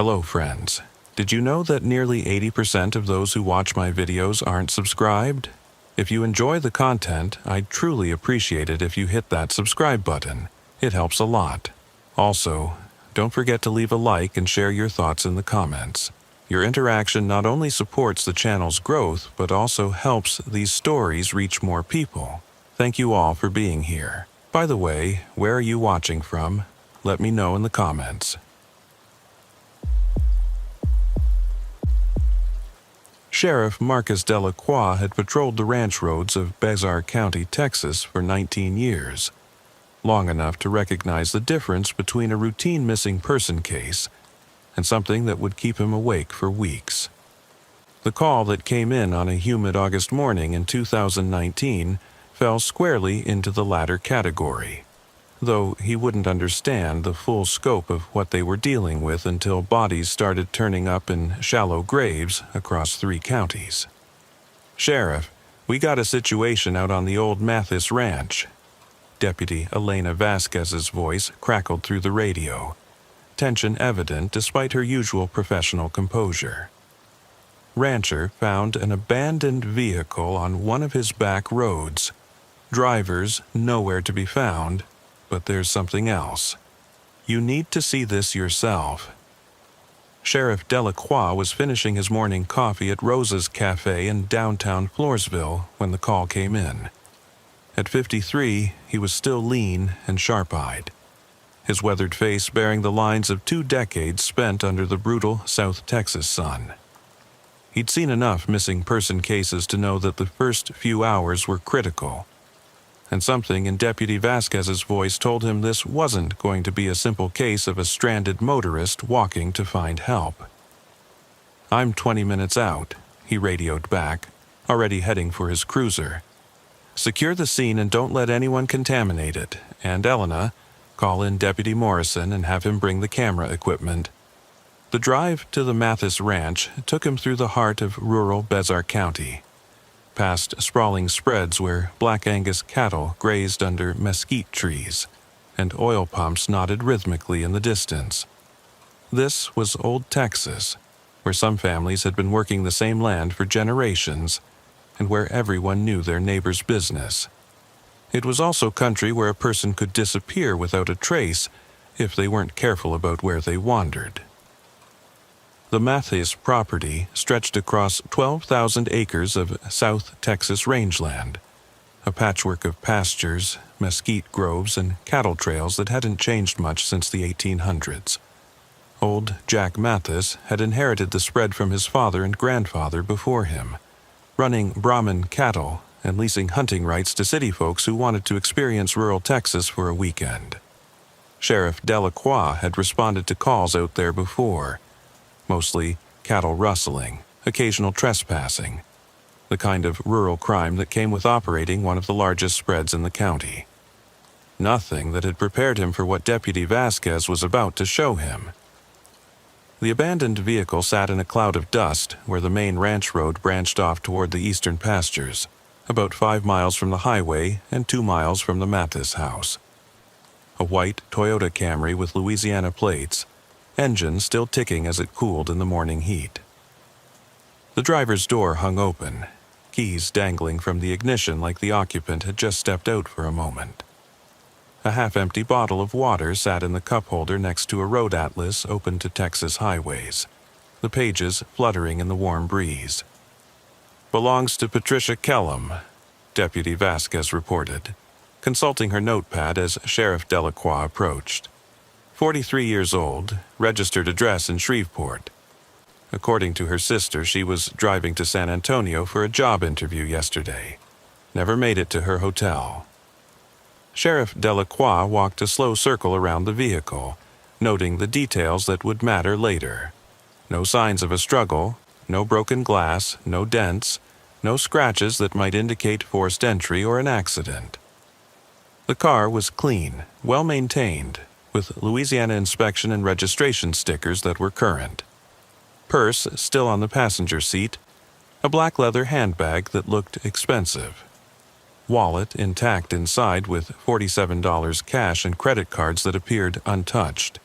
Hello, friends. Did you know that nearly 80% of those who watch my videos aren't subscribed? If you enjoy the content, I'd truly appreciate it if you hit that subscribe button. It helps a lot. Also, don't forget to leave a like and share your thoughts in the comments. Your interaction not only supports the channel's growth, but also helps these stories reach more people. Thank you all for being here. By the way, where are you watching from? Let me know in the comments. Sheriff Marcus Delacroix had patrolled the ranch roads of Bezar County, Texas for 19 years, long enough to recognize the difference between a routine missing person case and something that would keep him awake for weeks. The call that came in on a humid August morning in 2019 fell squarely into the latter category, though he wouldn't understand the full scope of what they were dealing with until bodies started turning up in shallow graves across 3 counties. "Sheriff, we got a situation out on the old Mathis Ranch." Deputy Elena Vasquez's voice crackled through the radio, tension evident despite her usual professional composure. Rancher found an abandoned vehicle on one of his back roads. Drivers nowhere to be found. But there's something else. You need to see this yourself. Sheriff Delacroix was finishing his morning coffee at Rosa's Cafe in downtown Floresville when the call came in. At 53, he was still lean and sharp-eyed, his weathered face bearing the lines of 2 decades spent under the brutal South Texas sun. He'd seen enough missing person cases to know that the first few hours were critical, and something in Deputy Vasquez's voice told him this wasn't going to be a simple case of a stranded motorist walking to find help. "I'm 20 minutes out," he radioed back, already heading for his cruiser. "Secure the scene and don't let anyone contaminate it, and Elena, call in Deputy Morrison and have him bring the camera equipment." The drive to the Mathis Ranch took him through the heart of rural Bezar County, past sprawling spreads where Black Angus cattle grazed under mesquite trees, and oil pumps nodded rhythmically in the distance. This was old Texas, where some families had been working the same land for generations, and where everyone knew their neighbor's business. It was also country where a person could disappear without a trace if they weren't careful about where they wandered. The Mathis property stretched across 12,000 acres of South Texas rangeland, a patchwork of pastures, mesquite groves, and cattle trails that hadn't changed much since the 1800s. Old Jack Mathis had inherited the spread from his father and grandfather before him, running Brahmin cattle and leasing hunting rights to city folks who wanted to experience rural Texas for a weekend. Sheriff Delacroix had responded to calls out there before, mostly cattle rustling, occasional trespassing, the kind of rural crime that came with operating one of the largest spreads in the county. Nothing that had prepared him for what Deputy Vasquez was about to show him. The abandoned vehicle sat in a cloud of dust where the main ranch road branched off toward the eastern pastures, about 5 miles from the highway and 2 miles from the Mathis house. A white Toyota Camry with Louisiana plates, engine still ticking as it cooled in the morning heat. The driver's door hung open, keys dangling from the ignition like the occupant had just stepped out for a moment. A half-empty bottle of water sat in the cup holder next to a road atlas open to Texas highways, the pages fluttering in the warm breeze. "Belongs to Patricia Kellum," Deputy Vasquez reported, consulting her notepad as Sheriff Delacroix approached. 43 years old, registered address in Shreveport. According to her sister, she was driving to San Antonio for a job interview yesterday. Never made it to her hotel. Sheriff Delacroix walked a slow circle around the vehicle, noting the details that would matter later. No signs of a struggle, no broken glass, no dents, no scratches that might indicate forced entry or an accident. The car was clean, well-maintained, with Louisiana inspection and registration stickers that were current. Purse still on the passenger seat, a black leather handbag that looked expensive. Wallet intact inside with $47 cash and credit cards that appeared untouched.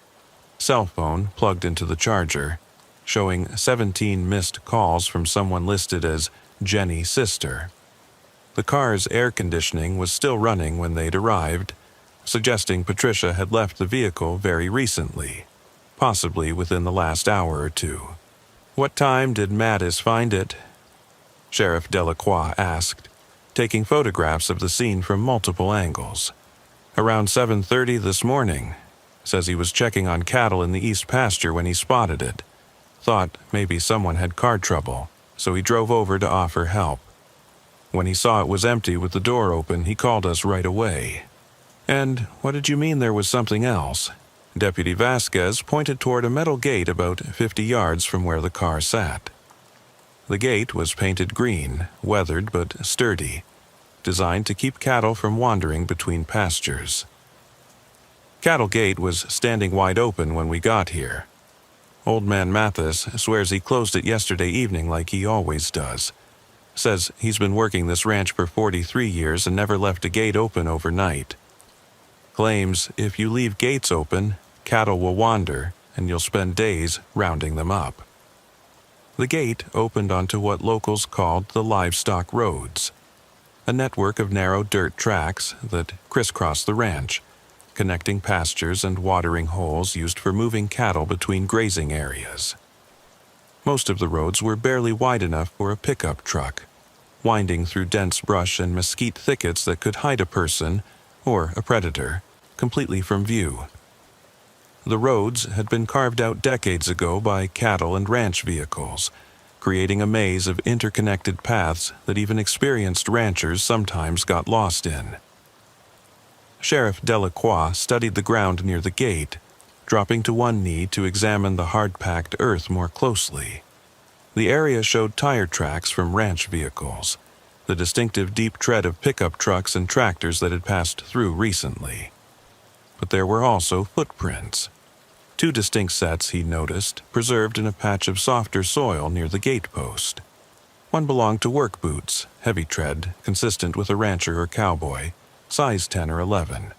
cell phone plugged into the charger, showing 17 missed calls from someone listed as Jenny's sister. The car's air conditioning was still running when they'd arrived, suggesting Patricia had left the vehicle very recently, possibly within the last hour or two. "What time did Mattis find it?" Sheriff Delacroix asked, taking photographs of the scene from multiple angles. "Around 7:30 this morning. Says he was checking on cattle in the east pasture when he spotted it. Thought maybe someone had car trouble, so he drove over to offer help. When he saw it was empty with the door open, he called us right away." "And what did you mean there was something else?" Deputy Vasquez pointed toward a metal gate about 50 yards from where the car sat. The gate was painted green, weathered but sturdy, designed to keep cattle from wandering between pastures. Cattle Gate was standing wide open when we got here. Old man Mathis swears he closed it yesterday evening like he always does. Says he's been working this ranch for 43 years and never left a gate open overnight. Claims if you leave gates open, cattle will wander and you'll spend days rounding them up. The gate opened onto what locals called the livestock roads, a network of narrow dirt tracks that crisscross the ranch, connecting pastures and watering holes used for moving cattle between grazing areas. Most of the roads were barely wide enough for a pickup truck, winding through dense brush and mesquite thickets that could hide a person, or a predator, completely from view. The roads had been carved out decades ago by cattle and ranch vehicles, creating a maze of interconnected paths that even experienced ranchers sometimes got lost in. Sheriff Delacroix studied the ground near the gate, dropping to one knee to examine the hard-packed earth more closely. The area showed tire tracks from ranch vehicles, the distinctive deep tread of pickup trucks and tractors that had passed through recently. But there were also footprints. 2 distinct sets, he noticed, preserved in a patch of softer soil near the gate post. One belonged to work boots, heavy tread, consistent with a rancher or cowboy, size 10 or 11.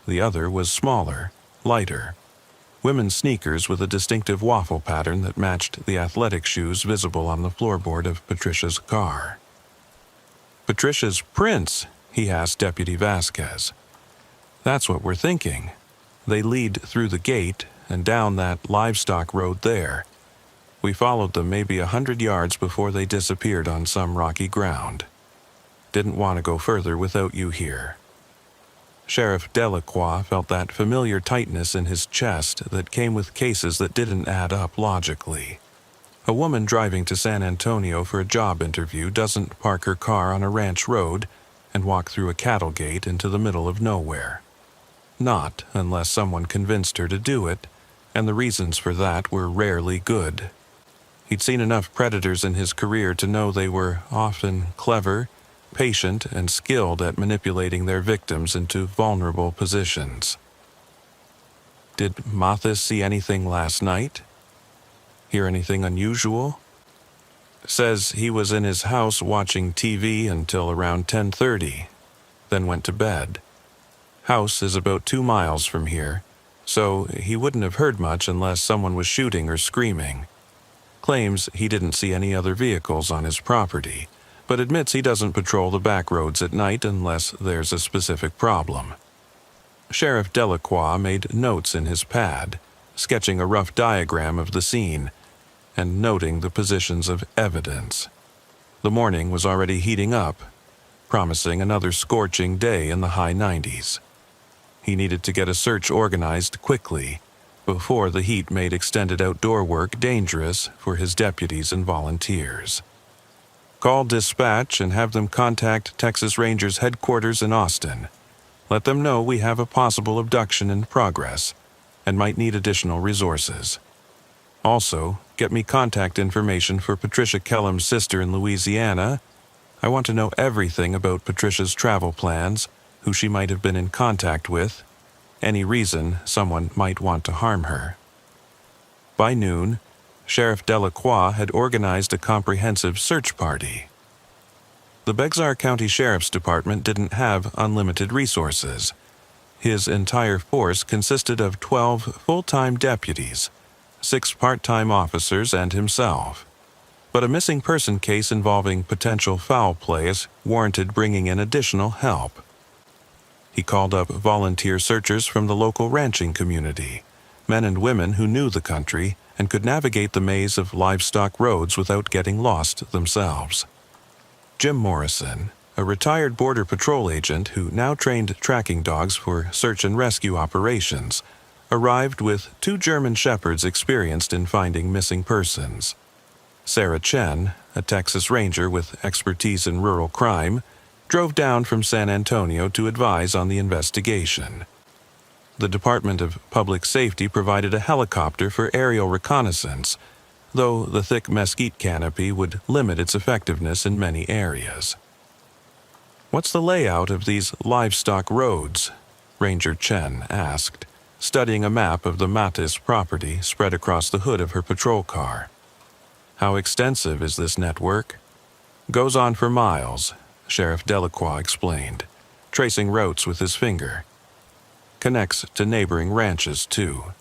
The other was smaller, lighter. Women's sneakers with a distinctive waffle pattern that matched the athletic shoes visible on the floorboard of Patricia's car. "Patricia's prints?" he asked Deputy Vasquez. "That's what we're thinking. They lead through the gate and down that livestock road there. We followed them maybe 100 yards before they disappeared on some rocky ground. Didn't want to go further without you here." Sheriff Delacroix felt that familiar tightness in his chest that came with cases that didn't add up logically. A woman driving to San Antonio for a job interview doesn't park her car on a ranch road and walk through a cattle gate into the middle of nowhere. Not unless someone convinced her to do it, and the reasons for that were rarely good. He'd seen enough predators in his career to know they were often clever, patient, and skilled at manipulating their victims into vulnerable positions. "Did Mathis see anything last night? Hear anything unusual?" "Says he was in his house watching TV until around 10:30, then went to bed. House is about 2 miles from here, so he wouldn't have heard much unless someone was shooting or screaming. Claims he didn't see any other vehicles on his property, but admits he doesn't patrol the back roads at night unless there's a specific problem." Sheriff Delacroix made notes in his pad, sketching a rough diagram of the scene and noting the positions of evidence. The morning was already heating up, promising another scorching day in the high 90s. He needed to get a search organized quickly before the heat made extended outdoor work dangerous for his deputies and volunteers. "Call dispatch and have them contact Texas Rangers headquarters in Austin. Let them know we have a possible abduction in progress and might need additional resources. Also, get me contact information for Patricia Kellum's sister in Louisiana. I want to know everything about Patricia's travel plans, who she might have been in contact with, any reason someone might want to harm her." By noon, Sheriff Delacroix had organized a comprehensive search party. The Bexar County Sheriff's Department didn't have unlimited resources. His entire force consisted of 12 full-time deputies, 6 part-time officers, and himself. But a missing person case involving potential foul play warranted bringing in additional help. He called up volunteer searchers from the local ranching community, men and women who knew the country and could navigate the maze of livestock roads without getting lost themselves. Jim Morrison, a retired Border Patrol agent who now trained tracking dogs for search and rescue operations, arrived with 2 German Shepherds experienced in finding missing persons. Sarah Chen, a Texas Ranger with expertise in rural crime, drove down from San Antonio to advise on the investigation. The Department of Public Safety provided a helicopter for aerial reconnaissance, though the thick mesquite canopy would limit its effectiveness in many areas. "What's the layout of these livestock roads?" Ranger Chen asked, studying a map of the Matis property spread across the hood of her patrol car. "How extensive is this network?" "Goes on for miles," Sheriff Delacroix explained, tracing routes with his finger. "Connects to neighboring ranches, too.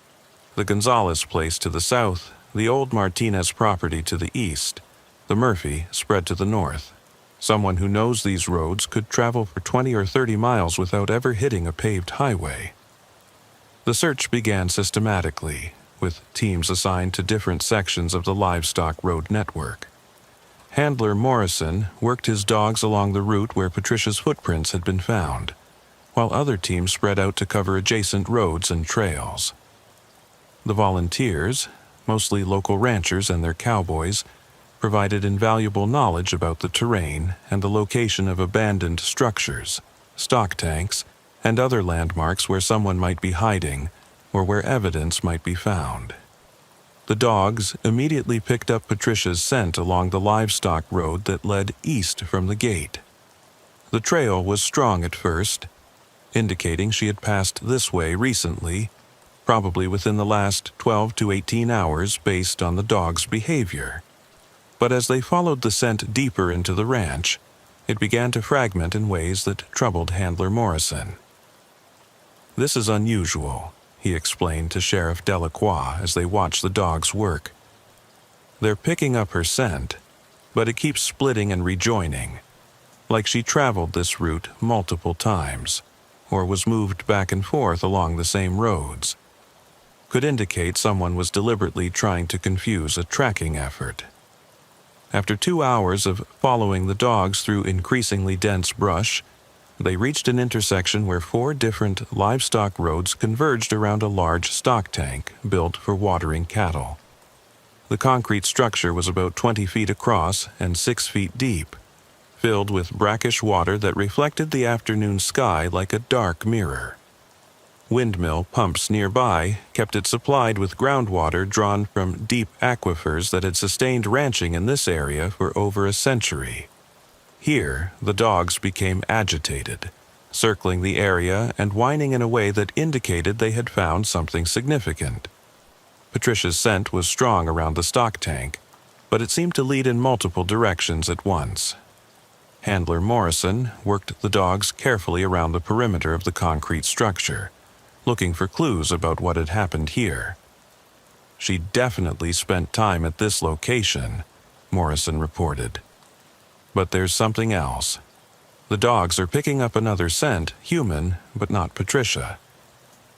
The Gonzalez place to the south, the old Martinez property to the east, the Murphy spread to the north. Someone who knows these roads could travel for 20 or 30 miles without ever hitting a paved highway." The search began systematically, with teams assigned to different sections of the livestock road network. Handler Morrison worked his dogs along the route where Patricia's footprints had been found, while other teams spread out to cover adjacent roads and trails. The volunteers, mostly local ranchers and their cowboys, provided invaluable knowledge about the terrain and the location of abandoned structures, stock tanks, and other landmarks where someone might be hiding or where evidence might be found. The dogs immediately picked up Patricia's scent along the livestock road that led east from the gate. The trail was strong at first, indicating she had passed this way recently, probably within the last 12 to 18 hours based on the dog's behavior. But as they followed the scent deeper into the ranch, it began to fragment in ways that troubled Handler Morrison. "This is unusual," he explained to Sheriff Delacroix as they watched the dogs work. "They're picking up her scent, but it keeps splitting and rejoining, like she traveled this route multiple times, or was moved back and forth along the same roads. Could indicate someone was deliberately trying to confuse a tracking effort." After 2 hours of following the dogs through increasingly dense brush, they reached an intersection where 4 different livestock roads converged around a large stock tank built for watering cattle. The concrete structure was about 20 feet across and 6 feet deep, filled with brackish water that reflected the afternoon sky like a dark mirror. Windmill pumps nearby kept it supplied with groundwater drawn from deep aquifers that had sustained ranching in this area for over a century. Here, the dogs became agitated, circling the area and whining in a way that indicated they had found something significant. Patricia's scent was strong around the stock tank, but it seemed to lead in multiple directions at once. Handler Morrison worked the dogs carefully around the perimeter of the concrete structure, looking for clues about what had happened here. "She definitely spent time at this location," Morrison reported. "But there's something else. The dogs are picking up another scent, human, but not Patricia.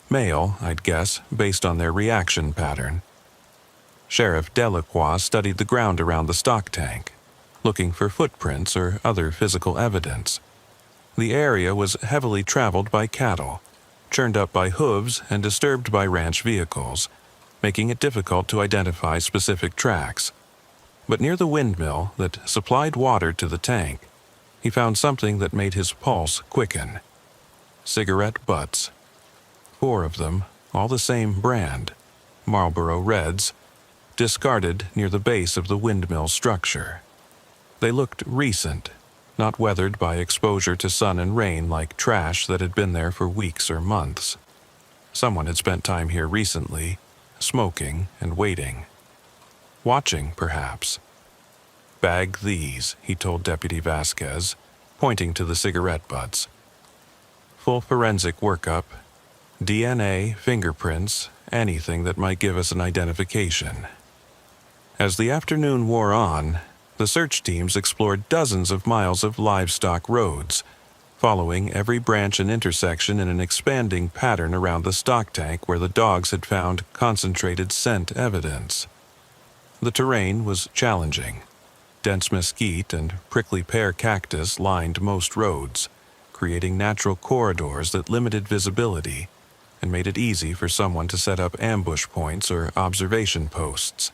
Male, I'd guess, based on their reaction pattern." Sheriff Delacroix studied the ground around the stock tank, looking for footprints or other physical evidence. The area was heavily traveled by cattle, churned up by hooves and disturbed by ranch vehicles, making it difficult to identify specific tracks. But near the windmill that supplied water to the tank, he found something that made his pulse quicken. Cigarette butts. 4 of them, all the same brand, Marlboro Reds, discarded near the base of the windmill structure. They looked recent, not weathered by exposure to sun and rain like trash that had been there for weeks or months. Someone had spent time here recently, smoking and waiting. Watching, perhaps. "Bag these," he told Deputy Vasquez, pointing to the cigarette butts. "Full forensic workup, DNA, fingerprints, anything that might give us an identification. As the afternoon wore on, the search teams explored dozens of miles of livestock roads, following every branch and intersection in an expanding pattern around the stock tank where the dogs had found concentrated scent evidence. The terrain was challenging. Dense mesquite and prickly pear cactus lined most roads, creating natural corridors that limited visibility and made it easy for someone to set up ambush points or observation posts.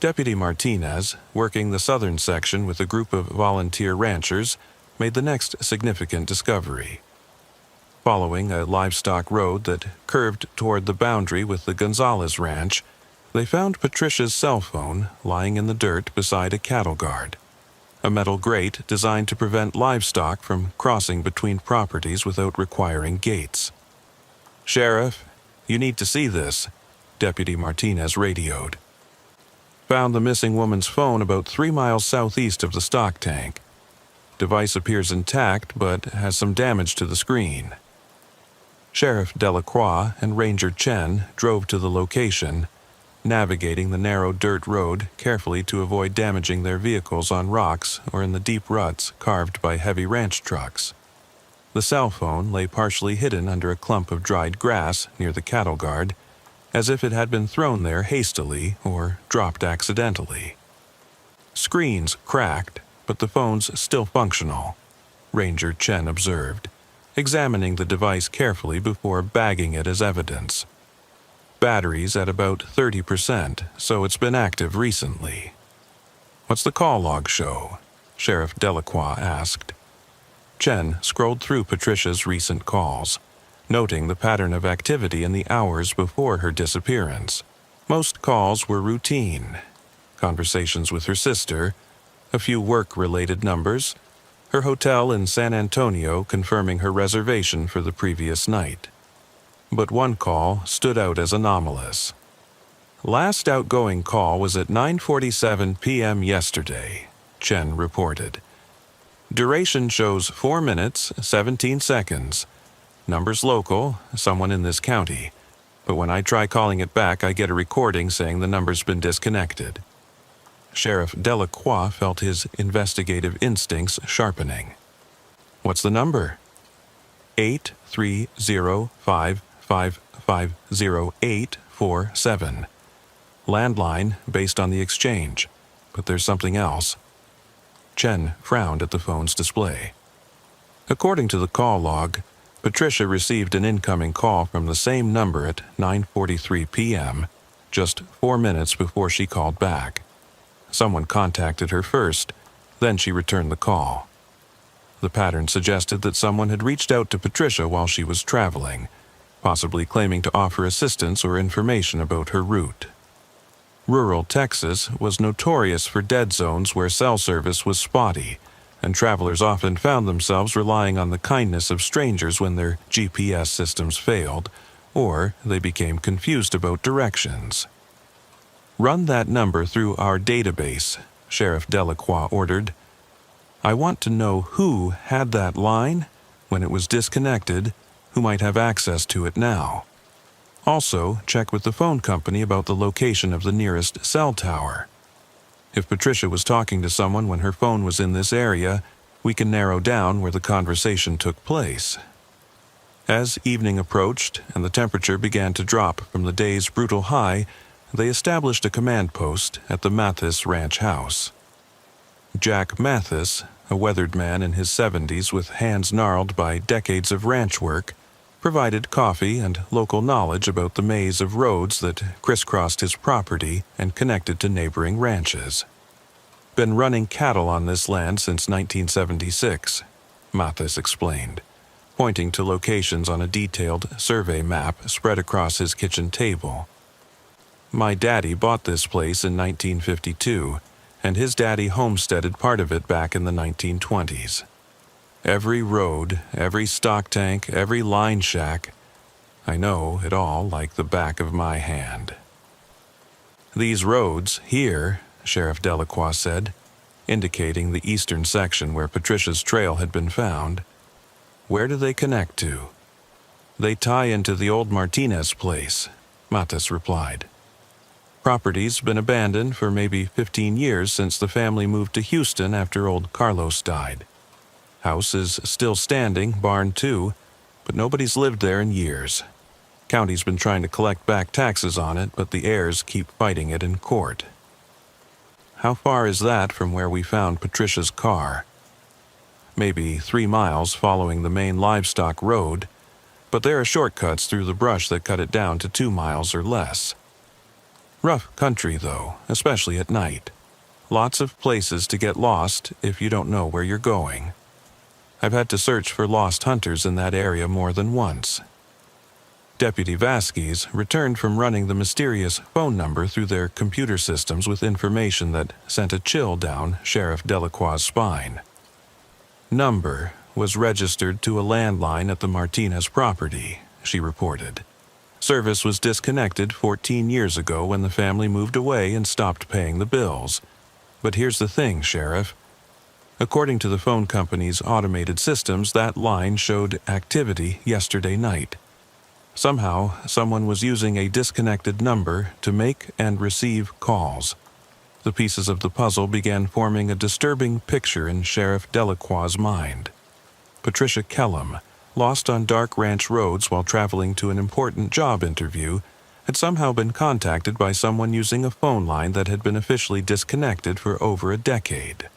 Deputy Martinez, working the southern section with a group of volunteer ranchers, made the next significant discovery. Following a livestock road that curved toward the boundary with the Gonzalez Ranch, they found Patricia's cell phone lying in the dirt beside a cattle guard, a metal grate designed to prevent livestock from crossing between properties without requiring gates. "Sheriff, you need to see this," Deputy Martinez radioed. "Found the missing woman's phone about 3 miles southeast of the stock tank. Device appears intact, but has some damage to the screen." Sheriff Delacroix and Ranger Chen drove to the location, navigating the narrow dirt road carefully to avoid damaging their vehicles on rocks or in the deep ruts carved by heavy ranch trucks. The cell phone lay partially hidden under a clump of dried grass near the cattle guard, as if it had been thrown there hastily or dropped accidentally. "Screen's cracked, but the phone's still functional," Ranger Chen observed, examining the device carefully before bagging it as evidence. "Battery's at about 30%, so it's been active recently." "What's the call log show?" Sheriff Delacroix asked. Chen scrolled through Patricia's recent calls, noting the pattern of activity in the hours before her disappearance. Most calls were routine. Conversations with her sister, a few work-related numbers, her hotel in San Antonio confirming her reservation for the previous night. But one call stood out as anomalous. "Last outgoing call was at 9:47 p.m. yesterday," Chen reported. "Duration shows 4 minutes, 17 seconds. Number's local, someone in this county. But when I try calling it back, I get a recording saying the number's been disconnected." Sheriff Delacroix felt his investigative instincts sharpening. "What's the number?" 830555047. Landline based on the exchange, but there's something else. Chen frowned at the phone's display. According to the call log, Patricia received an incoming call from the same number at 9:43 p.m., just 4 minutes before she called back. Someone contacted her first, then she returned the call. The pattern suggested that someone had reached out to Patricia while she was traveling, possibly claiming to offer assistance or information about her route. Rural Texas was notorious for dead zones where cell service was spotty, and travelers often found themselves relying on the kindness of strangers when their GPS systems failed, or they became confused about directions. "Run that number through our database," Sheriff Delacroix ordered. "I want to know who had that line, when it was disconnected, who might have access to it now. Also, check with the phone company about the location of the nearest cell tower. If Patricia was talking to someone when her phone was in this area, we can narrow down where the conversation took place." As evening approached and the temperature began to drop from the day's brutal high, they established a command post at the Mathis Ranch house. Jack Mathis, a weathered man in his 70s with hands gnarled by decades of ranch work, provided coffee and local knowledge about the maze of roads that crisscrossed his property and connected to neighboring ranches. "Been running cattle on this land since 1976, Mathis explained, pointing to locations on a detailed survey map spread across his kitchen table. "My daddy bought this place in 1952, and his daddy homesteaded part of it back in the 1920s. Every road, every stock tank, every line shack. I know it all like the back of my hand." "These roads, here," Sheriff Delacroix said, indicating the eastern section where Patricia's trail had been found. "Where do they connect to?" They tie into the old Martinez place, Matas replied. Property's been abandoned for maybe 15 years since the family moved to Houston after old Carlos died. House is still standing, barn too, but nobody's lived there in years. County's been trying to collect back taxes on it, but the heirs keep fighting it in court. How far is that from where we found Patricia's car? Maybe 3 miles following the main livestock road, but there are shortcuts through the brush that cut it down to 2 miles or less. Rough country, though, especially at night. Lots of places to get lost if you don't know where you're going. I've had to search for lost hunters in that area more than once. Deputy Vasquez returned from running the mysterious phone number through their computer systems with information that sent a chill down Sheriff Delacroix's spine. Number was registered to a landline at the Martinez property, she reported. Service was disconnected 14 years ago when the family moved away and stopped paying the bills. But here's the thing, Sheriff. According to the phone company's automated systems, that line showed activity yesterday night. Somehow, someone was using a disconnected number to make and receive calls. The pieces of the puzzle began forming a disturbing picture in Sheriff Delacroix's mind. Patricia Kellum, lost on dark ranch roads while traveling to an important job interview, had somehow been contacted by someone using a phone line that had been officially disconnected for over a decade.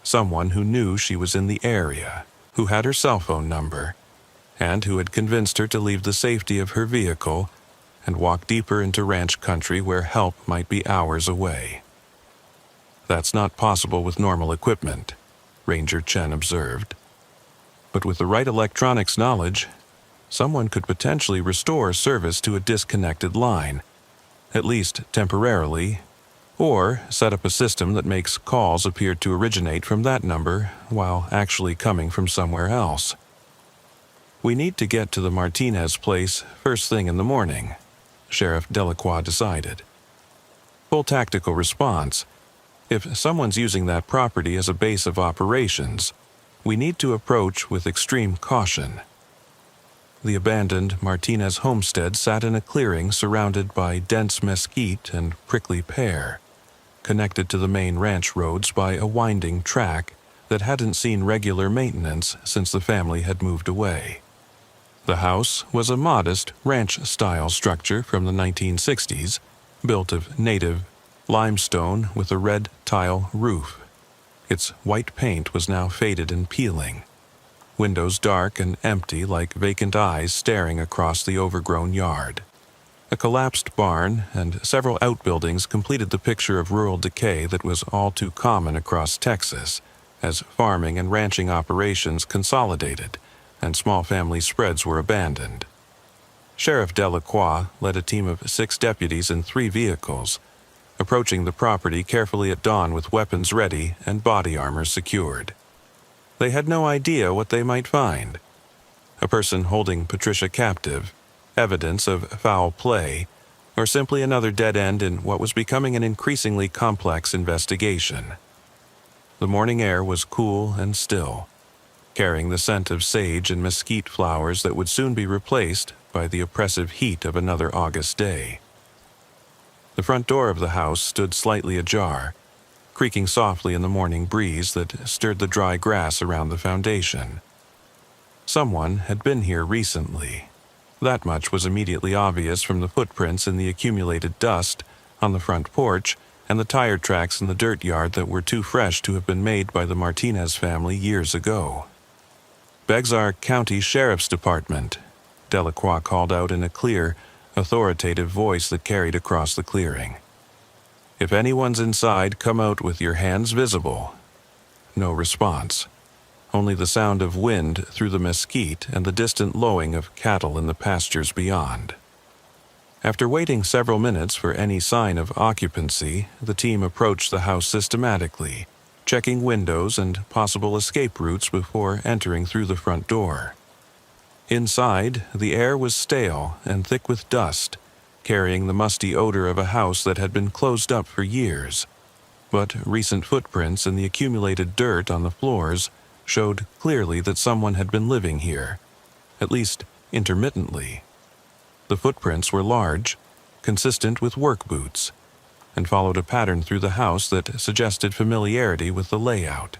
Someone who knew she was in the area, who had her cell phone number, and who had convinced her to leave the safety of her vehicle and walk deeper into ranch country where help might be hours away. That's not possible with normal equipment, Ranger Chen observed. But with the right electronics knowledge, someone could potentially restore service to a disconnected line, at least temporarily, or set up a system that makes calls appear to originate from that number while actually coming from somewhere else. We need to get to the Martinez place first thing in the morning, Sheriff Delacroix decided. Full tactical response. If someone's using that property as a base of operations, we need to approach with extreme caution. The abandoned Martinez homestead sat in a clearing surrounded by dense mesquite and prickly pear, connected to the main ranch roads by a winding track that hadn't seen regular maintenance since the family had moved away. The house was a modest ranch-style structure from the 1960s, built of native limestone with a red tile roof. Its white paint was now faded and peeling. Windows dark and empty like vacant eyes staring across the overgrown yard. A collapsed barn and several outbuildings completed the picture of rural decay that was all too common across Texas as farming and ranching operations consolidated and small family spreads were abandoned. Sheriff Delacroix led a team of 6 deputies in 3 vehicles, approaching the property carefully at dawn with weapons ready and body armor secured. They had no idea what they might find. A person holding Patricia captive, evidence of foul play, or simply another dead end in what was becoming an increasingly complex investigation. The morning air was cool and still, carrying the scent of sage and mesquite flowers that would soon be replaced by the oppressive heat of another August day. The front door of the house stood slightly ajar, creaking softly in the morning breeze that stirred the dry grass around the foundation. Someone had been here recently. That much was immediately obvious from the footprints in the accumulated dust on the front porch and the tire tracks in the dirt yard that were too fresh to have been made by the Martinez family years ago. Bexar County Sheriff's Department, Delacroix called out in a clear, authoritative voice that carried across the clearing. If anyone's inside, come out with your hands visible. No response. Only the sound of wind through the mesquite and the distant lowing of cattle in the pastures beyond. After waiting several minutes for any sign of occupancy, the team approached the house systematically, checking windows and possible escape routes before entering through the front door. Inside, the air was stale and thick with dust, carrying the musty odor of a house that had been closed up for years. But recent footprints in the accumulated dirt on the floors showed clearly that someone had been living here, at least intermittently. The footprints were large, consistent with work boots, and followed a pattern through the house that suggested familiarity with the layout.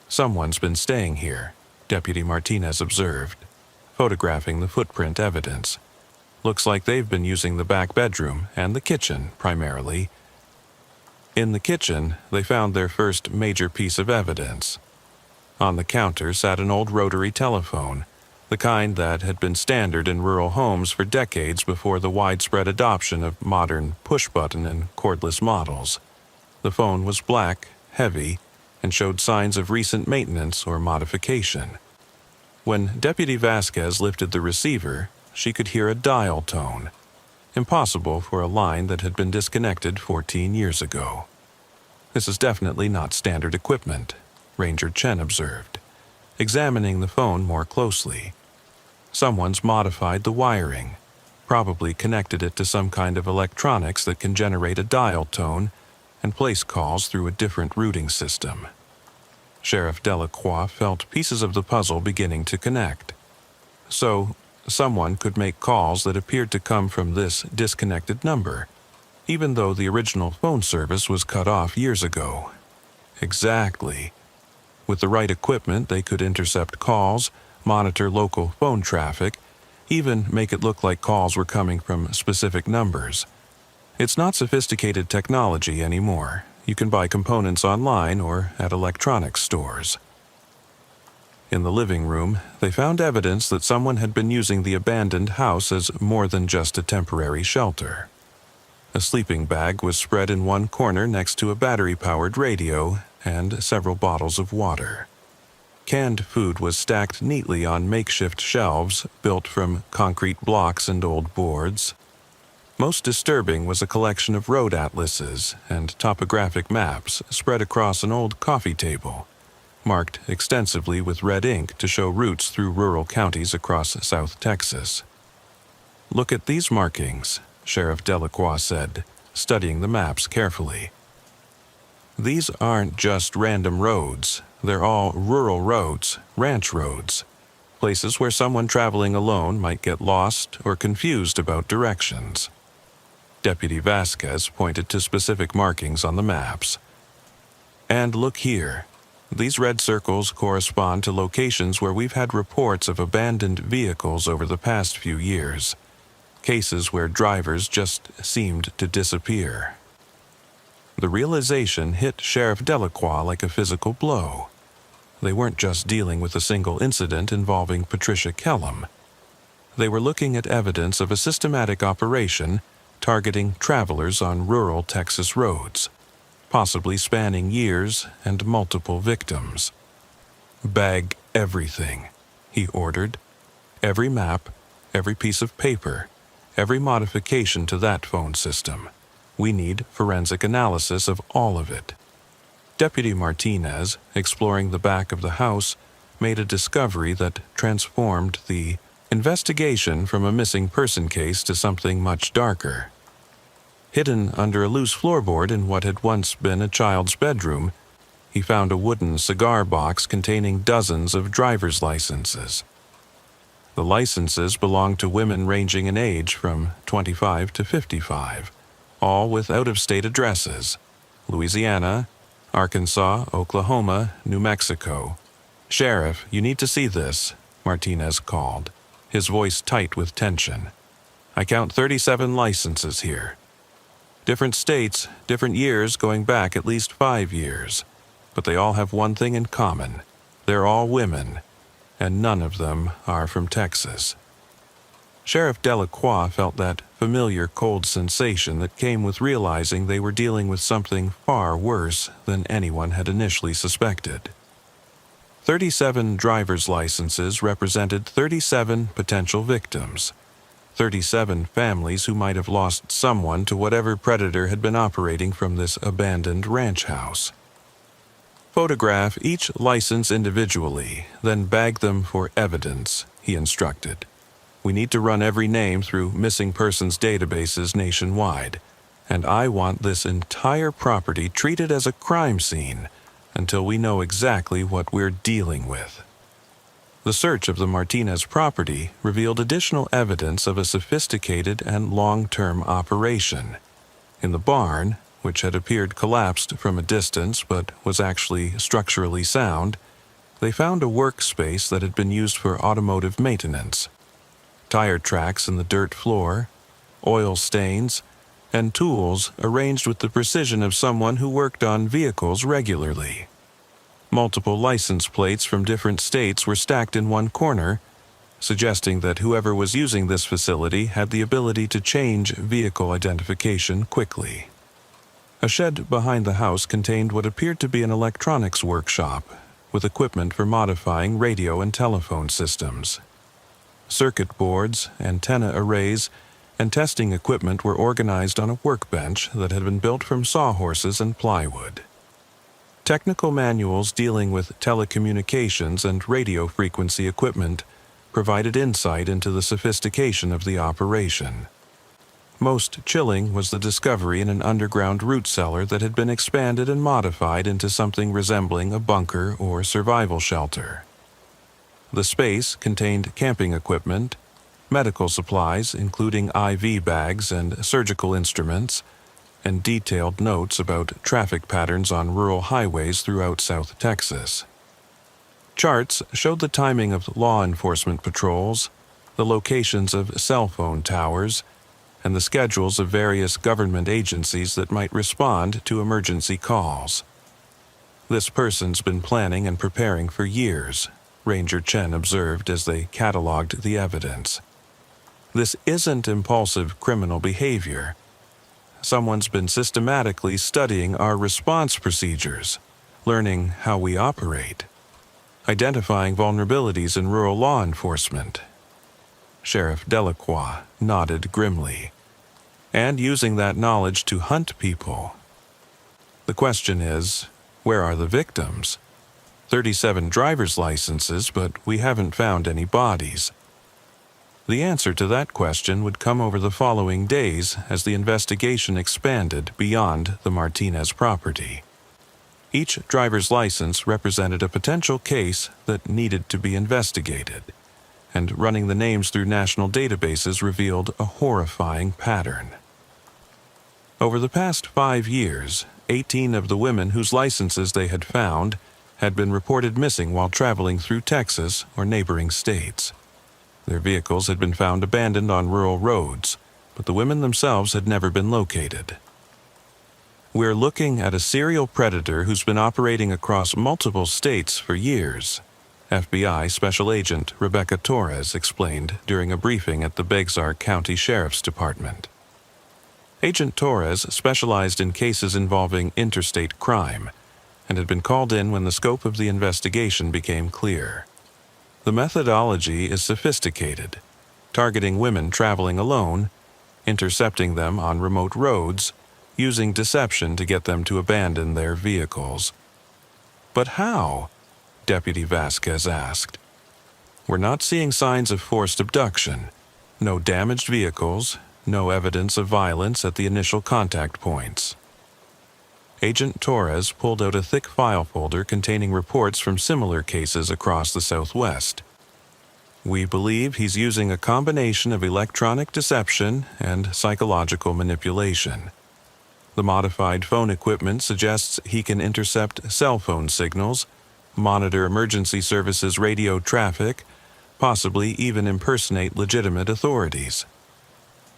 Someone's been staying here, Deputy Martinez observed, photographing the footprint evidence. Looks like they've been using the back bedroom and the kitchen, primarily. In the kitchen, they found their first major piece of evidence. On the counter sat an old rotary telephone, the kind that had been standard in rural homes for decades before the widespread adoption of modern push-button and cordless models. The phone was black, heavy, and showed signs of recent maintenance or modification. When Deputy Vasquez lifted the receiver, she could hear a dial tone, impossible for a line that had been disconnected 14 years ago. This is definitely not standard equipment, Ranger Chen observed, examining the phone more closely. Someone's modified the wiring, probably connected it to some kind of electronics that can generate a dial tone and place calls through a different routing system. Sheriff Delacroix felt pieces of the puzzle beginning to connect. So, someone could make calls that appeared to come from this disconnected number, even though the original phone service was cut off years ago. Exactly. With the right equipment, they could intercept calls, monitor local phone traffic, even make it look like calls were coming from specific numbers. It's not sophisticated technology anymore. You can buy components online or at electronics stores. In the living room, they found evidence that someone had been using the abandoned house as more than just a temporary shelter. A sleeping bag was spread in one corner next to a battery-powered radio and several bottles of water. Canned food was stacked neatly on makeshift shelves built from concrete blocks and old boards. Most disturbing was a collection of road atlases and topographic maps spread across an old coffee table, marked extensively with red ink to show routes through rural counties across South Texas. "Look at these markings," Sheriff Delacroix said, studying the maps carefully. "These aren't just random roads. They're all rural roads, ranch roads, places where someone traveling alone might get lost or confused about directions." Deputy Vasquez pointed to specific markings on the maps. "And look here. These red circles correspond to locations where we've had reports of abandoned vehicles over the past few years, cases where drivers just seemed to disappear." The realization hit Sheriff Delacroix like a physical blow. They weren't just dealing with a single incident involving Patricia Kellum. They were looking at evidence of a systematic operation targeting travelers on rural Texas roads, possibly spanning years and multiple victims. "Bag everything," he ordered. "Every map, every piece of paper, every modification to that phone system. We need forensic analysis of all of it." Deputy Martinez, exploring the back of the house, made a discovery that transformed the investigation from a missing person case to something much darker. Hidden under a loose floorboard in what had once been a child's bedroom, he found a wooden cigar box containing dozens of driver's licenses. The licenses belonged to women ranging in age from 25 to 55, all with out-of-state addresses: Louisiana, Arkansas, Oklahoma, New Mexico. "Sheriff, you need to see this," Martinez called, his voice tight with tension. "I count 37 licenses here. Different states, different years going back at least 5 years. But they all have one thing in common. They're all women, and none of them are from Texas." Sheriff Delacroix felt that familiar cold sensation that came with realizing they were dealing with something far worse than anyone had initially suspected. 37 driver's licenses represented 37 potential victims, 37 families who might have lost someone to whatever predator had been operating from this abandoned ranch house. "Photograph each license individually, then bag them for evidence," he instructed. "We need to run every name through missing persons databases nationwide, and I want this entire property treated as a crime scene until we know exactly what we're dealing with." The search of the Martinez property revealed additional evidence of a sophisticated and long-term operation. In the barn, which had appeared collapsed from a distance but was actually structurally sound, they found a workspace that had been used for automotive maintenance. Tire tracks in the dirt floor, oil stains, and tools arranged with the precision of someone who worked on vehicles regularly. Multiple license plates from different states were stacked in one corner, suggesting that whoever was using this facility had the ability to change vehicle identification quickly. A shed behind the house contained what appeared to be an electronics workshop, with equipment for modifying radio and telephone systems. Circuit boards, antenna arrays, and testing equipment were organized on a workbench that had been built from sawhorses and plywood. Technical manuals dealing with telecommunications and radio frequency equipment provided insight into the sophistication of the operation. Most chilling was the discovery in an underground root cellar that had been expanded and modified into something resembling a bunker or survival shelter. The space contained camping equipment, medical supplies including IV bags and surgical instruments, and detailed notes about traffic patterns on rural highways throughout South Texas. Charts showed the timing of law enforcement patrols, the locations of cell phone towers, and the schedules of various government agencies that might respond to emergency calls. This person's been planning and preparing for years, Ranger Chen observed as they cataloged the evidence. This isn't impulsive criminal behavior. Someone's been systematically studying our response procedures, learning how we operate, identifying vulnerabilities in rural law enforcement. Sheriff Delacroix nodded grimly, and using that knowledge to hunt people. The question is, where are the victims? 37 driver's licenses, but we haven't found any bodies. The answer to that question would come over the following days as the investigation expanded beyond the Martinez property. Each driver's license represented a potential case that needed to be investigated, and running the names through national databases revealed a horrifying pattern. Over the past 5 years, 18 of the women whose licenses they had found had been reported missing while traveling through Texas or neighboring states. Their vehicles had been found abandoned on rural roads, but the women themselves had never been located. We're looking at a serial predator who's been operating across multiple states for years, FBI Special Agent Rebecca Torres explained during a briefing at the Bexar County Sheriff's Department. Agent Torres specialized in cases involving interstate crime and had been called in when the scope of the investigation became clear. The methodology is sophisticated, targeting women traveling alone, intercepting them on remote roads, using deception to get them to abandon their vehicles. But how? Deputy Vasquez asked. We're not seeing signs of forced abduction. No damaged vehicles, no evidence of violence at the initial contact points. Agent Torres pulled out a thick file folder containing reports from similar cases across the Southwest. We believe he's using a combination of electronic deception and psychological manipulation. The modified phone equipment suggests he can intercept cell phone signals, monitor emergency services radio traffic, possibly even impersonate legitimate authorities.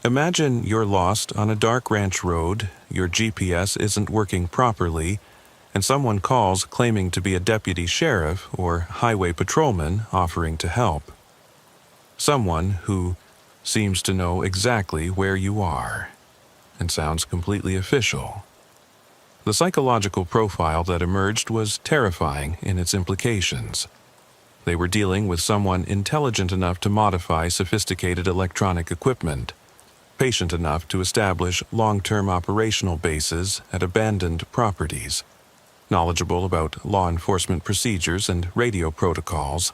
Imagine you're lost on a dark ranch road, your GPS isn't working properly, and someone calls claiming to be a deputy sheriff or highway patrolman offering to help. Someone who seems to know exactly where you are and sounds completely official. The psychological profile that emerged was terrifying in its implications. They were dealing with someone intelligent enough to modify sophisticated electronic equipment, patient enough to establish long-term operational bases at abandoned properties, knowledgeable about law enforcement procedures and radio protocols,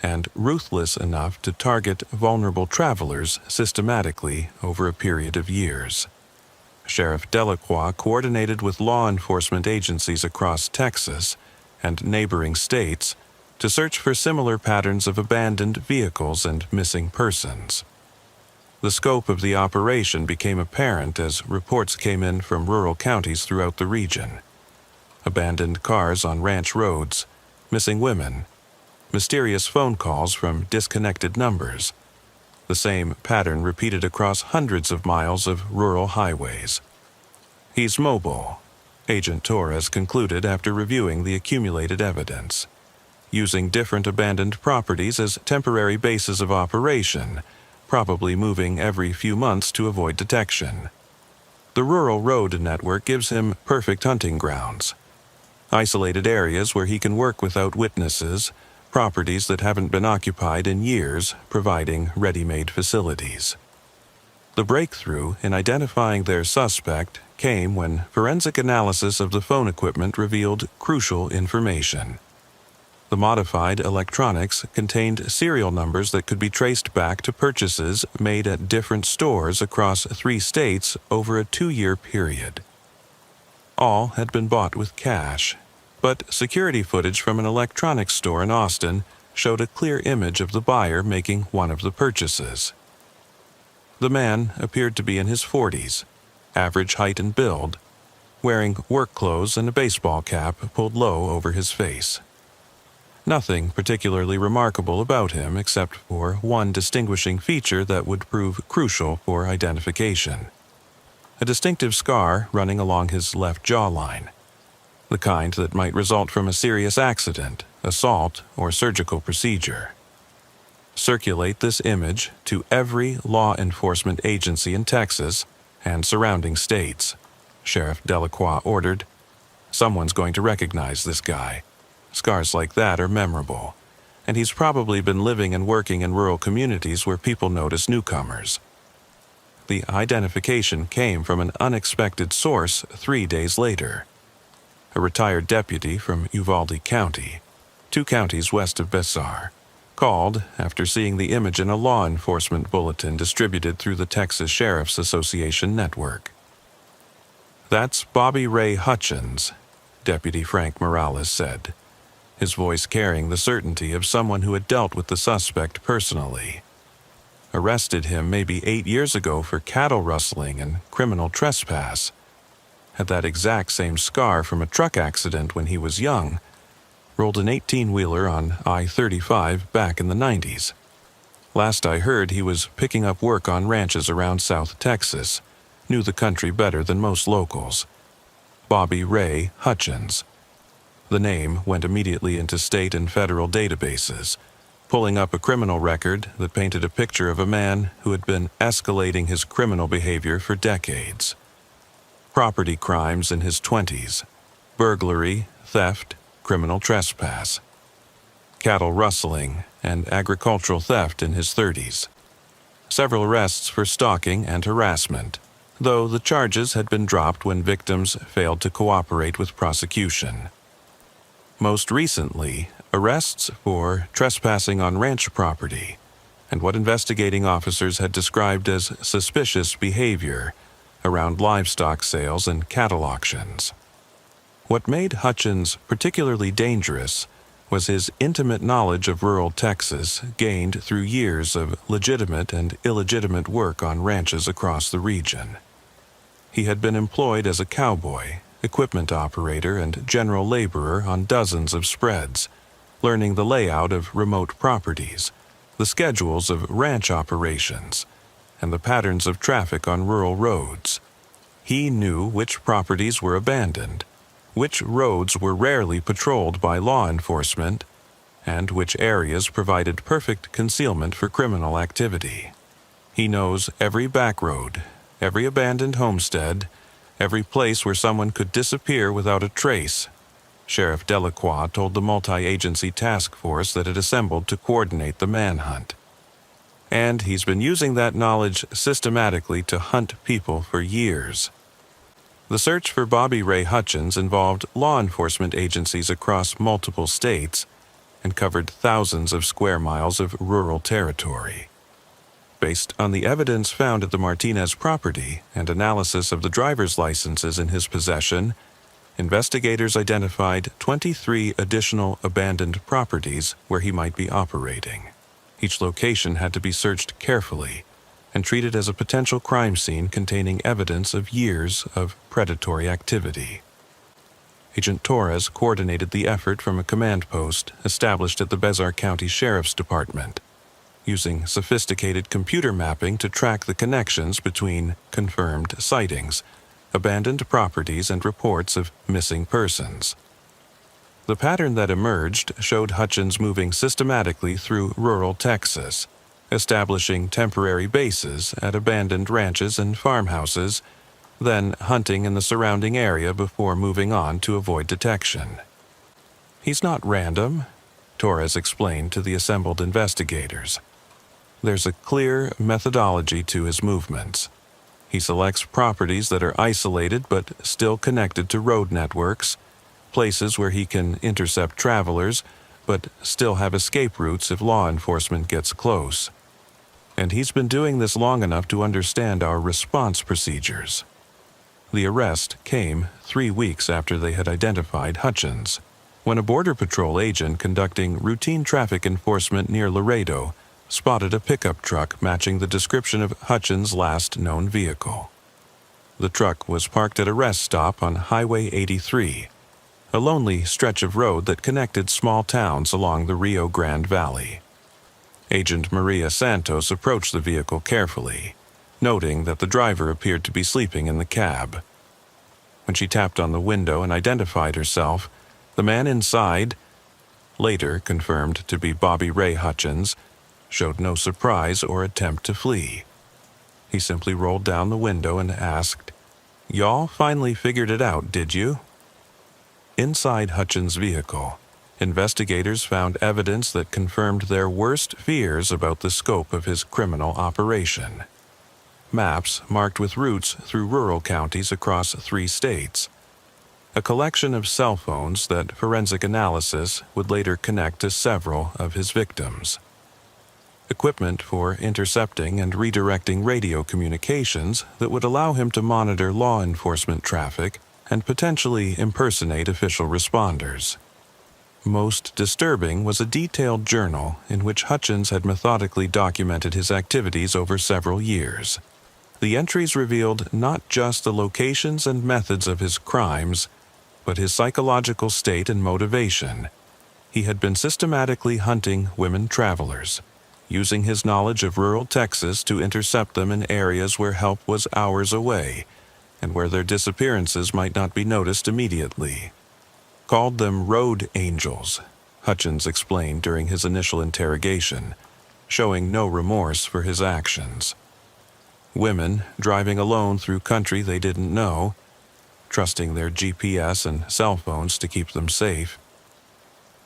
and ruthless enough to target vulnerable travelers systematically over a period of years. Sheriff Delacroix coordinated with law enforcement agencies across Texas and neighboring states to search for similar patterns of abandoned vehicles and missing persons. The scope of the operation became apparent as reports came in from rural counties throughout the region. Abandoned cars on ranch roads, missing women, mysterious phone calls from disconnected numbers. The same pattern repeated across hundreds of miles of rural highways. He's mobile, Agent Torres concluded after reviewing the accumulated evidence. Using different abandoned properties as temporary bases of operation, probably moving every few months to avoid detection. The rural road network gives him perfect hunting grounds. Isolated areas where he can work without witnesses, properties that haven't been occupied in years, providing ready-made facilities. The breakthrough in identifying their suspect came when forensic analysis of the phone equipment revealed crucial information. The modified electronics contained serial numbers that could be traced back to purchases made at different stores across 3 states over a 2-year period. All had been bought with cash, but security footage from an electronics store in Austin showed a clear image of the buyer making one of the purchases. The man appeared to be in his 40s, average height and build, wearing work clothes and a baseball cap pulled low over his face. Nothing particularly remarkable about him except for one distinguishing feature that would prove crucial for identification. A distinctive scar running along his left jawline, the kind that might result from a serious accident, assault, or surgical procedure. Circulate this image to every law enforcement agency in Texas and surrounding states, Sheriff Delacroix ordered. Someone's going to recognize this guy. Scars like that are memorable, and he's probably been living and working in rural communities where people notice newcomers. The identification came from an unexpected source 3 days later. A retired deputy from Uvalde County, 2 counties west of Besar, called after seeing the image in a law enforcement bulletin distributed through the Texas Sheriff's Association network. "That's Bobby Ray Hutchins," Deputy Frank Morales said, his voice carrying the certainty of someone who had dealt with the suspect personally. Arrested him maybe 8 years ago for cattle rustling and criminal trespass. Had that exact same scar from a truck accident when he was young. Rolled an 18-wheeler on I-35 back in the 90s. Last I heard, he was picking up work on ranches around South Texas. Knew the country better than most locals. Bobby Ray Hutchins. The name went immediately into state and federal databases, pulling up a criminal record that painted a picture of a man who had been escalating his criminal behavior for decades. Property crimes in his 20s, burglary, theft, criminal trespass, cattle rustling, and agricultural theft in his 30s. Several arrests for stalking and harassment, though the charges had been dropped when victims failed to cooperate with prosecution. Most recently, arrests for trespassing on ranch property and what investigating officers had described as suspicious behavior around livestock sales and cattle auctions. What made Hutchins particularly dangerous was his intimate knowledge of rural Texas gained through years of legitimate and illegitimate work on ranches across the region. He had been employed as a cowboy, equipment operator, and general laborer on dozens of spreads, learning the layout of remote properties, the schedules of ranch operations, and the patterns of traffic on rural roads. He knew which properties were abandoned, which roads were rarely patrolled by law enforcement, and which areas provided perfect concealment for criminal activity. He knows every back road, every abandoned homestead, every place where someone could disappear without a trace, Sheriff Delacroix told the multi-agency task force that had assembled to coordinate the manhunt. And he's been using that knowledge systematically to hunt people for years. The search for Bobby Ray Hutchins involved law enforcement agencies across multiple states and covered thousands of square miles of rural territory. Based on the evidence found at the Martinez property and analysis of the driver's licenses in his possession, investigators identified 23 additional abandoned properties where he might be operating. Each location had to be searched carefully and treated as a potential crime scene containing evidence of years of predatory activity. Agent Torres coordinated the effort from a command post established at the Bezar County Sheriff's Department, using sophisticated computer mapping to track the connections between confirmed sightings, abandoned properties, and reports of missing persons. The pattern that emerged showed Hutchins moving systematically through rural Texas, establishing temporary bases at abandoned ranches and farmhouses, then hunting in the surrounding area before moving on to avoid detection. "He's not random," Torres explained to the assembled investigators. "There's a clear methodology to his movements. He selects properties that are isolated but still connected to road networks, places where he can intercept travelers but still have escape routes if law enforcement gets close. And he's been doing this long enough to understand our response procedures." The arrest came 3 weeks after they had identified Hutchins, when a Border Patrol agent conducting routine traffic enforcement near Laredo spotted a pickup truck matching the description of Hutchins' last known vehicle. The truck was parked at a rest stop on Highway 83, a lonely stretch of road that connected small towns along the Rio Grande Valley. Agent Maria Santos approached the vehicle carefully, noting that the driver appeared to be sleeping in the cab. When she tapped on the window and identified herself, the man inside, later confirmed to be Bobby Ray Hutchins, showed no surprise or attempt to flee. He simply rolled down the window and asked, "Y'all finally figured it out, did you?" Inside Hutchins' vehicle, investigators found evidence that confirmed their worst fears about the scope of his criminal operation. Maps marked with routes through rural counties across 3 states. A collection of cell phones that forensic analysis would later connect to several of his victims. Equipment for intercepting and redirecting radio communications that would allow him to monitor law enforcement traffic and potentially impersonate official responders. Most disturbing was a detailed journal in which Hutchins had methodically documented his activities over several years. The entries revealed not just the locations and methods of his crimes, but his psychological state and motivation. He had been systematically hunting women travelers, using his knowledge of rural Texas to intercept them in areas where help was hours away and where their disappearances might not be noticed immediately. Called them road angels, Hutchins explained during his initial interrogation, showing no remorse for his actions. Women driving alone through country they didn't know, trusting their GPS and cell phones to keep them safe.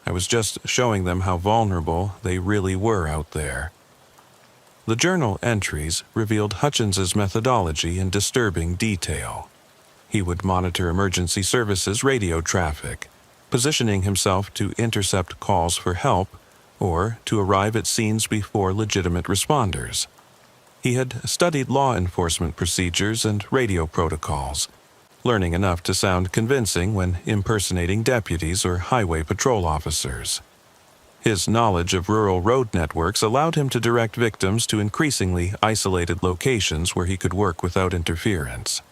I was just showing them how vulnerable they really were out there. The journal entries revealed Hutchins's methodology in disturbing detail. He would monitor emergency services radio traffic, positioning himself to intercept calls for help or to arrive at scenes before legitimate responders. He had studied law enforcement procedures and radio protocols, learning enough to sound convincing when impersonating deputies or highway patrol officers. His knowledge of rural road networks allowed him to direct victims to increasingly isolated locations where he could work without interference.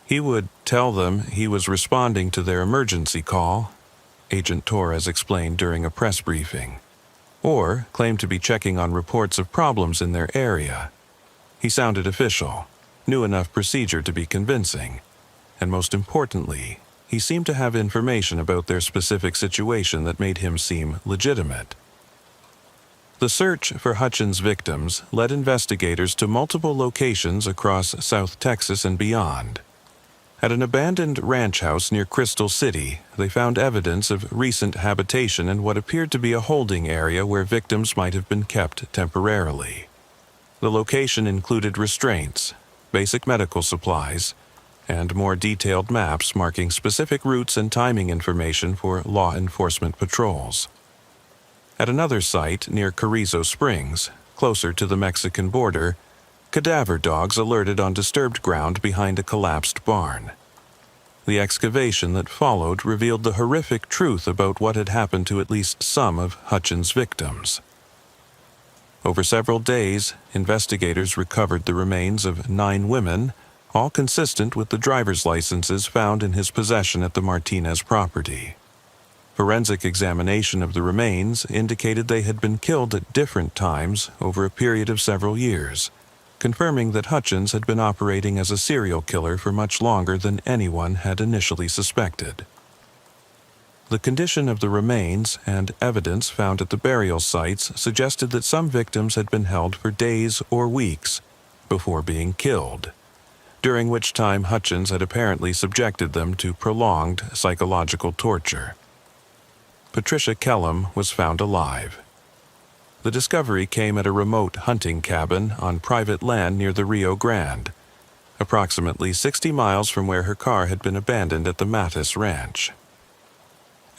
He would tell them he was responding to their emergency call, Agent Torres explained during a press briefing, or claim to be checking on reports of problems in their area. He sounded official, knew enough procedure to be convincing, and most importantly, he seemed to have information about their specific situation that made him seem legitimate. The search for Hutchins' victims led investigators to multiple locations across South Texas and beyond. At an abandoned ranch house near Crystal City, they found evidence of recent habitation in what appeared to be a holding area where victims might have been kept temporarily. The location included restraints, basic medical supplies, and more detailed maps marking specific routes and timing information for law enforcement patrols. At another site near Carrizo Springs, closer to the Mexican border, cadaver dogs alerted on disturbed ground behind a collapsed barn. The excavation that followed revealed the horrific truth about what had happened to at least some of Hutchins' victims. Over several days, investigators recovered the remains of 9 women, all consistent with the driver's licenses found in his possession at the Martinez property. Forensic examination of the remains indicated they had been killed at different times over a period of several years, confirming that Hutchins had been operating as a serial killer for much longer than anyone had initially suspected. The condition of the remains and evidence found at the burial sites suggested that some victims had been held for days or weeks before being killed, during which time Hutchins had apparently subjected them to prolonged psychological torture. Patricia Kellum was found alive. The discovery came at a remote hunting cabin on private land near the Rio Grande, approximately 60 miles from where her car had been abandoned at the Mattis Ranch.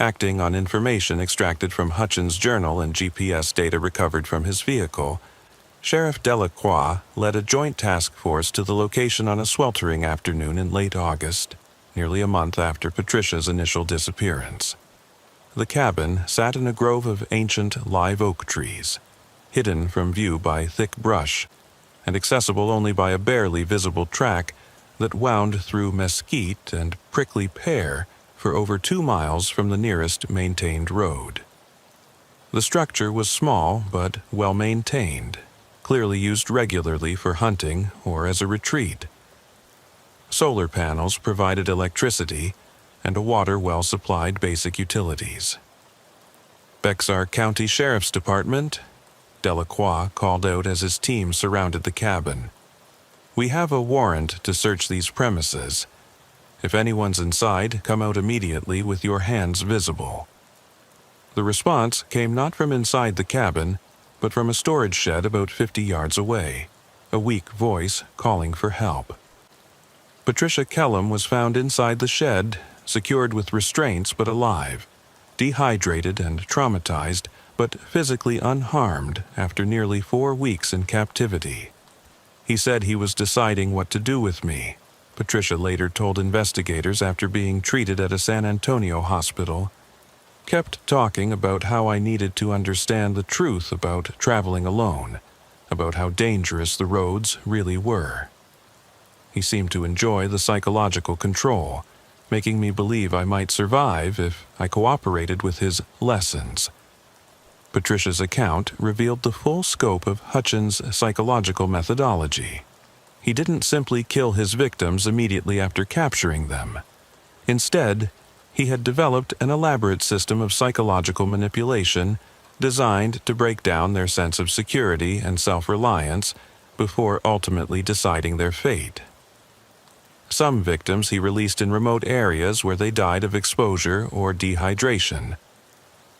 Acting on information extracted from Hutchins' journal and GPS data recovered from his vehicle, Sheriff Delacroix led a joint task force to the location on a sweltering afternoon in late August, nearly a month after Patricia's initial disappearance. The cabin sat in a grove of ancient live oak trees, hidden from view by thick brush, and accessible only by a barely visible track that wound through mesquite and prickly pear for over 2 miles from the nearest maintained road. The structure was small but well-maintained, clearly used regularly for hunting or as a retreat. Solar panels provided electricity, and a water well supplied basic utilities. Bexar County Sheriff's Department, Delacroix called out as his team surrounded the cabin. "We have a warrant to search these premises. If anyone's inside, come out immediately with your hands visible." The response came not from inside the cabin, but from a storage shed about 50 yards away, a weak voice calling for help. Patricia Kellum was found inside the shed, secured with restraints but alive, dehydrated and traumatized, but physically unharmed after nearly 4 weeks in captivity. "He said he was deciding what to do with me," Patricia later told investigators after being treated at a San Antonio hospital. "Kept talking about how I needed to understand the truth about traveling alone, about how dangerous the roads really were. He seemed to enjoy the psychological control, making me believe I might survive if I cooperated with his lessons." Patricia's account revealed the full scope of Hutchins' psychological methodology. He didn't simply kill his victims immediately after capturing them. Instead, he had developed an elaborate system of psychological manipulation designed to break down their sense of security and self-reliance before ultimately deciding their fate. Some victims he released in remote areas where they died of exposure or dehydration.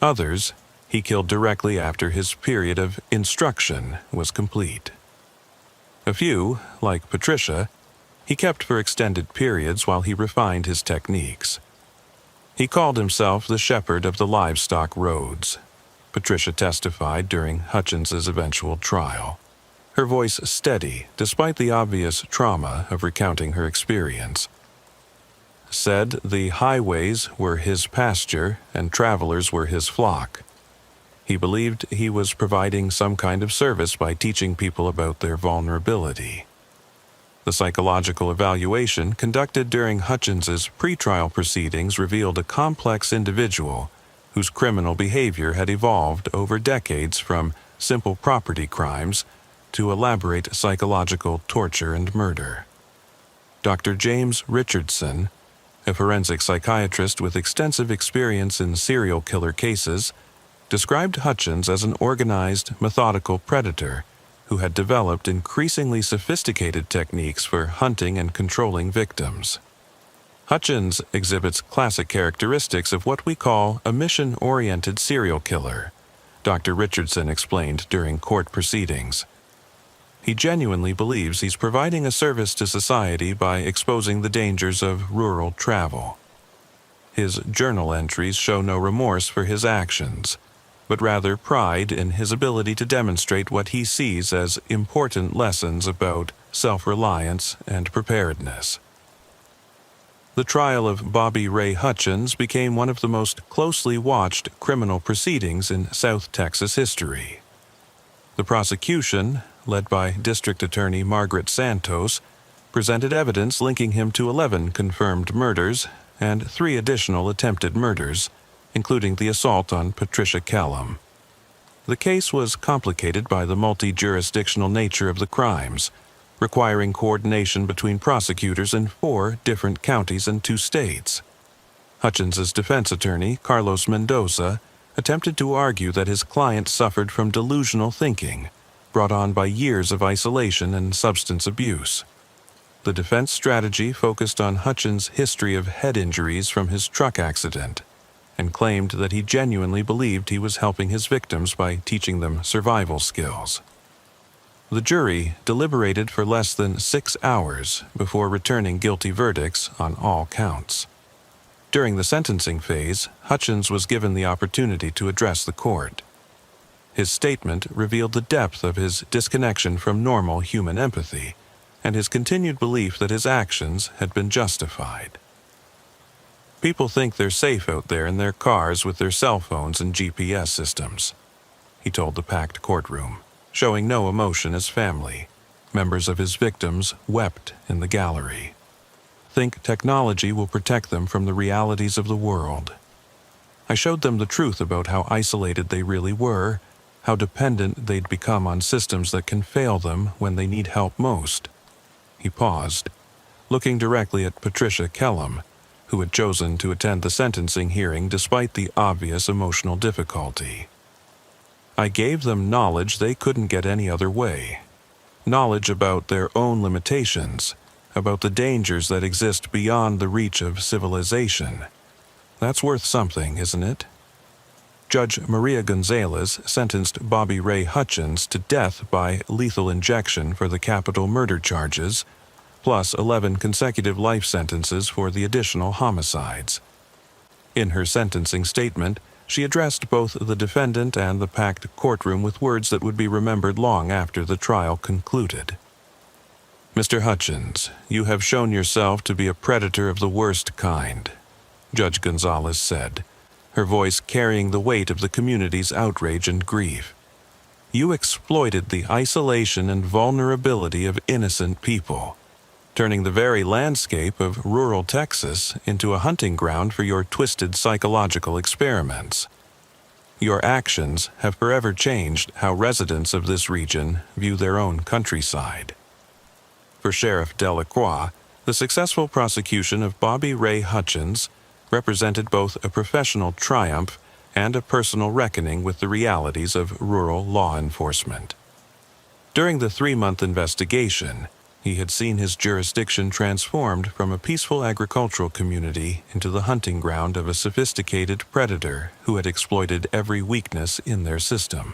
Others he killed directly after his period of instruction was complete. A few, like Patricia, he kept for extended periods while he refined his techniques. He called himself the shepherd of the livestock roads, Patricia testified during Hutchins's eventual trial, her voice steady despite the obvious trauma of recounting her experience. Said the highways were his pasture and travelers were his flock. He believed he was providing some kind of service by teaching people about their vulnerability. The psychological evaluation conducted during Hutchins's pretrial proceedings revealed a complex individual whose criminal behavior had evolved over decades from simple property crimes to elaborate psychological torture and murder. Dr. James Richardson, a forensic psychiatrist with extensive experience in serial killer cases, described Hutchins as an organized, methodical predator who had developed increasingly sophisticated techniques for hunting and controlling victims. Hutchins exhibits classic characteristics of what we call a mission-oriented serial killer, Dr. Richardson explained during court proceedings. He genuinely believes he's providing a service to society by exposing the dangers of rural travel. His journal entries show no remorse for his actions, but rather pride in his ability to demonstrate what he sees as important lessons about self-reliance and preparedness. The trial of Bobby Ray Hutchins became one of the most closely watched criminal proceedings in South Texas history. The prosecution, led by District Attorney Margaret Santos, presented evidence linking him to 11 confirmed murders and 3 additional attempted murders, including the assault on Patricia Kellum. The case was complicated by the multi-jurisdictional nature of the crimes, requiring coordination between prosecutors in 4 different counties and 2 states. Hutchins's defense attorney, Carlos Mendoza, attempted to argue that his client suffered from delusional thinking, brought on by years of isolation and substance abuse. The defense strategy focused on Hutchins' history of head injuries from his truck accident, and claimed that he genuinely believed he was helping his victims by teaching them survival skills. The jury deliberated for less than 6 hours before returning guilty verdicts on all counts. During the sentencing phase, Hutchins was given the opportunity to address the court. His statement revealed the depth of his disconnection from normal human empathy and his continued belief that his actions had been justified. People think they're safe out there in their cars with their cell phones and GPS systems, he told the packed courtroom, showing no emotion as family. Members of his victims wept in the gallery. Think technology will protect them from the realities of the world. I showed them the truth about how isolated they really were, how dependent they'd become on systems that can fail them when they need help most. He paused, looking directly at Patricia Kellum, who had chosen to attend the sentencing hearing despite the obvious emotional difficulty. I gave them knowledge they couldn't get any other way. Knowledge about their own limitations, about the dangers that exist beyond the reach of civilization. That's worth something, isn't it? Judge Maria Gonzalez sentenced Bobby Ray Hutchins to death by lethal injection for the capital murder charges, plus 11 consecutive life sentences for the additional homicides. In her sentencing statement, she addressed both the defendant and the packed courtroom with words that would be remembered long after the trial concluded. "Mr. Hutchins, you have shown yourself to be a predator of the worst kind," Judge Gonzalez said, her voice carrying the weight of the community's outrage and grief. "You exploited the isolation and vulnerability of innocent people, turning the very landscape of rural Texas into a hunting ground for your twisted psychological experiments. Your actions have forever changed how residents of this region view their own countryside." For Sheriff Delacroix, the successful prosecution of Bobby Ray Hutchins represented both a professional triumph and a personal reckoning with the realities of rural law enforcement. During the 3-month investigation, he had seen his jurisdiction transformed from a peaceful agricultural community into the hunting ground of a sophisticated predator who had exploited every weakness in their system.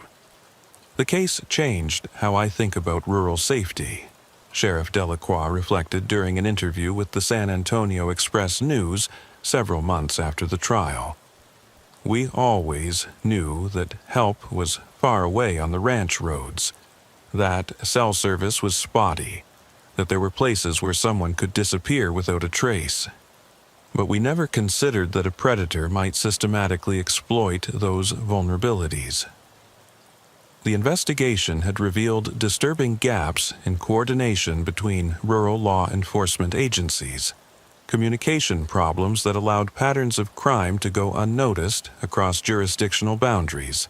"The case changed how I think about rural safety," Sheriff Delacroix reflected during an interview with the San Antonio Express-News several months after the trial. "We always knew that help was far away on the ranch roads, that cell service was spotty, that there were places where someone could disappear without a trace. But we never considered that a predator might systematically exploit those vulnerabilities." The investigation had revealed disturbing gaps in coordination between rural law enforcement agencies, communication problems that allowed patterns of crime to go unnoticed across jurisdictional boundaries,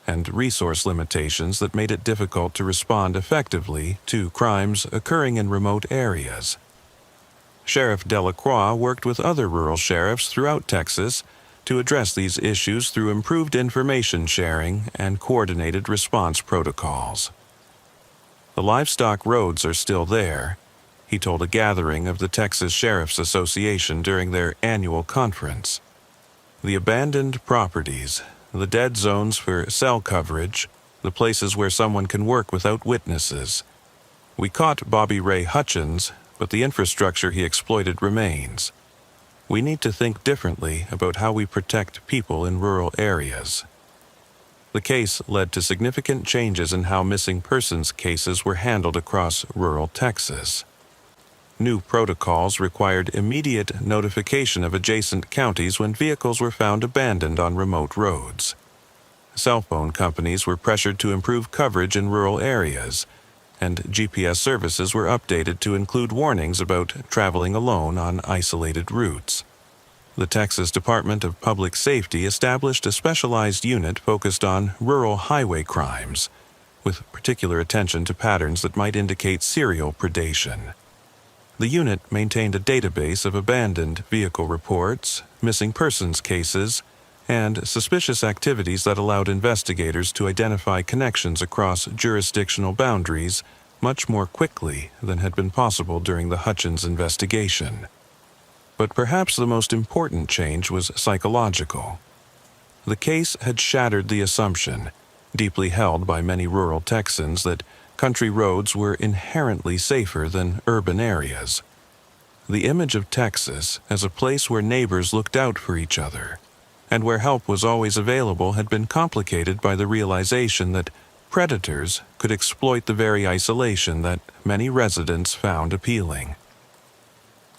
and resource limitations that made it difficult to respond effectively to crimes occurring in remote areas. Sheriff Delacroix worked with other rural sheriffs throughout Texas to address these issues through improved information sharing and coordinated response protocols. "The livestock roads are still there," he told a gathering of the Texas Sheriff's Association during their annual conference. "The abandoned properties, the dead zones for cell coverage, the places where someone can work without witnesses. We caught Bobby Ray Hutchins, but the infrastructure he exploited remains. We need to think differently about how we protect people in rural areas." The case led to significant changes in how missing persons cases were handled across rural Texas. New protocols required immediate notification of adjacent counties when vehicles were found abandoned on remote roads. Cell phone companies were pressured to improve coverage in rural areas, and GPS services were updated to include warnings about traveling alone on isolated routes. The Texas Department of Public Safety established a specialized unit focused on rural highway crimes, with particular attention to patterns that might indicate serial predation. The unit maintained a database of abandoned vehicle reports, missing persons cases, and suspicious activities that allowed investigators to identify connections across jurisdictional boundaries much more quickly than had been possible during the Hutchins investigation. But perhaps the most important change was psychological. The case had shattered the assumption, deeply held by many rural Texans, that country roads were inherently safer than urban areas. The image of Texas as a place where neighbors looked out for each other, and where help was always available, had been complicated by the realization that predators could exploit the very isolation that many residents found appealing.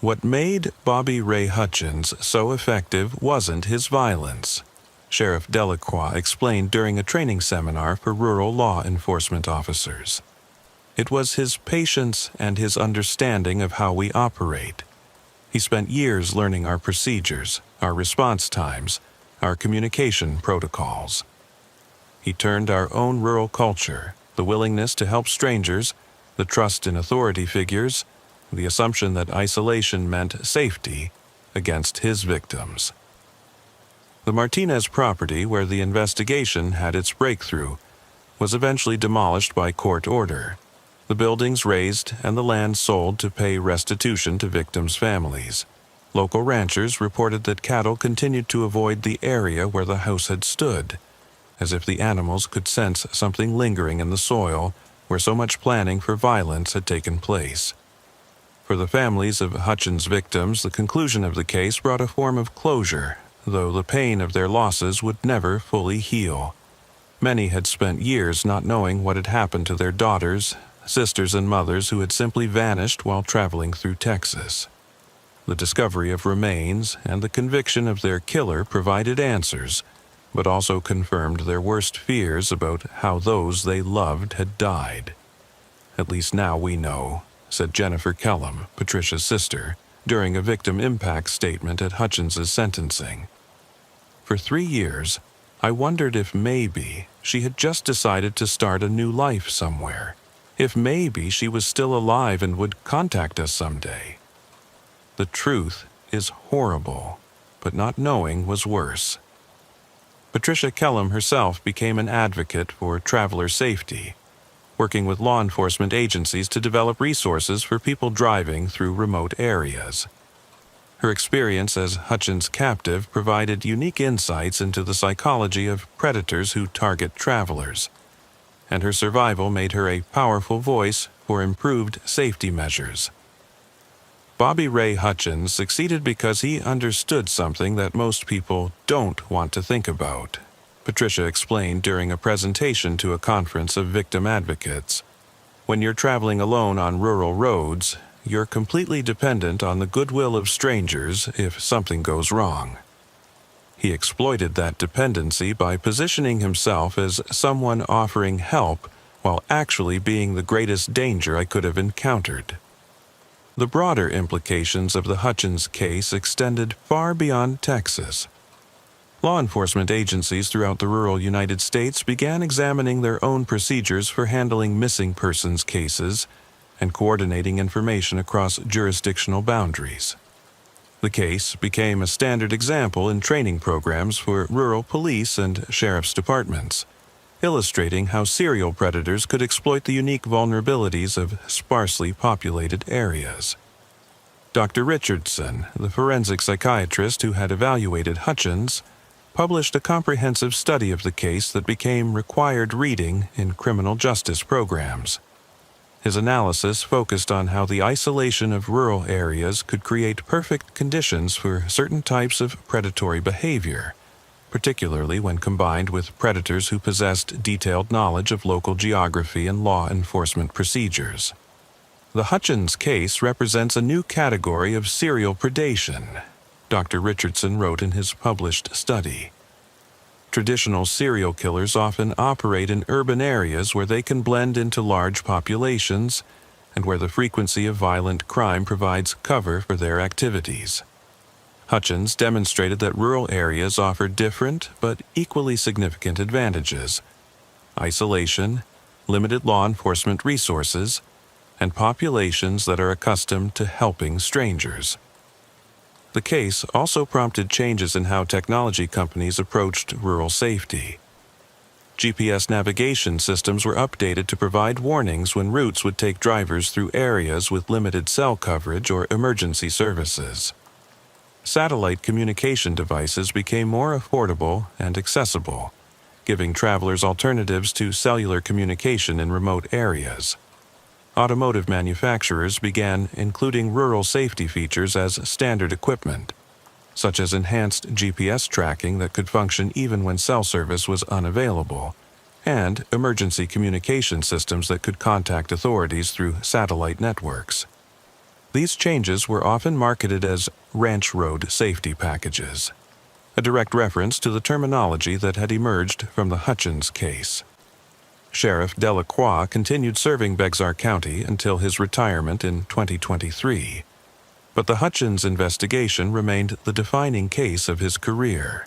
What made Bobby Ray Hutchins so effective wasn't his violence, Sheriff Delacroix explained during a training seminar for rural law enforcement officers. It was his patience and his understanding of how we operate. He spent years learning our procedures, our response times, our communication protocols. He turned our own rural culture, the willingness to help strangers, the trust in authority figures, the assumption that isolation meant safety, against his victims. The Martinez property, where the investigation had its breakthrough, was eventually demolished by court order, the buildings razed and the land sold to pay restitution to victims' families. Local ranchers reported that cattle continued to avoid the area where the house had stood, as if the animals could sense something lingering in the soil where so much planning for violence had taken place. For the families of Hutchins' victims, the conclusion of the case brought a form of closure, though the pain of their losses would never fully heal. Many had spent years not knowing what had happened to their daughters, sisters, and mothers who had simply vanished while traveling through Texas. The discovery of remains and the conviction of their killer provided answers, but also confirmed their worst fears about how those they loved had died. "At least now we know," said Jennifer Kellum, Patricia's sister, during a victim impact statement at Hutchins' sentencing. "For 3 years, I wondered if maybe she had just decided to start a new life somewhere, if maybe she was still alive and would contact us someday. The truth is horrible, but not knowing was worse." Patricia Kellum herself became an advocate for traveler safety, working with law enforcement agencies to develop resources for people driving through remote areas. Her experience as Hutchins' captive provided unique insights into the psychology of predators who target travelers, and her survival made her a powerful voice for improved safety measures. Bobby Ray Hutchins succeeded because he understood something that most people don't want to think about, Patricia explained during a presentation to a conference of victim advocates. When you're traveling alone on rural roads, you're completely dependent on the goodwill of strangers if something goes wrong. He exploited that dependency by positioning himself as someone offering help while actually being the greatest danger I could have encountered. The broader implications of the Hutchins case extended far beyond Texas. Law enforcement agencies throughout the rural United States began examining their own procedures for handling missing persons cases and coordinating information across jurisdictional boundaries. The case became a standard example in training programs for rural police and sheriff's departments, illustrating how serial predators could exploit the unique vulnerabilities of sparsely populated areas. Dr. Richardson, the forensic psychiatrist who had evaluated Hutchins, published a comprehensive study of the case that became required reading in criminal justice programs. His analysis focused on how the isolation of rural areas could create perfect conditions for certain types of predatory behavior, particularly when combined with predators who possessed detailed knowledge of local geography and law enforcement procedures. The Hutchins case represents a new category of serial predation, Dr. Richardson wrote in his published study. Traditional serial killers often operate in urban areas where they can blend into large populations and where the frequency of violent crime provides cover for their activities. Hutchins demonstrated that rural areas offer different but equally significant advantages: isolation, limited law enforcement resources, and populations that are accustomed to helping strangers. The case also prompted changes in how technology companies approached rural safety. GPS navigation systems were updated to provide warnings when routes would take drivers through areas with limited cell coverage or emergency services. Satellite communication devices became more affordable and accessible, giving travelers alternatives to cellular communication in remote areas. Automotive manufacturers began including rural safety features as standard equipment, such as enhanced GPS tracking that could function even when cell service was unavailable, and emergency communication systems that could contact authorities through satellite networks. These changes were often marketed as ranch road safety packages, a direct reference to the terminology that had emerged from the Hutchins case. Sheriff Delacroix continued serving Bexar County until his retirement in 2023, but the Hutchins investigation remained the defining case of his career.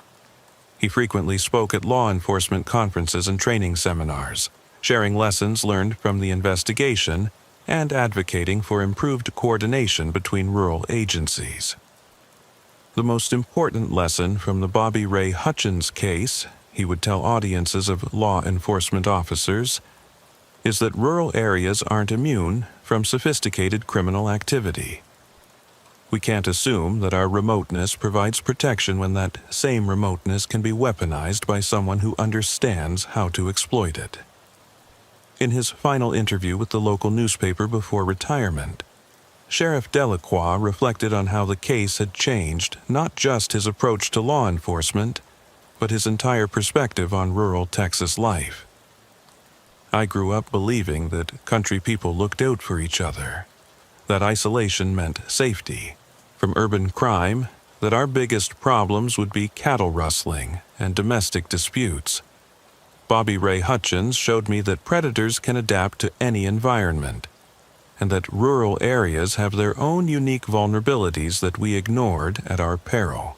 He frequently spoke at law enforcement conferences and training seminars, sharing lessons learned from the investigation and advocating for improved coordination between rural agencies. The most important lesson from the Bobby Ray Hutchins case, he would tell audiences of law enforcement officers, is that rural areas aren't immune from sophisticated criminal activity. We can't assume that our remoteness provides protection when that same remoteness can be weaponized by someone who understands how to exploit it. In his final interview with the local newspaper before retirement, Sheriff Delacroix reflected on how the case had changed not just his approach to law enforcement, but his entire perspective on rural Texas life. I grew up believing that country people looked out for each other, that isolation meant safety from urban crime, that our biggest problems would be cattle rustling and domestic disputes. Bobby Ray Hutchins showed me that predators can adapt to any environment, and that rural areas have their own unique vulnerabilities that we ignored at our peril.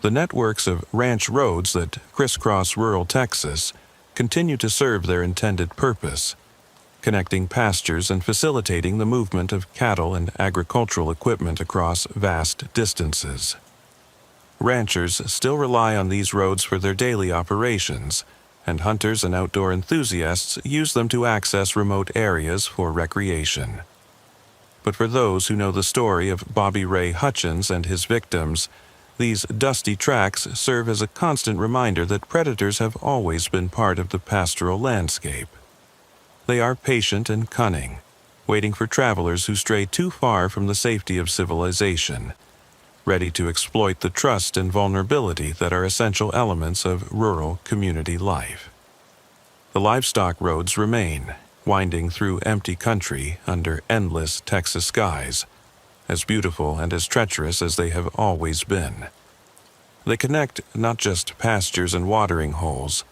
The networks of ranch roads that crisscross rural Texas continue to serve their intended purpose, connecting pastures and facilitating the movement of cattle and agricultural equipment across vast distances. Ranchers still rely on these roads for their daily operations, and hunters and outdoor enthusiasts use them to access remote areas for recreation. But for those who know the story of Bobby Ray Hutchins and his victims, these dusty tracks serve as a constant reminder that predators have always been part of the pastoral landscape. They are patient and cunning, waiting for travelers who stray too far from the safety of civilization, ready to exploit the trust and vulnerability that are essential elements of rural community life. The livestock roads remain, winding through empty country under endless Texas skies, as beautiful and as treacherous as they have always been. They connect not just pastures and watering holes,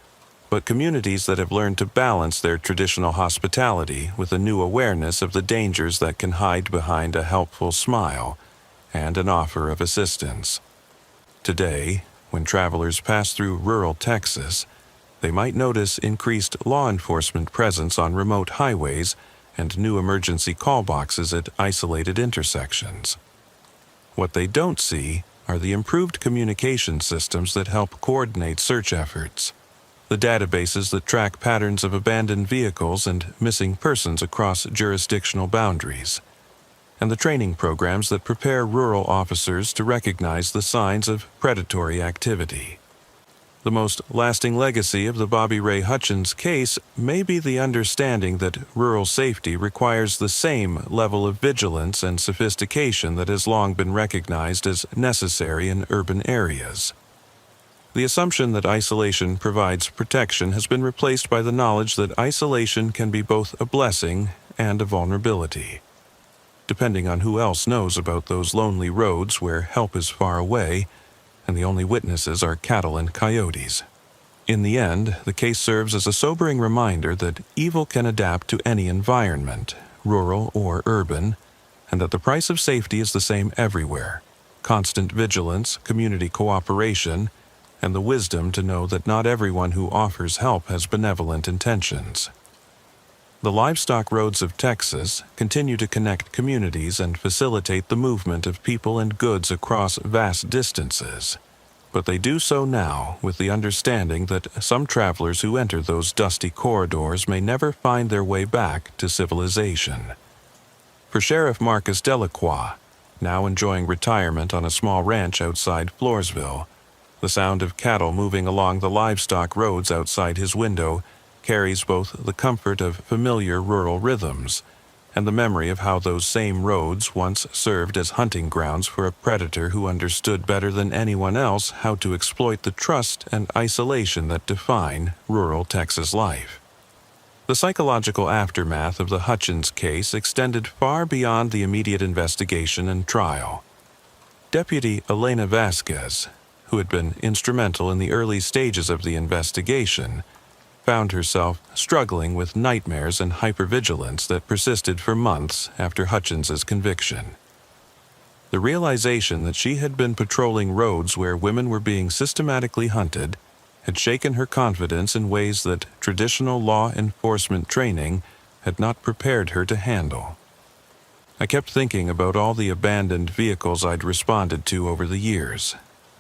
but communities that have learned to balance their traditional hospitality with a new awareness of the dangers that can hide behind a helpful smile and an offer of assistance. Today, when travelers pass through rural Texas, they might notice increased law enforcement presence on remote highways and new emergency call boxes at isolated intersections. What they don't see are the improved communication systems that help coordinate search efforts, the databases that track patterns of abandoned vehicles and missing persons across jurisdictional boundaries, and the training programs that prepare rural officers to recognize the signs of predatory activity. The most lasting legacy of the Bobby Ray Hutchins case may be the understanding that rural safety requires the same level of vigilance and sophistication that has long been recognized as necessary in urban areas. The assumption that isolation provides protection has been replaced by the knowledge that isolation can be both a blessing and a vulnerability. Depending on who else knows about those lonely roads where help is far away, and the only witnesses are cattle and coyotes. In the end, the case serves as a sobering reminder that evil can adapt to any environment, rural or urban, and that the price of safety is the same everywhere: constant vigilance, community cooperation, and the wisdom to know that not everyone who offers help has benevolent intentions. The livestock roads of Texas continue to connect communities and facilitate the movement of people and goods across vast distances. But they do so now with the understanding that some travelers who enter those dusty corridors may never find their way back to civilization. For Sheriff Marcus Delacroix, now enjoying retirement on a small ranch outside Floresville, the sound of cattle moving along the livestock roads outside his window carries both the comfort of familiar rural rhythms and the memory of how those same roads once served as hunting grounds for a predator who understood better than anyone else how to exploit the trust and isolation that define rural Texas life. The psychological aftermath of the Hutchins case extended far beyond the immediate investigation and trial. Deputy Elena Vasquez, who had been instrumental in the early stages of the investigation, found herself struggling with nightmares and hypervigilance that persisted for months after Hutchins's conviction. The realization that she had been patrolling roads where women were being systematically hunted had shaken her confidence in ways that traditional law enforcement training had not prepared her to handle. I kept thinking about all the abandoned vehicles I'd responded to over the years,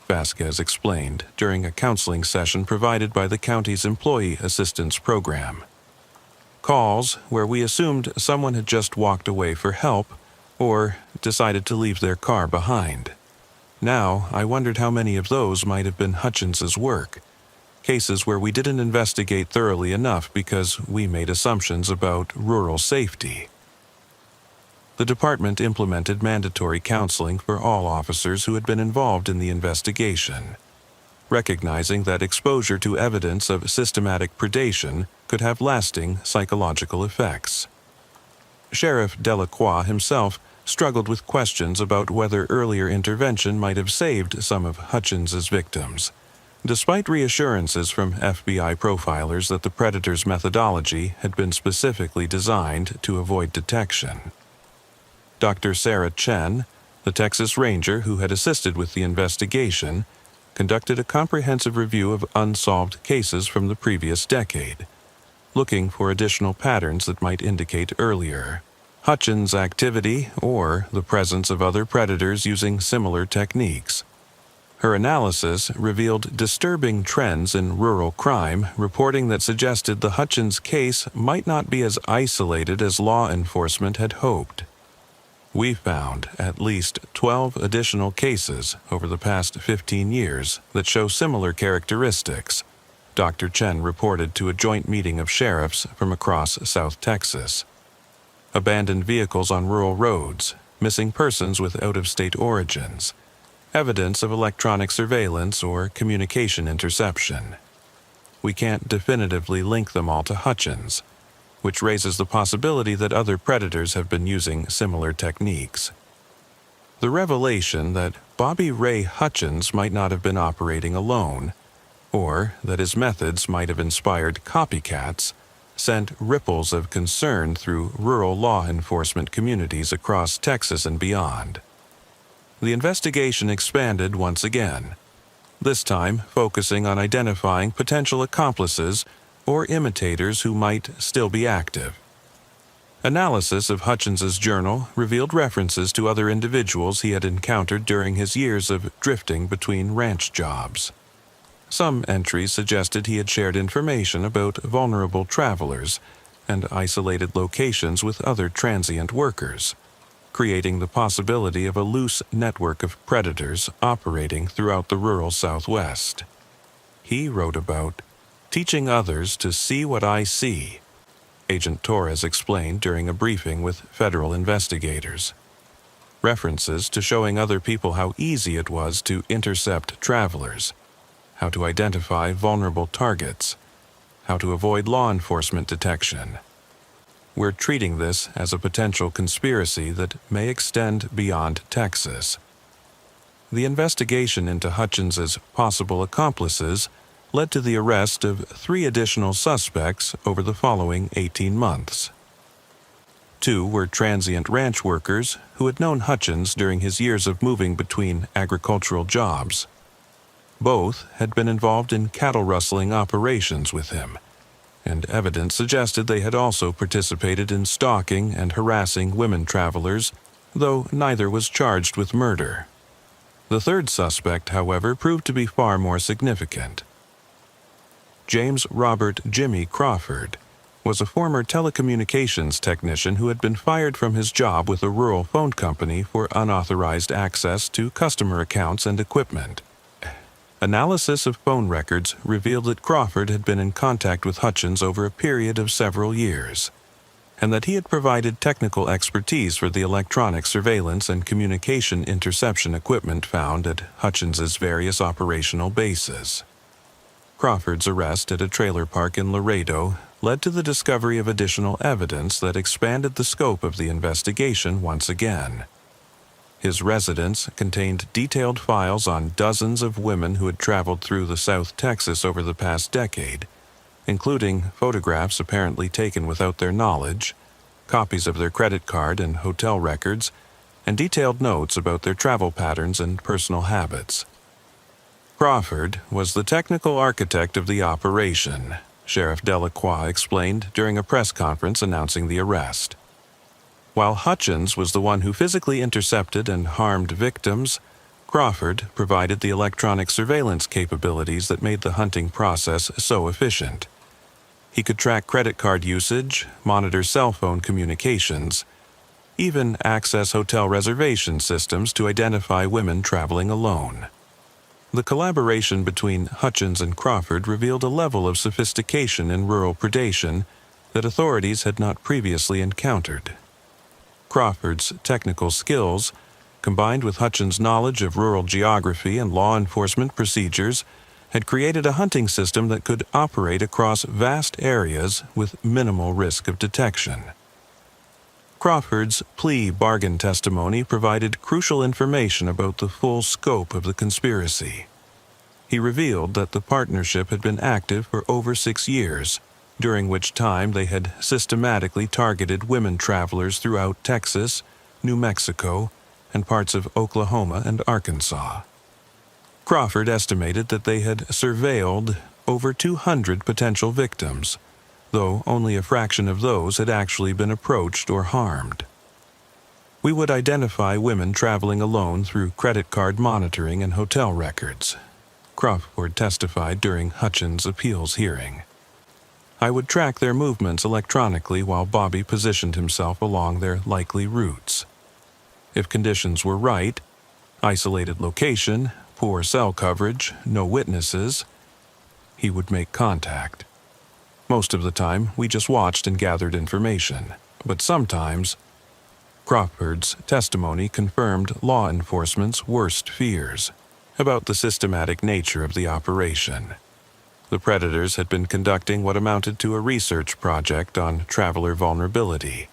Vasquez explained during a counseling session provided by the county's Employee Assistance Program. Calls where we assumed someone had just walked away for help or decided to leave their car behind. Now, I wondered how many of those might have been Hutchins's work, cases where we didn't investigate thoroughly enough because we made assumptions about rural safety. The department implemented mandatory counseling for all officers who had been involved in the investigation, recognizing that exposure to evidence of systematic predation could have lasting psychological effects. Sheriff Delacroix himself struggled with questions about whether earlier intervention might have saved some of Hutchins's victims, despite reassurances from FBI profilers that the predator's methodology had been specifically designed to avoid detection. Dr. Sarah Chen, the Texas Ranger who had assisted with the investigation, conducted a comprehensive review of unsolved cases from the previous decade, looking for additional patterns that might indicate earlier Hutchins' activity or the presence of other predators using similar techniques. Her analysis revealed disturbing trends in rural crime, reporting that suggested the Hutchins case might not be as isolated as law enforcement had hoped. We found at least 12 additional cases over the past 15 years that show similar characteristics, Dr. Chen reported to a joint meeting of sheriffs from across South Texas. Abandoned vehicles on rural roads, missing persons with out-of-state origins, evidence of electronic surveillance or communication interception. We can't definitively link them all to Hutchins, which raises the possibility that other predators have been using similar techniques. The revelation that Bobby Ray Hutchins might not have been operating alone, or that his methods might have inspired copycats, sent ripples of concern through rural law enforcement communities across Texas and beyond. The investigation expanded once again, this time focusing on identifying potential accomplices or imitators who might still be active. Analysis of Hutchins's journal revealed references to other individuals he had encountered during his years of drifting between ranch jobs. Some entries suggested he had shared information about vulnerable travelers and isolated locations with other transient workers, creating the possibility of a loose network of predators operating throughout the rural Southwest. He wrote about teaching others to see what I see, Agent Torres explained during a briefing with federal investigators. References to showing other people how easy it was to intercept travelers, how to identify vulnerable targets, how to avoid law enforcement detection. we're treating this as a potential conspiracy that may extend beyond Texas. The investigation into Hutchins's possible accomplices led to the arrest of 3 additional suspects over the following 18 months. 2 were transient ranch workers who had known Hutchins during his years of moving between agricultural jobs. Both had been involved in cattle rustling operations with him, and evidence suggested they had also participated in stalking and harassing women travelers, though neither was charged with murder. The 3rd suspect, however, proved to be far more significant. James Robert Jimmy Crawford was a former telecommunications technician who had been fired from his job with a rural phone company for unauthorized access to customer accounts and equipment. Analysis of phone records revealed that Crawford had been in contact with Hutchins over a period of several years, and that he had provided technical expertise for the electronic surveillance and communication interception equipment found at Hutchins's various operational bases. Crawford's arrest at a trailer park in Laredo led to the discovery of additional evidence that expanded the scope of the investigation once again. His residence contained detailed files on dozens of women who had traveled through the South Texas over the past decade, including photographs apparently taken without their knowledge, copies of their credit card and hotel records, and detailed notes about their travel patterns and personal habits. Crawford was the technical architect of the operation, Sheriff Delacroix explained during a press conference announcing the arrest. While Hutchins was the one who physically intercepted and harmed victims, Crawford provided the electronic surveillance capabilities that made the hunting process so efficient. He could track credit card usage, monitor cell phone communications, even access hotel reservation systems to identify women traveling alone. The collaboration between Hutchins and Crawford revealed a level of sophistication in rural predation that authorities had not previously encountered. Crawford's technical skills, combined with Hutchins' knowledge of rural geography and law enforcement procedures, had created a hunting system that could operate across vast areas with minimal risk of detection. Crawford's plea bargain testimony provided crucial information about the full scope of the conspiracy. He revealed that the partnership had been active for over 6 years, during which time they had systematically targeted women travelers throughout Texas, New Mexico, and parts of Oklahoma and Arkansas. Crawford estimated that they had surveilled over 200 potential victims, though only a fraction of those had actually been approached or harmed. We would identify women traveling alone through credit card monitoring and hotel records, Crawford testified during Hutchins' appeals hearing. I would track their movements electronically while Bobby positioned himself along their likely routes. If conditions were right, isolated location, poor cell coverage, no witnesses, he would make contact. Most of the time, we just watched and gathered information, but sometimes, Crawford's testimony confirmed law enforcement's worst fears about the systematic nature of the operation. The predators had been conducting what amounted to a research project on traveler vulnerability,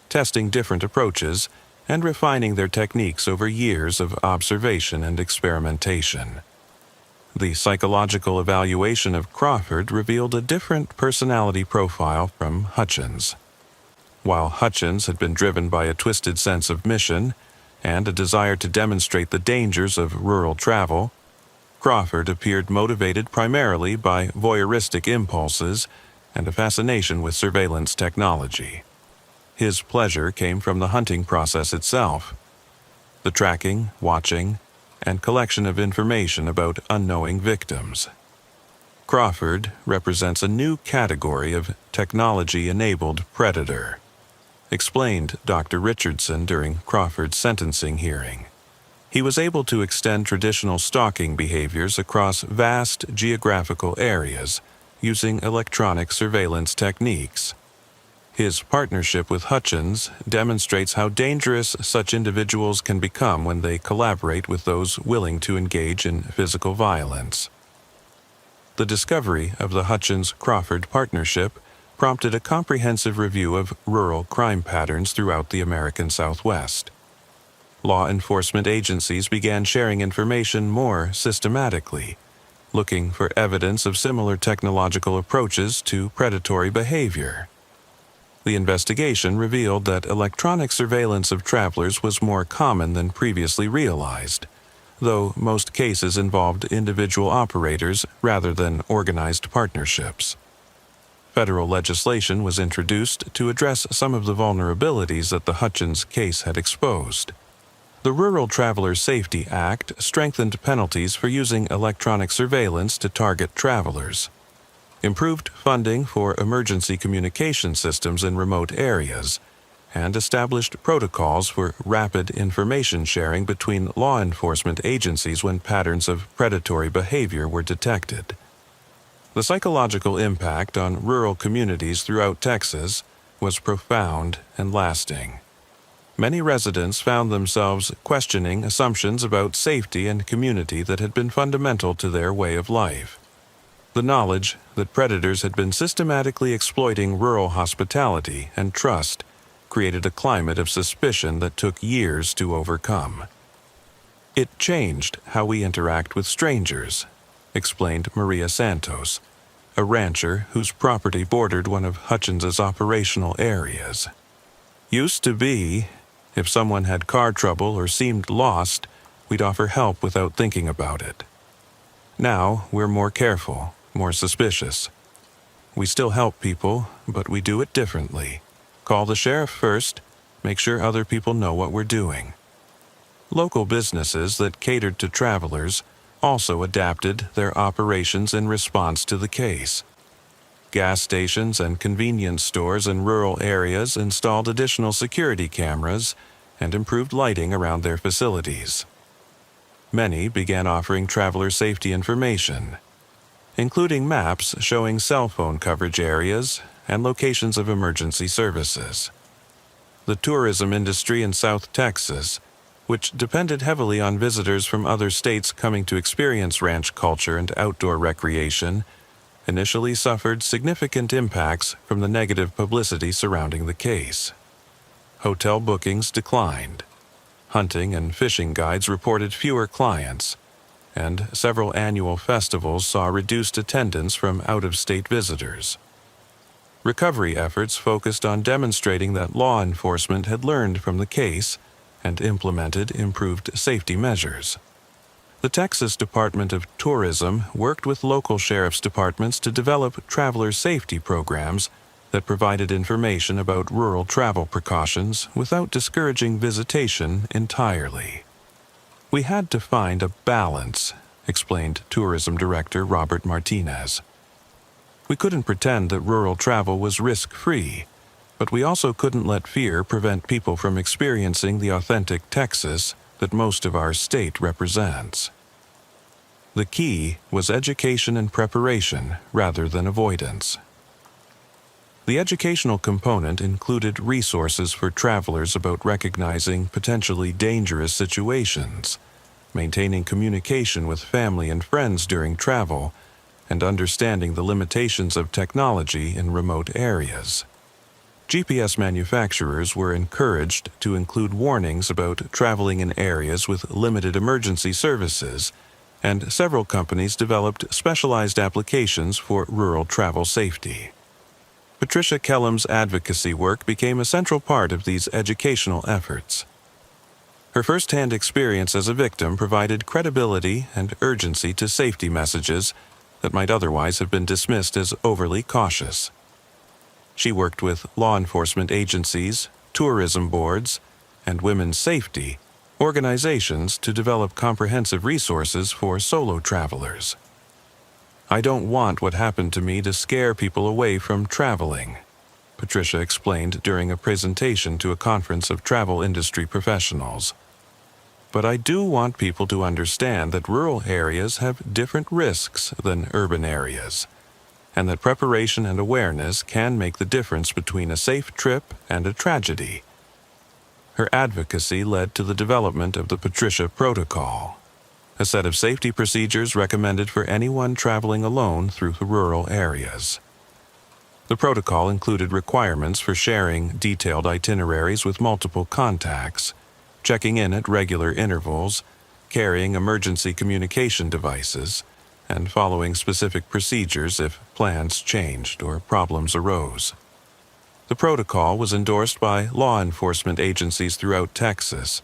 testing different approaches and refining their techniques over years of observation and experimentation. The psychological evaluation of Crawford revealed a different personality profile from Hutchins. While Hutchins had been driven by a twisted sense of mission and a desire to demonstrate the dangers of rural travel, Crawford appeared motivated primarily by voyeuristic impulses and a fascination with surveillance technology. His pleasure came from the hunting process itself, the tracking, watching, and collection of information about unknowing victims. Crawford represents a new category of technology-enabled predator, explained Dr. Richardson during Crawford's sentencing hearing. He was able to extend traditional stalking behaviors across vast geographical areas using electronic surveillance techniques. His partnership with Hutchins demonstrates how dangerous such individuals can become when they collaborate with those willing to engage in physical violence. The discovery of the Hutchins-Crawford partnership prompted a comprehensive review of rural crime patterns throughout the American Southwest. Law enforcement agencies began sharing information more systematically, looking for evidence of similar technological approaches to predatory behavior. The investigation revealed that electronic surveillance of travelers was more common than previously realized, though most cases involved individual operators rather than organized partnerships. Federal legislation was introduced to address some of the vulnerabilities that the Hutchins case had exposed. The Rural Traveler Safety Act strengthened penalties for using electronic surveillance to target travelers, improved funding for emergency communication systems in remote areas, and established protocols for rapid information sharing between law enforcement agencies when patterns of predatory behavior were detected. The psychological impact on rural communities throughout Texas was profound and lasting. Many residents found themselves questioning assumptions about safety and community that had been fundamental to their way of life. The knowledge that predators had been systematically exploiting rural hospitality and trust created a climate of suspicion that took years to overcome. It changed how we interact with strangers, explained Maria Santos, a rancher whose property bordered one of Hutchins's operational areas. Used to be, if someone had car trouble or seemed lost, we'd offer help without thinking about it. Now, we're more careful, more suspicious. We still help people, but we do it differently. Call the sheriff first, make sure other people know what we're doing. Local businesses that catered to travelers also adapted their operations in response to the case. Gas stations and convenience stores in rural areas installed additional security cameras and improved lighting around their facilities. Many began offering traveler safety information, including maps showing cell phone coverage areas and locations of emergency services. The tourism industry in South Texas, which depended heavily on visitors from other states coming to experience ranch culture and outdoor recreation, initially suffered significant impacts from the negative publicity surrounding the case. Hotel bookings declined. Hunting and fishing guides reported fewer clients, and several annual festivals saw reduced attendance from out-of-state visitors. Recovery efforts focused on demonstrating that law enforcement had learned from the case and implemented improved safety measures. The Texas Department of Tourism worked with local sheriff's departments to develop traveler safety programs that provided information about rural travel precautions without discouraging visitation entirely. We had to find a balance, explained Tourism Director Robert Martinez. We couldn't pretend that rural travel was risk-free, but we also couldn't let fear prevent people from experiencing the authentic Texas that most of our state represents. The key was education and preparation rather than avoidance. The educational component included resources for travelers about recognizing potentially dangerous situations, maintaining communication with family and friends during travel, and understanding the limitations of technology in remote areas. GPS manufacturers were encouraged to include warnings about traveling in areas with limited emergency services, and several companies developed specialized applications for rural travel safety. Patricia Kellum's advocacy work became a central part of these educational efforts. Her first-hand experience as a victim provided credibility and urgency to safety messages that might otherwise have been dismissed as overly cautious. She worked with law enforcement agencies, tourism boards, and women's safety organizations to develop comprehensive resources for solo travelers. I don't want what happened to me to scare people away from traveling, Patricia explained during a presentation to a conference of travel industry professionals. But I do want people to understand that rural areas have different risks than urban areas, and that preparation and awareness can make the difference between a safe trip and a tragedy. Her advocacy led to the development of the Patricia Protocol, a set of safety procedures recommended for anyone traveling alone through rural areas. The protocol included requirements for sharing detailed itineraries with multiple contacts, checking in at regular intervals, carrying emergency communication devices, and following specific procedures if plans changed or problems arose. The protocol was endorsed by law enforcement agencies throughout Texas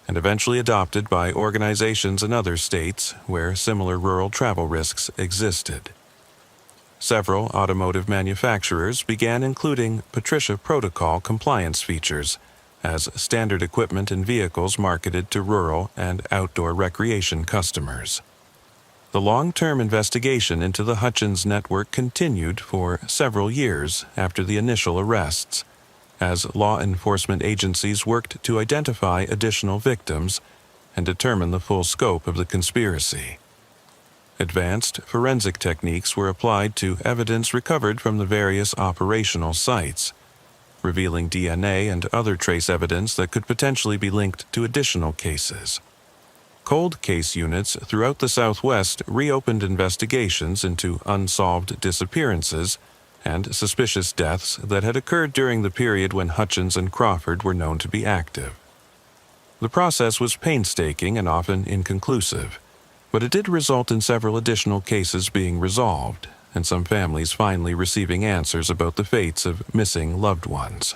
and eventually adopted by organizations in other states where similar rural travel risks existed. Several automotive manufacturers began including Patricia Protocol compliance features as standard equipment in vehicles marketed to rural and outdoor recreation customers. The long-term investigation into the Hutchins network continued for several years after the initial arrests, as law enforcement agencies worked to identify additional victims and determine the full scope of the conspiracy. Advanced forensic techniques were applied to evidence recovered from the various operational sites, revealing DNA and other trace evidence that could potentially be linked to additional cases. Cold case units throughout the Southwest reopened investigations into unsolved disappearances and suspicious deaths that had occurred during the period when Hutchins and Crawford were known to be active. The process was painstaking and often inconclusive, but it did result in several additional cases being resolved, and some families finally receiving answers about the fates of missing loved ones.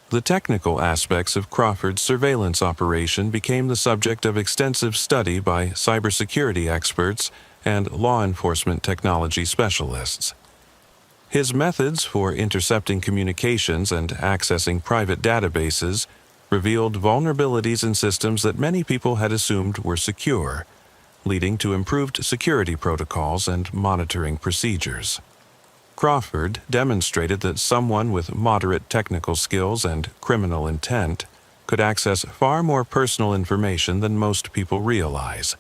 The technical aspects of Crawford's surveillance operation became the subject of extensive study by cybersecurity experts and law enforcement technology specialists. His methods for intercepting communications and accessing private databases revealed vulnerabilities in systems that many people had assumed were secure, leading to improved security protocols and monitoring procedures. Crawford demonstrated that someone with moderate technical skills and criminal intent could access far more personal information than most people realize,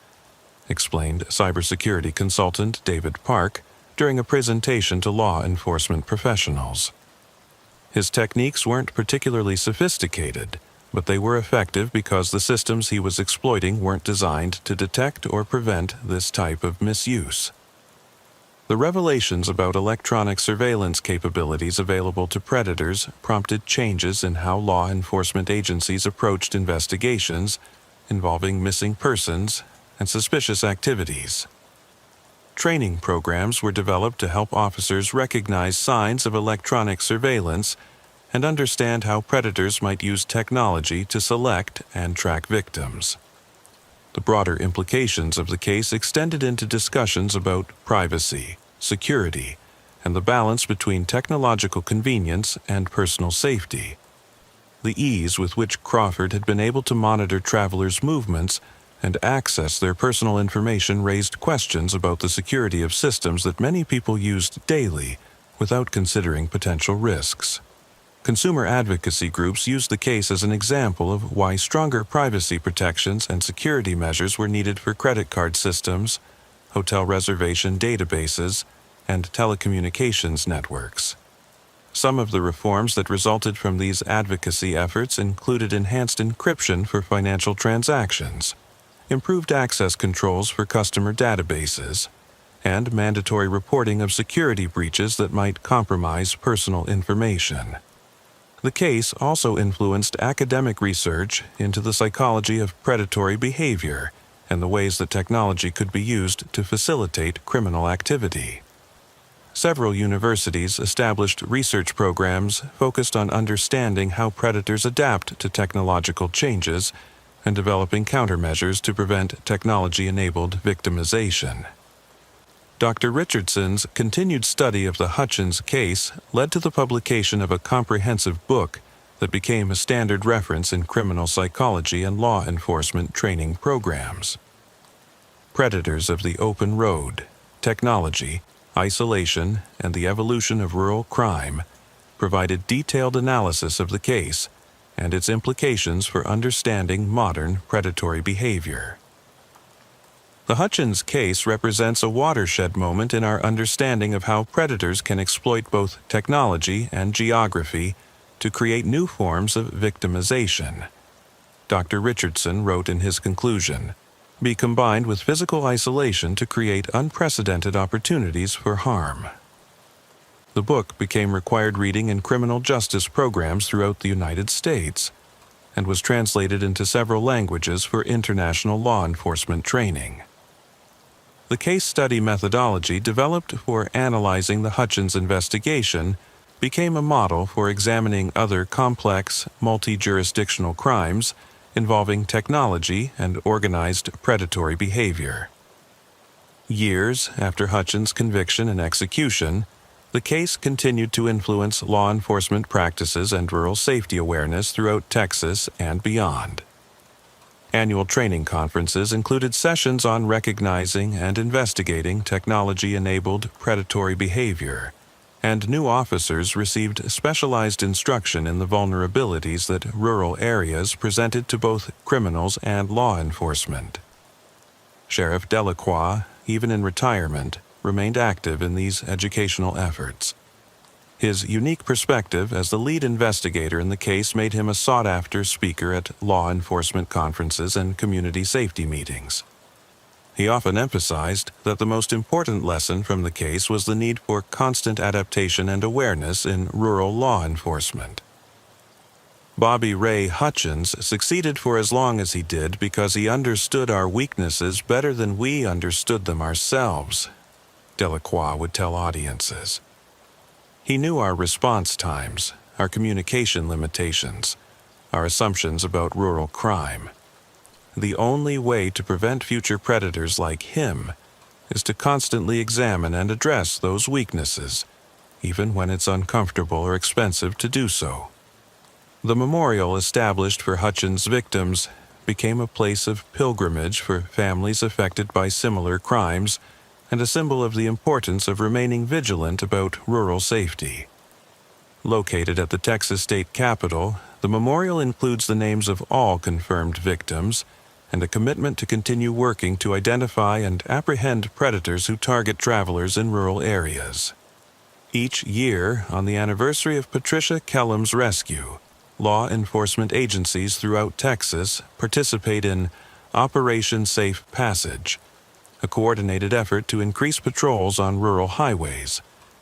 explained cybersecurity consultant David Park during a presentation to law enforcement professionals. His techniques weren't particularly sophisticated, but they were effective because the systems he was exploiting weren't designed to detect or prevent this type of misuse. The revelations about electronic surveillance capabilities available to predators prompted changes in how law enforcement agencies approached investigations involving missing persons and suspicious activities. Training programs were developed to help officers recognize signs of electronic surveillance and understand how predators might use technology to select and track victims. The broader implications of the case extended into discussions about privacy, security, and the balance between technological convenience and personal safety. The ease with which Crawford had been able to monitor travelers' movements and access their personal information raised questions about the security of systems that many people used daily without considering potential risks. Consumer advocacy groups used the case as an example of why stronger privacy protections and security measures were needed for credit card systems, hotel reservation databases, and telecommunications networks. Some of the reforms that resulted from these advocacy efforts included enhanced encryption for financial transactions, improved access controls for customer databases, and mandatory reporting of security breaches that might compromise personal information. The case also influenced academic research into the psychology of predatory behavior and the ways that technology could be used to facilitate criminal activity. Several universities established research programs focused on understanding how predators adapt to technological changes and developing countermeasures to prevent technology-enabled victimization. Dr. Richardson's continued study of the Hutchins case led to the publication of a comprehensive book that became a standard reference in criminal psychology and law enforcement training programs. Predators of the Open Road, Technology, Isolation, and the Evolution of Rural Crime provided detailed analysis of the case and its implications for understanding modern predatory behavior. The Hutchins case represents a watershed moment in our understanding of how predators can exploit both technology and geography to create new forms of victimization. Dr. Richardson wrote in his conclusion, "Be combined with physical isolation to create unprecedented opportunities for harm." The book became required reading in criminal justice programs throughout the United States and was translated into several languages for international law enforcement training. The case study methodology developed for analyzing the Hutchins investigation became a model for examining other complex, multi-jurisdictional crimes involving technology and organized predatory behavior. Years after Hutchins' conviction and execution, the case continued to influence law enforcement practices and rural safety awareness throughout Texas and beyond. Annual training conferences included sessions on recognizing and investigating technology-enabled predatory behavior, and new officers received specialized instruction in the vulnerabilities that rural areas presented to both criminals and law enforcement. Sheriff Delacroix, even in retirement, remained active in these educational efforts. His unique perspective as the lead investigator in the case made him a sought-after speaker at law enforcement conferences and community safety meetings. He often emphasized that the most important lesson from the case was the need for constant adaptation and awareness in rural law enforcement. Bobby Ray Hutchins succeeded for as long as he did because he understood our weaknesses better than we understood them ourselves, Delacroix would tell audiences. He knew our response times, our communication limitations, our assumptions about rural crime. The only way to prevent future predators like him is to constantly examine and address those weaknesses, even when it's uncomfortable or expensive to do so. The memorial established for Hutchins' victims became a place of pilgrimage for families affected by similar crimes and a symbol of the importance of remaining vigilant about rural safety. Located at the Texas State Capitol, the memorial includes the names of all confirmed victims and a commitment to continue working to identify and apprehend predators who target travelers in rural areas. Each year, on the anniversary of Patricia Kellum's rescue, law enforcement agencies throughout Texas participate in Operation Safe Passage, a coordinated effort to increase patrols on rural highways,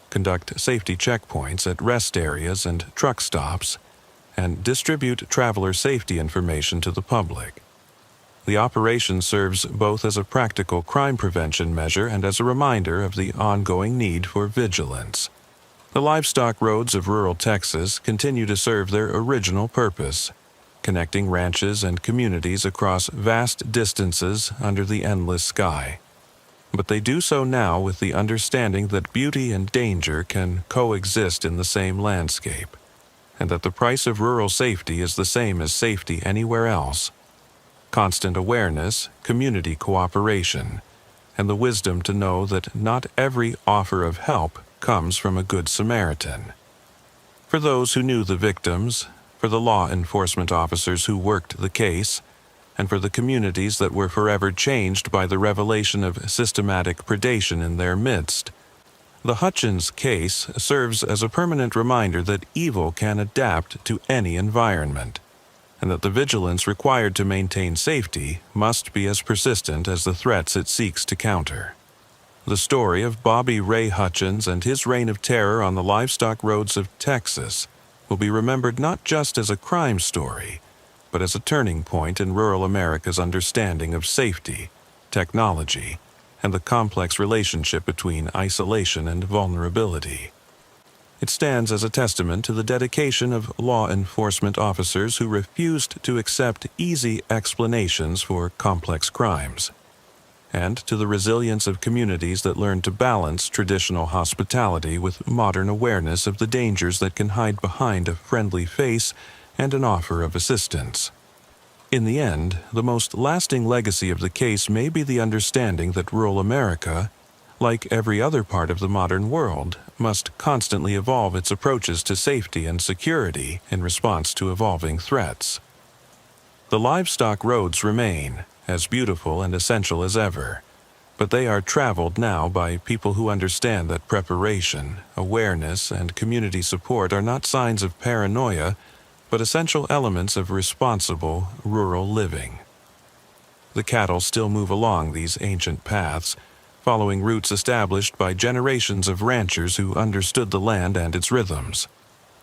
conduct safety checkpoints at rest areas and truck stops, and distribute traveler safety information to the public. The operation serves both as a practical crime prevention measure and as a reminder of the ongoing need for vigilance. The livestock roads of rural Texas continue to serve their original purpose, connecting ranches and communities across vast distances under the endless sky. But they do so now with the understanding that beauty and danger can coexist in the same landscape, and that the price of rural safety is the same as safety anywhere else. Constant awareness, community cooperation, and the wisdom to know that not every offer of help comes from a good Samaritan. For those who knew the victims, for the law enforcement officers who worked the case, and for the communities that were forever changed by the revelation of systematic predation in their midst, the Hutchins case serves as a permanent reminder that evil can adapt to any environment, and that the vigilance required to maintain safety must be as persistent as the threats it seeks to counter. The story of Bobby Ray Hutchins and his reign of terror on the livestock roads of Texas will be remembered not just as a crime story, but as a turning point in rural America's understanding of safety, technology, and the complex relationship between isolation and vulnerability. It stands as a testament to the dedication of law enforcement officers who refused to accept easy explanations for complex crimes, and to the resilience of communities that learned to balance traditional hospitality with modern awareness of the dangers that can hide behind a friendly face and an offer of assistance. In the end, the most lasting legacy of the case may be the understanding that rural America, like every other part of the modern world, must constantly evolve its approaches to safety and security in response to evolving threats. The livestock roads remain as beautiful and essential as ever, but they are traveled now by people who understand that preparation, awareness, and community support are not signs of paranoia, but essential elements of responsible rural living. The cattle still move along these ancient paths, following routes established by generations of ranchers who understood the land and its rhythms.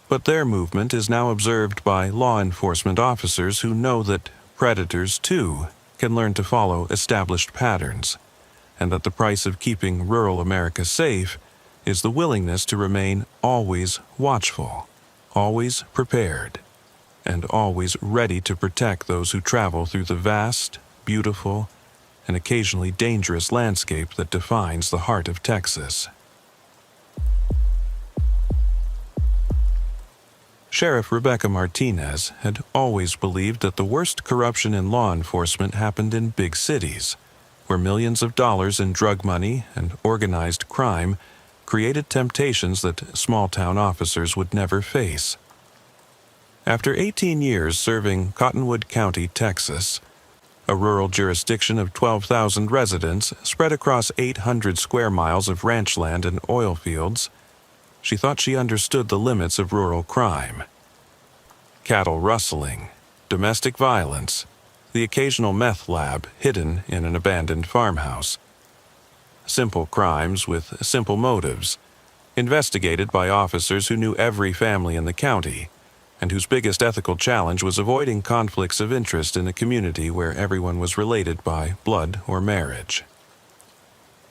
But their movement is now observed by law enforcement officers who know that predators, too, can learn to follow established patterns, and that the price of keeping rural America safe is the willingness to remain always watchful, always prepared, and always ready to protect those who travel through the vast, beautiful, and occasionally dangerous landscape that defines the heart of Texas. Sheriff Rebecca Martinez had always believed that the worst corruption in law enforcement happened in big cities, where millions of dollars in drug money and organized crime created temptations that small-town officers would never face. After 18 years serving Cottonwood County, Texas, a rural jurisdiction of 12,000 residents spread across 800 square miles of ranch land and oil fields, she thought she understood the limits of rural crime. Cattle rustling, domestic violence, the occasional meth lab hidden in an abandoned farmhouse. Simple crimes with simple motives, investigated by officers who knew every family in the county, and whose biggest ethical challenge was avoiding conflicts of interest in a community where everyone was related by blood or marriage.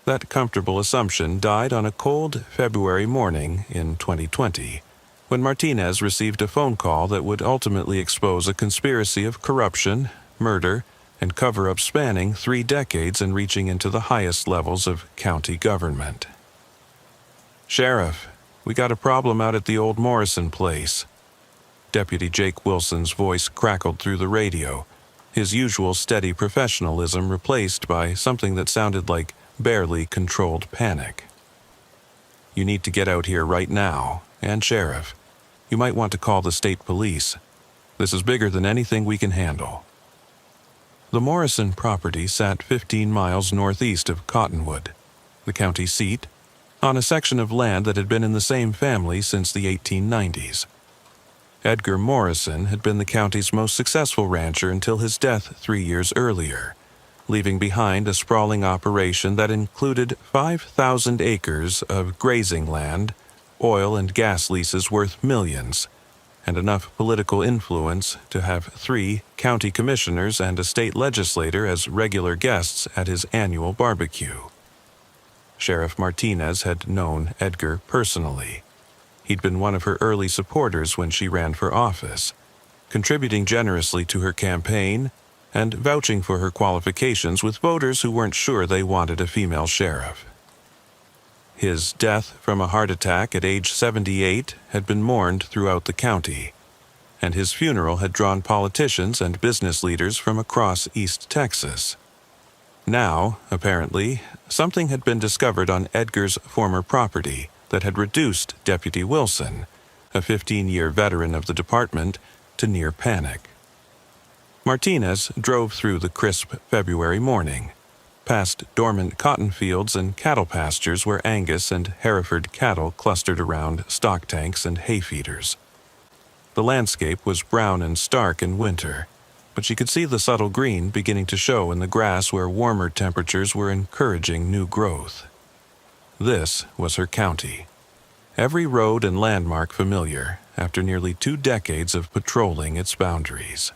That comfortable assumption died on a cold February morning in 2020, when Martinez received a phone call that would ultimately expose a conspiracy of corruption, murder, and cover-up spanning 3 decades and reaching into the highest levels of county government. "Sheriff, we got a problem out at the old Morrison place." Deputy Jake Wilson's voice crackled through the radio, his usual steady professionalism replaced by something that sounded like barely controlled panic. "You need to get out here right now, and Sheriff, you might want to call the state police. This is bigger than anything we can handle." The Morrison property sat 15 miles northeast of Cottonwood, the county seat, on a section of land that had been in the same family since the 1890s. Edgar Morrison had been the county's most successful rancher until his death 3 years earlier, leaving behind a sprawling operation that included 5,000 acres of grazing land, oil and gas leases worth millions, and enough political influence to have 3 county commissioners and a state legislator as regular guests at his annual barbecue. Sheriff Martinez had known Edgar personally. He'd been one of her early supporters when she ran for office, contributing generously to her campaign and vouching for her qualifications with voters who weren't sure they wanted a female sheriff. His death from a heart attack at age 78 had been mourned throughout the county, and his funeral had drawn politicians and business leaders from across East Texas. Now, apparently, something had been discovered on Edgar's former property that had reduced Deputy Wilson, a 15-year veteran of the department, to near panic. Martinez drove through the crisp February morning, past dormant cotton fields and cattle pastures where Angus and Hereford cattle clustered around stock tanks and hay feeders. The landscape was brown and stark in winter, but she could see the subtle green beginning to show in the grass where warmer temperatures were encouraging new growth. This was her county. Every road and landmark familiar after nearly 2 decades of patrolling its boundaries.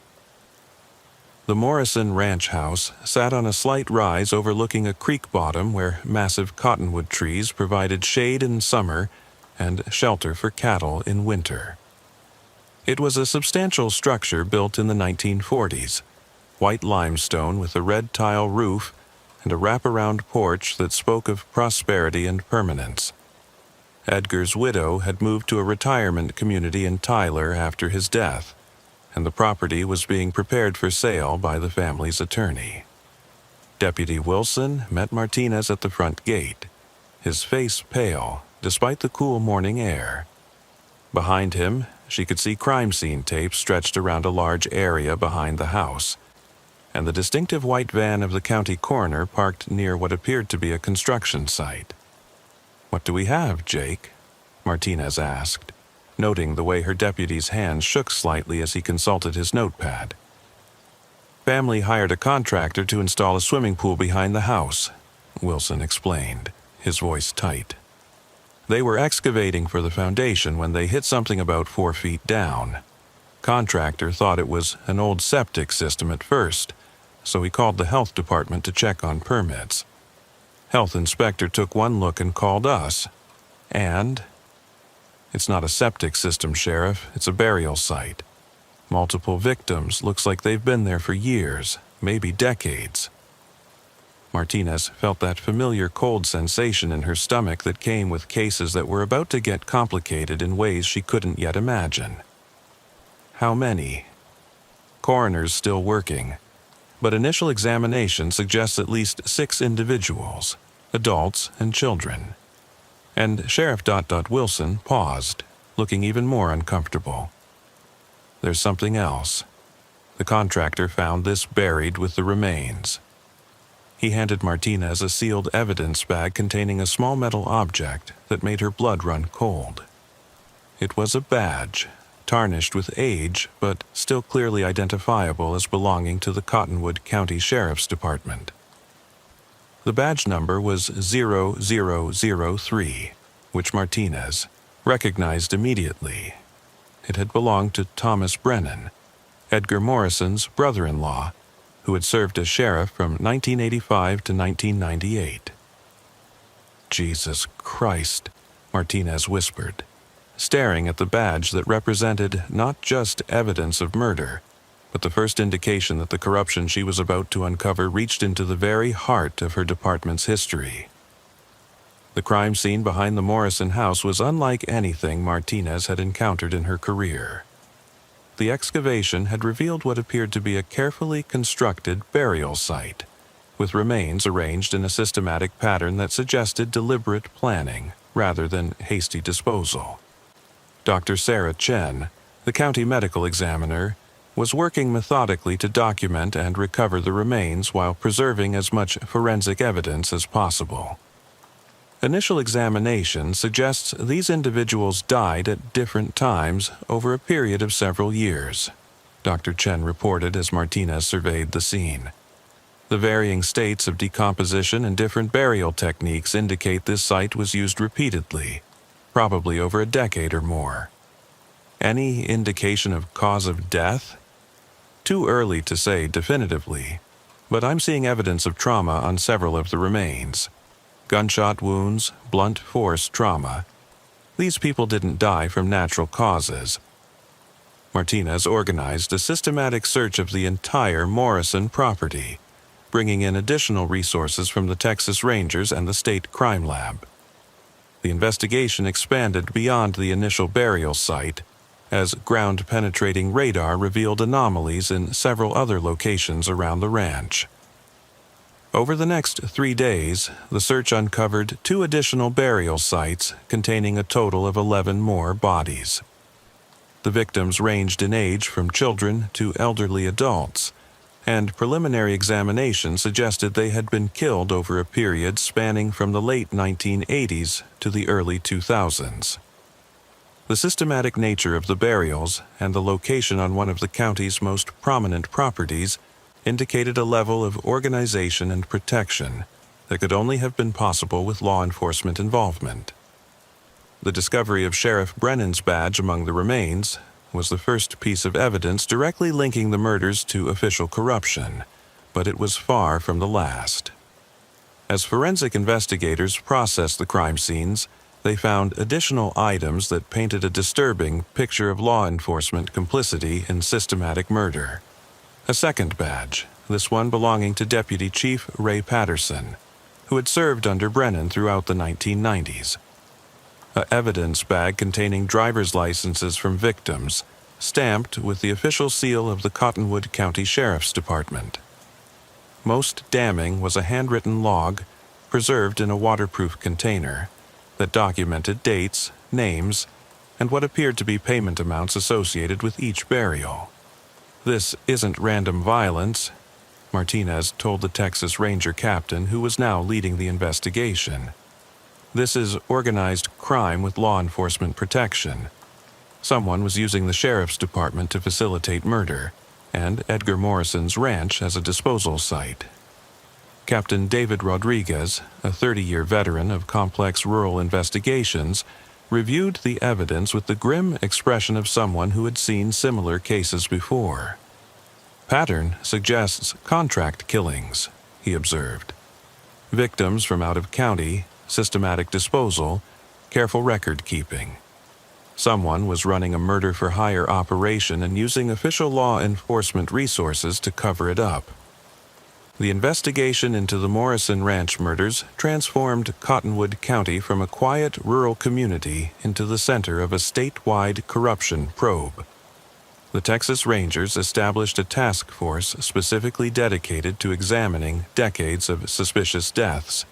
The Morrison Ranch House sat on a slight rise overlooking a creek bottom where massive cottonwood trees provided shade in summer and shelter for cattle in winter. It was a substantial structure built in the 1940s, white limestone with a red tile roof and a wraparound porch that spoke of prosperity and permanence. Edgar's widow had moved to a retirement community in Tyler after his death, and the property was being prepared for sale by the family's attorney. Deputy Wilson met Martinez at the front gate, his face pale despite the cool morning air. Behind him, she could see crime scene tapes stretched around a large area behind the house, and the distinctive white van of the county coroner parked near what appeared to be a construction site. "What do we have, Jake?" Martinez asked, noting the way her deputy's hands shook slightly as he consulted his notepad. "Family hired a contractor to install a swimming pool behind the house. Wilson explained, his voice tight. They were excavating for the foundation when they hit something about 4 feet down. Contractor thought it was an old septic system at first, so he called the health department to check on permits. Health inspector took one look and called us. And? It's not a septic system, Sheriff. It's a burial site. Multiple victims. Looks like they've been there for years, maybe decades. Martinez felt that familiar cold sensation in her stomach that came with cases that were about to get complicated in ways she couldn't yet imagine. How many? Coroner's still working, but initial examination suggests at least 6 individuals, adults and children. And Sheriff Wilson paused, looking even more uncomfortable. There's something else. The contractor found this buried with the remains. He handed Martinez a sealed evidence bag containing a small metal object that made her blood run cold. It was a badge, tarnished with age, but still clearly identifiable as belonging to the Cottonwood County Sheriff's Department. The badge number was 0003, which Martinez recognized immediately. It had belonged to Thomas Brennan, Edgar Morrison's brother-in-law, who had served as sheriff from 1985 to 1998. Jesus Christ, Martinez whispered, staring at the badge that represented not just evidence of murder, but the first indication that the corruption she was about to uncover reached into the very heart of her department's history. The crime scene behind the Morrison house was unlike anything Martinez had encountered in her career. The excavation had revealed what appeared to be a carefully constructed burial site, with remains arranged in a systematic pattern that suggested deliberate planning rather than hasty disposal. Dr. Sarah Chen, the county medical examiner, was working methodically to document and recover the remains while preserving as much forensic evidence as possible. Initial examination suggests these individuals died at different times over a period of several years, Dr. Chen reported as Martinez surveyed the scene. The varying states of decomposition and different burial techniques indicate this site was used repeatedly, probably over a decade or more. Any indication of cause of death? Too early to say definitively, but I'm seeing evidence of trauma on several of the remains. Gunshot wounds, blunt force trauma. These people didn't die from natural causes. Martinez organized a systematic search of the entire Morrison property, bringing in additional resources from the Texas Rangers and the State Crime Lab. The investigation expanded beyond the initial burial site, as ground-penetrating radar revealed anomalies in several other locations around the ranch. Over the next 3 days, the search uncovered 2 additional burial sites containing a total of 11 more bodies. The victims ranged in age from children to elderly adults, and preliminary examination suggested they had been killed over a period spanning from the late 1980s to the early 2000s. The systematic nature of the burials and the location on one of the county's most prominent properties indicated a level of organization and protection that could only have been possible with law enforcement involvement. The discovery of Sheriff Brennan's badge among the remains was the first piece of evidence directly linking the murders to official corruption, but it was far from the last. As forensic investigators processed the crime scenes, they found additional items that painted a disturbing picture of law enforcement complicity in systematic murder. A second badge, this one belonging to Deputy Chief Ray Patterson, who had served under Brennan throughout the 1990s. An evidence bag containing driver's licenses from victims, stamped with the official seal of the Cottonwood County Sheriff's Department. Most damning was a handwritten log, preserved in a waterproof container, that documented dates, names, and what appeared to be payment amounts associated with each burial. "This isn't random violence," Martinez told the Texas Ranger captain who was now leading the investigation. "This is organized crime with law enforcement protection. Someone was using the sheriff's department to facilitate murder, and Edgar Morrison's ranch as a disposal site." Captain David Rodriguez, a 30-year veteran of complex rural investigations, reviewed the evidence with the grim expression of someone who had seen similar cases before. "Pattern suggests contract killings," he observed. "Victims from out of county, systematic disposal, careful record keeping. Someone was running a murder-for-hire operation and using official law enforcement resources to cover it up." The investigation into the Morrison Ranch murders transformed Cottonwood County from a quiet rural community into the center of a statewide corruption probe. The Texas Rangers established a task force specifically dedicated to examining decades of suspicious deaths,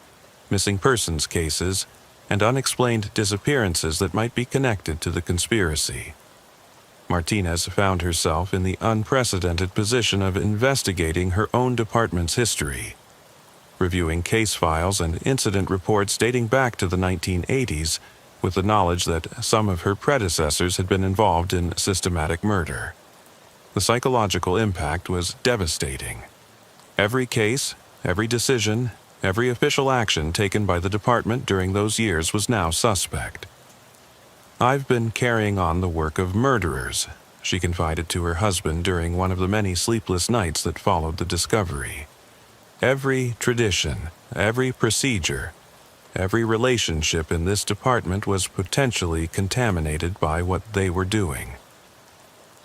missing persons cases, and unexplained disappearances that might be connected to the conspiracy. Martinez found herself in the unprecedented position of investigating her own department's history. Reviewing case files and incident reports dating back to the 1980s, with the knowledge that some of her predecessors had been involved in systematic murder. The psychological impact was devastating. Every case, every decision, every official action taken by the department during those years was now suspect. "I've been carrying on the work of murderers," she confided to her husband during one of the many sleepless nights that followed the discovery. "Every tradition, every procedure, every relationship in this department was potentially contaminated by what they were doing."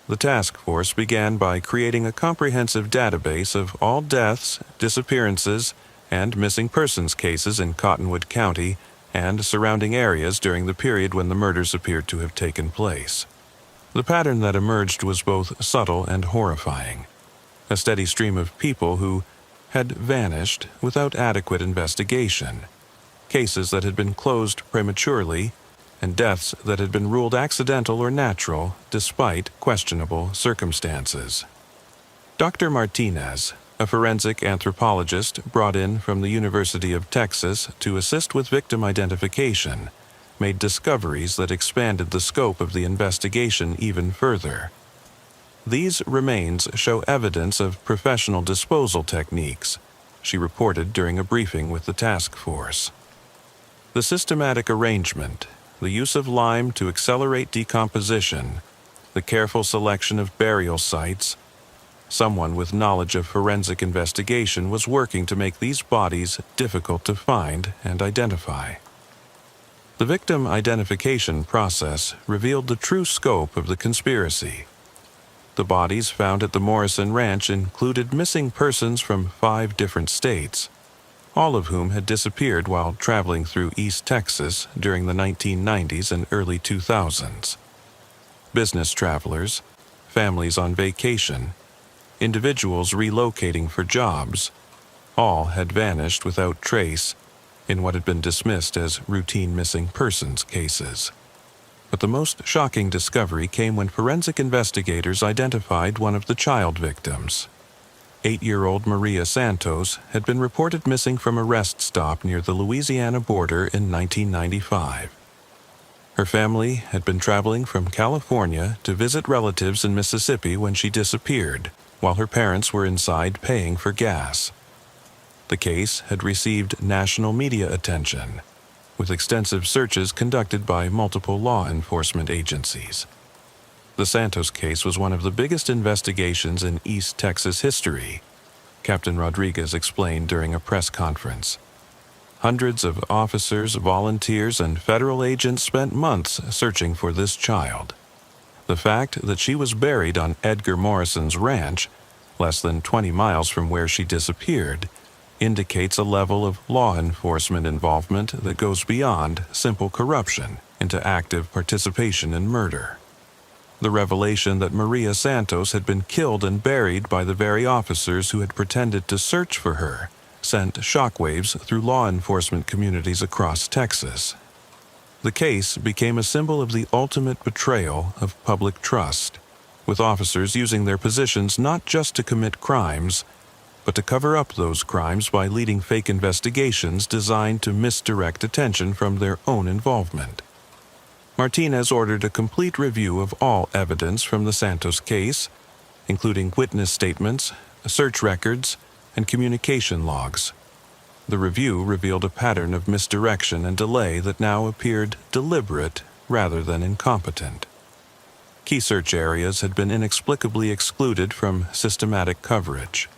The task force began by creating a comprehensive database of all deaths, disappearances, and missing persons cases in Cottonwood County and surrounding areas during the period when the murders appeared to have taken place. The pattern that emerged was both subtle and horrifying. A steady stream of people who had vanished without adequate investigation, cases that had been closed prematurely, and deaths that had been ruled accidental or natural despite questionable circumstances. Dr. Martinez, a forensic anthropologist brought in from the University of Texas to assist with victim identification, made discoveries that expanded the scope of the investigation even further. "These remains show evidence of professional disposal techniques," she reported during a briefing with the task force. "The systematic arrangement, the use of lime to accelerate decomposition, the careful selection of burial sites. Someone with knowledge of forensic investigation was working to make these bodies difficult to find and identify." The victim identification process revealed the true scope of the conspiracy. The bodies found at the Morrison Ranch included missing persons from 5 different states, all of whom had disappeared while traveling through East Texas during the 1990s and early 2000s. Business travelers, families on vacation, individuals relocating for jobs, all had vanished without trace in what had been dismissed as routine missing persons cases. But the most shocking discovery came when forensic investigators identified one of the child victims. 8-year-old Maria Santos had been reported missing from a rest stop near the Louisiana border in 1995. Her family had been traveling from California to visit relatives in Mississippi when she disappeared, while her parents were inside paying for gas. The case had received national media attention, with extensive searches conducted by multiple law enforcement agencies. The Santos case was one of the biggest investigations in East Texas history, Captain Rodriguez explained during a press conference. Hundreds of officers, volunteers, and federal agents spent months searching for this child. The fact that she was buried on Edgar Morrison's ranch, less than 20 miles from where she disappeared, indicates a level of law enforcement involvement that goes beyond simple corruption into active participation in murder. The revelation that Maria Santos had been killed and buried by the very officers who had pretended to search for her sent shockwaves through law enforcement communities across Texas. The case became a symbol of the ultimate betrayal of public trust, with officers using their positions not just to commit crimes, but to cover up those crimes by leading fake investigations designed to misdirect attention from their own involvement. Martinez ordered a complete review of all evidence from the Santos case, including witness statements, search records, and communication logs. The review revealed a pattern of misdirection and delay that now appeared deliberate rather than incompetent. Key search areas had been inexplicably excluded from systematic coverage.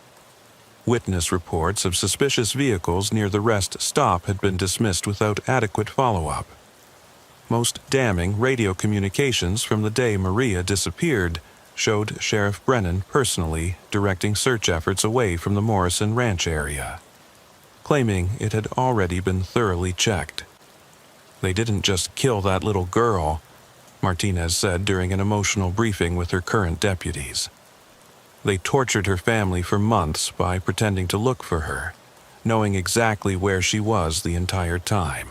Witness reports of suspicious vehicles near the rest stop had been dismissed without adequate follow-up. Most damning radio communications from the day Maria disappeared showed Sheriff Brennan personally directing search efforts away from the Morrison Ranch area, claiming it had already been thoroughly checked. "They didn't just kill that little girl," Martinez said during an emotional briefing with her current deputies. "They tortured her family for months by pretending to look for her, knowing exactly where she was the entire time."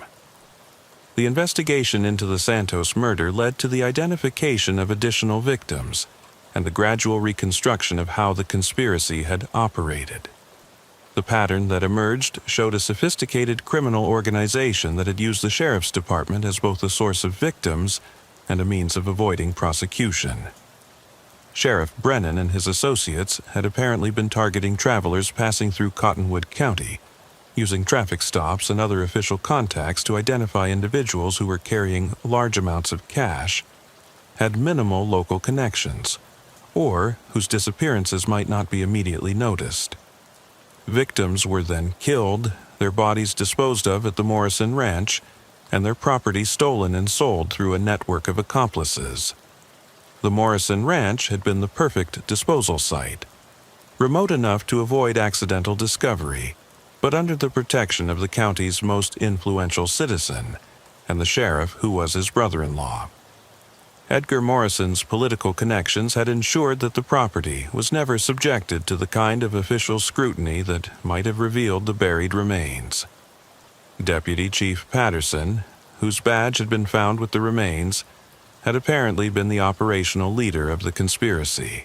The investigation into the Santos murder led to the identification of additional victims and the gradual reconstruction of how the conspiracy had operated. The pattern that emerged showed a sophisticated criminal organization that had used the sheriff's department as both a source of victims and a means of avoiding prosecution. Sheriff Brennan and his associates had apparently been targeting travelers passing through Cottonwood County, using traffic stops and other official contacts to identify individuals who were carrying large amounts of cash, had minimal local connections, or whose disappearances might not be immediately noticed. Victims were then killed, their bodies disposed of at the Morrison Ranch, and their property stolen and sold through a network of accomplices. The Morrison Ranch had been the perfect disposal site, remote enough to avoid accidental discovery, but under the protection of the county's most influential citizen, and the sheriff who was his brother-in-law. Edgar Morrison's political connections had ensured that the property was never subjected to the kind of official scrutiny that might have revealed the buried remains. Deputy Chief Patterson, whose badge had been found with the remains, had apparently been the operational leader of the conspiracy.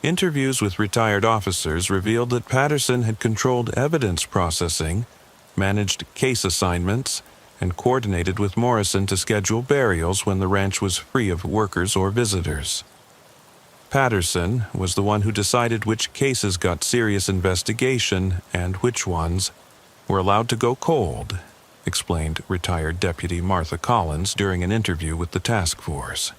Interviews with retired officers revealed that Patterson had controlled evidence processing, managed case assignments, and coordinated with Morrison to schedule burials when the ranch was free of workers or visitors. Patterson was the one who decided which cases got serious investigation and which ones were allowed to go cold, explained retired Deputy Martha Collins during an interview with the task force.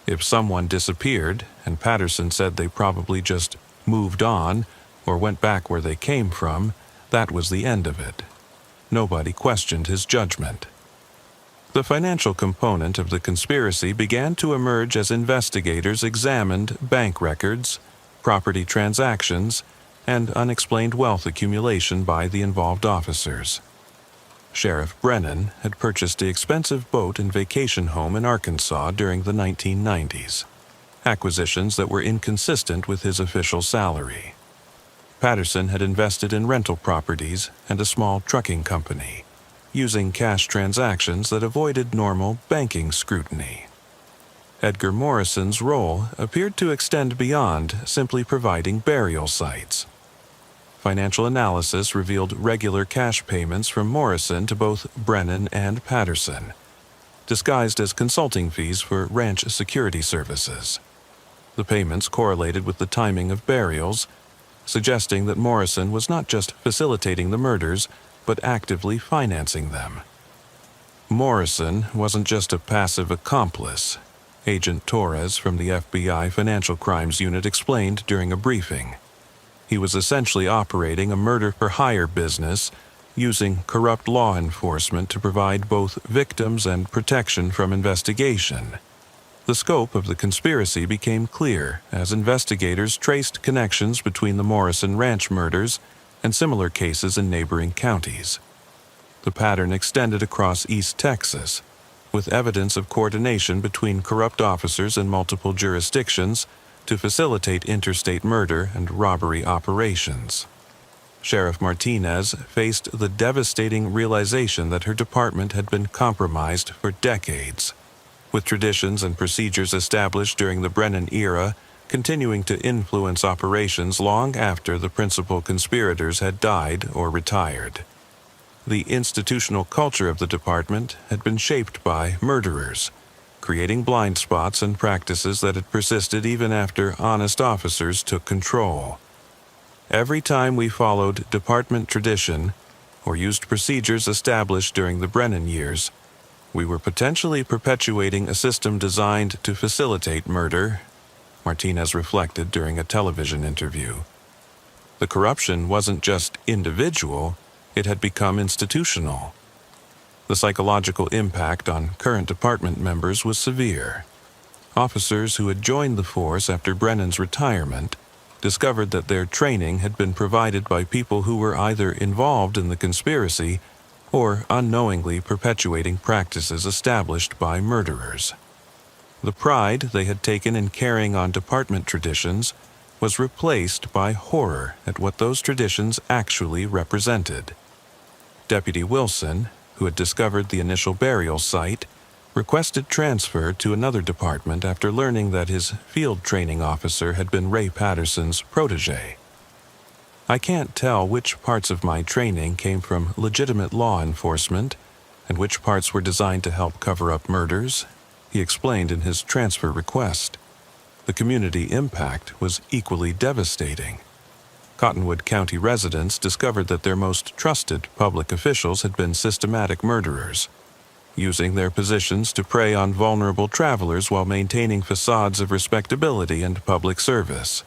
If someone disappeared, and Patterson said they probably just moved on or went back where they came from, that was the end of it. Nobody questioned his judgment. The financial component of the conspiracy began to emerge as investigators examined bank records, property transactions, and unexplained wealth accumulation by the involved officers. Sheriff Brennan had purchased the expensive boat and vacation home in Arkansas during the 1990s, acquisitions that were inconsistent with his official salary. Patterson had invested in rental properties and a small trucking company, using cash transactions that avoided normal banking scrutiny. Edgar Morrison's role appeared to extend beyond simply providing burial sites. Financial analysis revealed regular cash payments from Morrison to both Brennan and Patterson, disguised as consulting fees for ranch security services. The payments correlated with the timing of burials, suggesting that Morrison was not just facilitating the murders, but actively financing them. Morrison wasn't just a passive accomplice, Agent Torres from the FBI Financial Crimes Unit explained during a briefing. He was essentially operating a murder-for-hire business, using corrupt law enforcement to provide both victims and protection from investigation. The scope of the conspiracy became clear as investigators traced connections between the Morrison Ranch murders and similar cases in neighboring counties. The pattern extended across East Texas, with evidence of coordination between corrupt officers in multiple jurisdictions to facilitate interstate murder and robbery operations. Sheriff Martinez faced the devastating realization that her department had been compromised for decades, with traditions and procedures established during the Brennan era continuing to influence operations long after the principal conspirators had died or retired. The institutional culture of the department had been shaped by murderers, creating blind spots and practices that had persisted even after honest officers took control. Every time we followed department tradition, or used procedures established during the Brennan years, we were potentially perpetuating a system designed to facilitate murder, Martinez reflected during a television interview. The corruption wasn't just individual, it had become institutional. The psychological impact on current department members was severe. Officers who had joined the force after Brennan's retirement discovered that their training had been provided by people who were either involved in the conspiracy or unknowingly perpetuating practices established by murderers. The pride they had taken in carrying on department traditions was replaced by horror at what those traditions actually represented. Deputy Wilson, who had discovered the initial burial site, requested transfer to another department after learning that his field training officer had been Ray Patterson's protege. I can't tell which parts of my training came from legitimate law enforcement and which parts were designed to help cover up murders, he explained in his transfer request. The community impact was equally devastating. Cottonwood County residents discovered that their most trusted public officials had been systematic murderers, using their positions to prey on vulnerable travelers while maintaining facades of respectability and public service.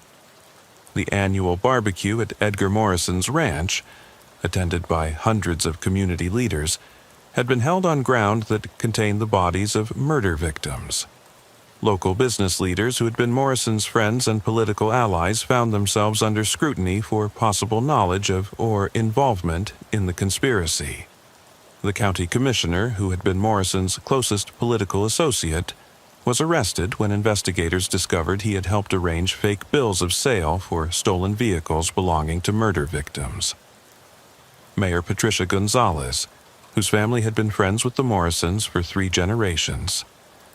The annual barbecue at Edgar Morrison's ranch, attended by hundreds of community leaders, had been held on ground that contained the bodies of murder victims. Local business leaders who had been Morrison's friends and political allies found themselves under scrutiny for possible knowledge of or involvement in the conspiracy. The county commissioner, who had been Morrison's closest political associate, was arrested when investigators discovered he had helped arrange fake bills of sale for stolen vehicles belonging to murder victims. Mayor Patricia Gonzalez, whose family had been friends with the Morrisons for 3 generations,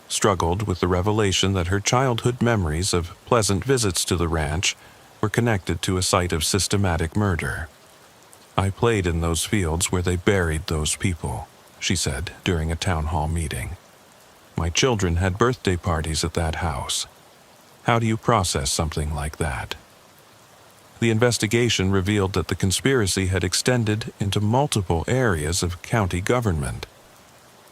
struggled with the revelation that her childhood memories of pleasant visits to the ranch were connected to a site of systematic murder. I played in those fields where they buried those people, she said during a town hall meeting. My children had birthday parties at that house. How do you process something like that? The investigation revealed that the conspiracy had extended into multiple areas of county government.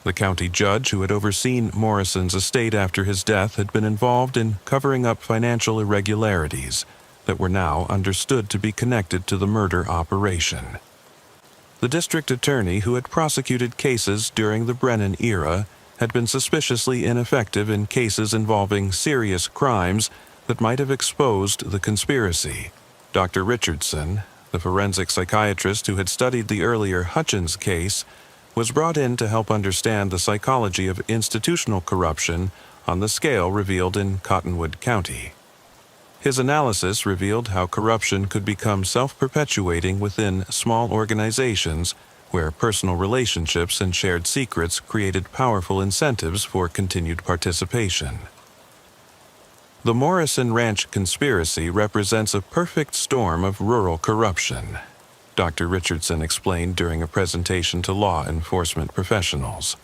The county judge who had overseen Morrison's estate after his death had been involved in covering up financial irregularities that were now understood to be connected to the murder operation. The district attorney who had prosecuted cases during the Brennan era had been suspiciously ineffective in cases involving serious crimes that might have exposed the conspiracy. Dr. Richardson, the forensic psychiatrist who had studied the earlier Hutchins case, was brought in to help understand the psychology of institutional corruption on the scale revealed in Cottonwood County. His analysis revealed how corruption could become self-perpetuating within small organizations where personal relationships and shared secrets created powerful incentives for continued participation. The Morrison Ranch conspiracy represents a perfect storm of rural corruption, Dr. Richardson explained during a presentation to law enforcement professionals.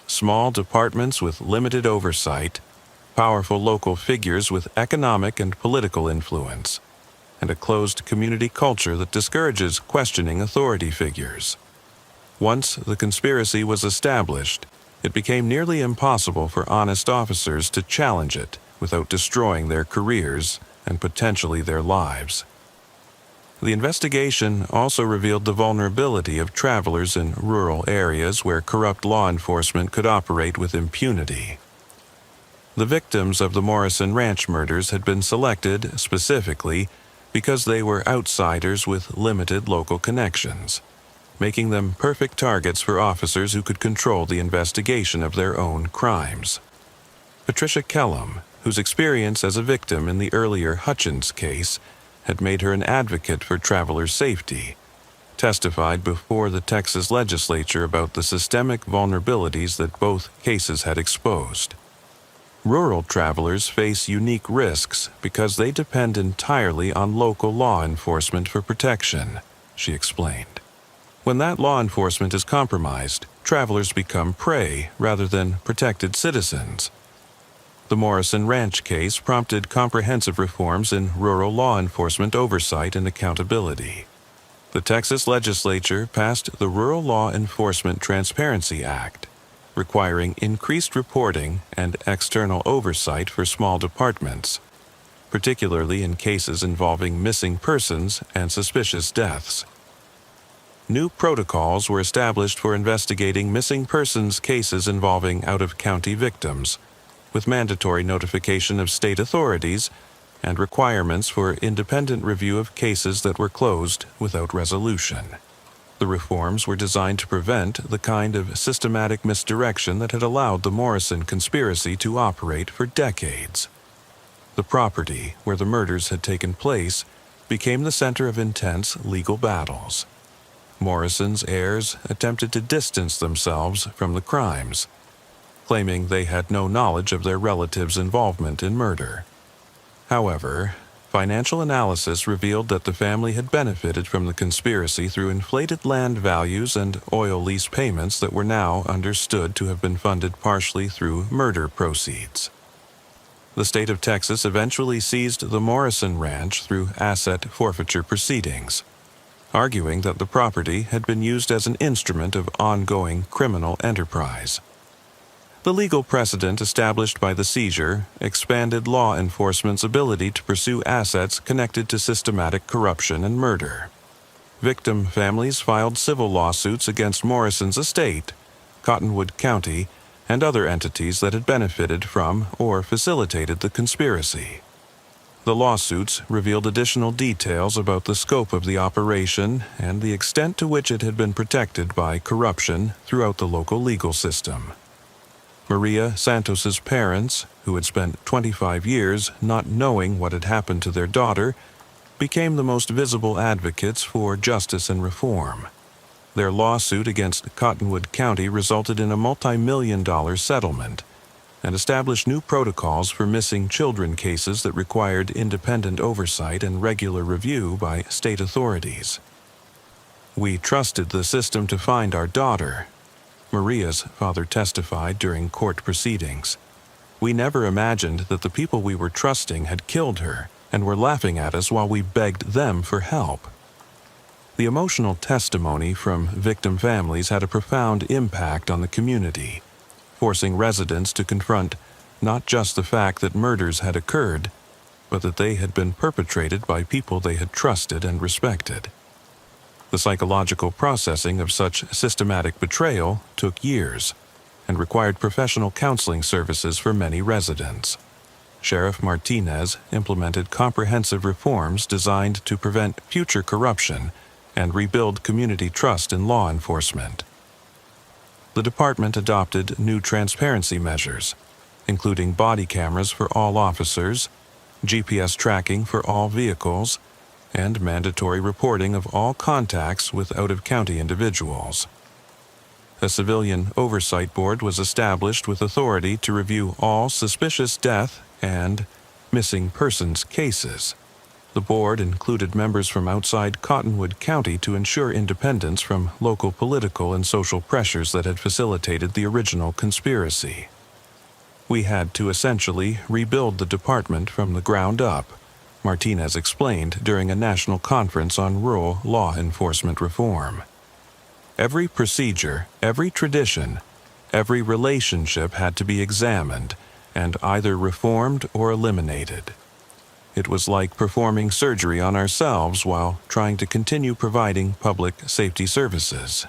Small departments with limited oversight, powerful local figures with economic and political influence, and a closed community culture that discourages questioning authority figures. Once the conspiracy was established, it became nearly impossible for honest officers to challenge it without destroying their careers and potentially their lives. The investigation also revealed the vulnerability of travelers in rural areas where corrupt law enforcement could operate with impunity. The victims of the Morrison Ranch murders had been selected specifically because they were outsiders with limited local connections, making them perfect targets for officers who could control the investigation of their own crimes. Patricia Kellum, whose experience as a victim in the earlier Hutchins case had made her an advocate for travelers' safety, testified before the Texas legislature about the systemic vulnerabilities that both cases had exposed. Rural travelers face unique risks because they depend entirely on local law enforcement for protection, she explained. When that law enforcement is compromised, travelers become prey rather than protected citizens. The Morrison Ranch case prompted comprehensive reforms in rural law enforcement oversight and accountability. The Texas legislature passed the Rural Law Enforcement Transparency Act, requiring increased reporting and external oversight for small departments, particularly in cases involving missing persons and suspicious deaths. New protocols were established for investigating missing persons cases involving out-of-county victims, with mandatory notification of state authorities and requirements for independent review of cases that were closed without resolution. The reforms were designed to prevent the kind of systematic misdirection that had allowed the Morrison conspiracy to operate for decades. The property where the murders had taken place became the center of intense legal battles. Morrison's heirs attempted to distance themselves from the crimes, claiming they had no knowledge of their relatives' involvement in murder. However, financial analysis revealed that the family had benefited from the conspiracy through inflated land values and oil lease payments that were now understood to have been funded partially through murder proceeds. The state of Texas eventually seized the Morrison Ranch through asset forfeiture proceedings, arguing that the property had been used as an instrument of ongoing criminal enterprise. The legal precedent established by the seizure expanded law enforcement's ability to pursue assets connected to systematic corruption and murder. Victim families filed civil lawsuits against Morrison's estate, Cottonwood County, and other entities that had benefited from or facilitated the conspiracy. The lawsuits revealed additional details about the scope of the operation and the extent to which it had been protected by corruption throughout the local legal system. Maria Santos's parents, who had spent 25 years not knowing what had happened to their daughter, became the most visible advocates for justice and reform. Their lawsuit against Cottonwood County resulted in a multi-million-dollar settlement and established new protocols for missing children cases that required independent oversight and regular review by state authorities. "We trusted the system to find our daughter," Maria's father testified during court proceedings. "We never imagined that the people we were trusting had killed her and were laughing at us while we begged them for help." The emotional testimony from victim families had a profound impact on the community, forcing residents to confront not just the fact that murders had occurred, but that they had been perpetrated by people they had trusted and respected. The psychological processing of such systematic betrayal took years and required professional counseling services for many residents. Sheriff Martinez implemented comprehensive reforms designed to prevent future corruption and rebuild community trust in law enforcement. The department adopted new transparency measures, including body cameras for all officers, GPS tracking for all vehicles, and mandatory reporting of all contacts with out-of-county individuals. A civilian oversight board was established with authority to review all suspicious death and missing persons cases. The board included members from outside Cottonwood County to ensure independence from local political and social pressures that had facilitated the original conspiracy. "We had to essentially rebuild the department from the ground up," Martinez explained during a national conference on rural law enforcement reform. "Every procedure, every tradition, every relationship had to be examined and either reformed or eliminated. It was like performing surgery on ourselves while trying to continue providing public safety services."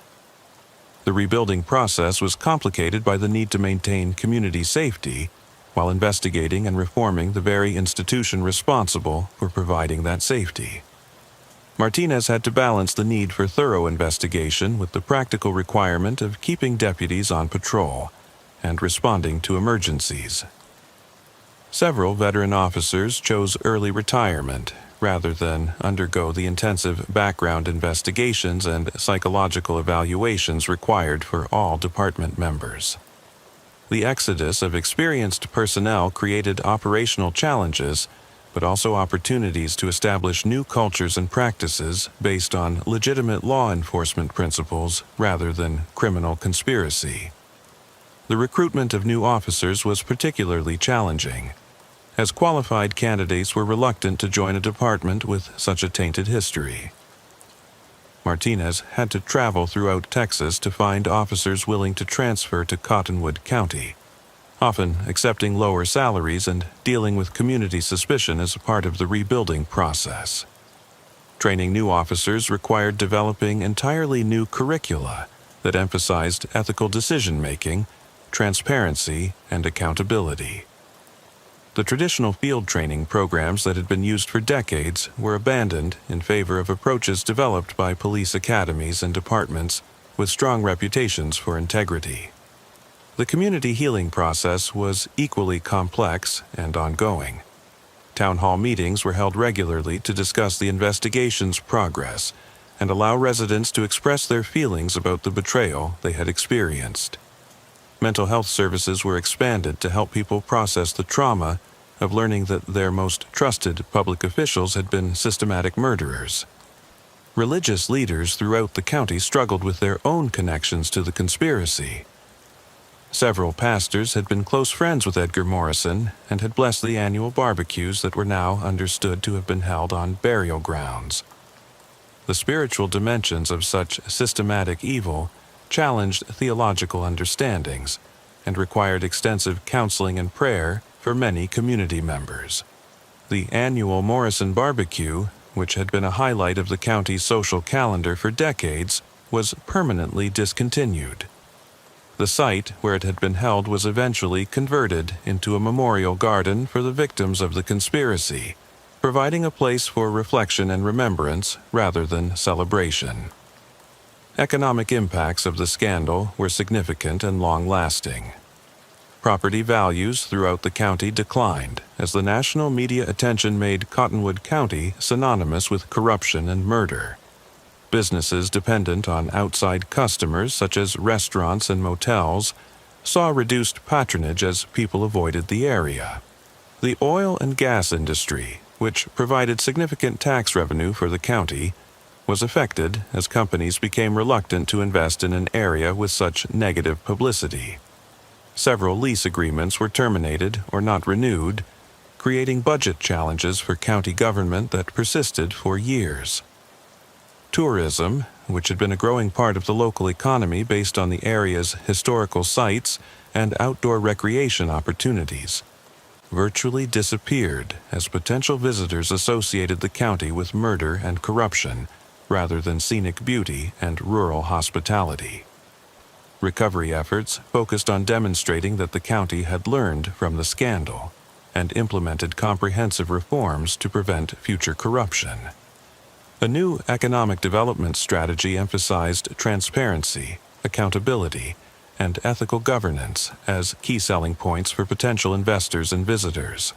The rebuilding process was complicated by the need to maintain community safety while investigating and reforming the very institution responsible for providing that safety. Martinez had to balance the need for thorough investigation with the practical requirement of keeping deputies on patrol and responding to emergencies. Several veteran officers chose early retirement rather than undergo the intensive background investigations and psychological evaluations required for all department members. The exodus of experienced personnel created operational challenges, but also opportunities to establish new cultures and practices based on legitimate law enforcement principles rather than criminal conspiracy. The recruitment of new officers was particularly challenging, as qualified candidates were reluctant to join a department with such a tainted history. Martinez had to travel throughout Texas to find officers willing to transfer to Cottonwood County, often accepting lower salaries and dealing with community suspicion as a part of the rebuilding process. Training new officers required developing entirely new curricula that emphasized ethical decision-making, transparency, and accountability. The traditional field training programs that had been used for decades were abandoned in favor of approaches developed by police academies and departments with strong reputations for integrity. The community healing process was equally complex and ongoing. Town hall meetings were held regularly to discuss the investigation's progress and allow residents to express their feelings about the betrayal they had experienced. Mental health services were expanded to help people process the trauma of learning that their most trusted public officials had been systematic murderers. Religious leaders throughout the county struggled with their own connections to the conspiracy. Several pastors had been close friends with Edgar Morrison and had blessed the annual barbecues that were now understood to have been held on burial grounds. The spiritual dimensions of such systematic evil challenged theological understandings and required extensive counseling and prayer for many community members. The annual Morrison Barbecue, which had been a highlight of the county's social calendar for decades, was permanently discontinued. The site where it had been held was eventually converted into a memorial garden for the victims of the conspiracy, providing a place for reflection and remembrance rather than celebration. Economic impacts of the scandal were significant and long-lasting. Property values throughout the county declined as the national media attention made Cottonwood County synonymous with corruption and murder. Businesses dependent on outside customers, such as restaurants and motels, saw reduced patronage as people avoided the area. The oil and gas industry, which provided significant tax revenue for the county, was affected as companies became reluctant to invest in an area with such negative publicity. Several lease agreements were terminated or not renewed, creating budget challenges for county government that persisted for years. Tourism, which had been a growing part of the local economy based on the area's historical sites and outdoor recreation opportunities, virtually disappeared as potential visitors associated the county with murder and corruption rather than scenic beauty and rural hospitality. Recovery efforts focused on demonstrating that the county had learned from the scandal and implemented comprehensive reforms to prevent future corruption. A new economic development strategy emphasized transparency, accountability, and ethical governance as key selling points for potential investors and visitors.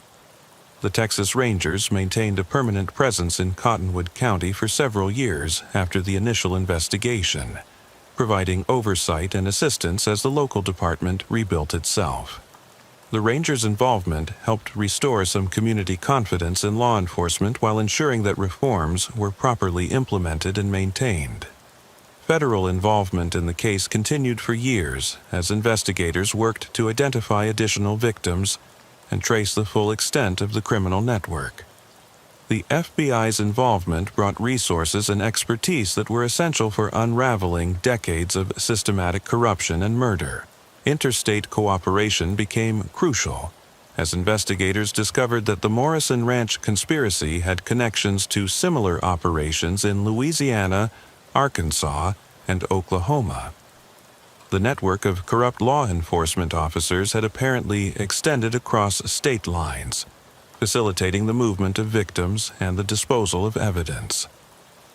The Texas Rangers maintained a permanent presence in Cottonwood County for several years after the initial investigation, providing oversight and assistance as the local department rebuilt itself. The Rangers' involvement helped restore some community confidence in law enforcement while ensuring that reforms were properly implemented and maintained. Federal involvement in the case continued for years as investigators worked to identify additional victims and trace the full extent of the criminal network. The FBI's involvement brought resources and expertise that were essential for unraveling decades of systematic corruption and murder. Interstate cooperation became crucial as investigators discovered that the Morrison Ranch conspiracy had connections to similar operations in Louisiana, Arkansas, and Oklahoma. The network of corrupt law enforcement officers had apparently extended across state lines, facilitating the movement of victims and the disposal of evidence.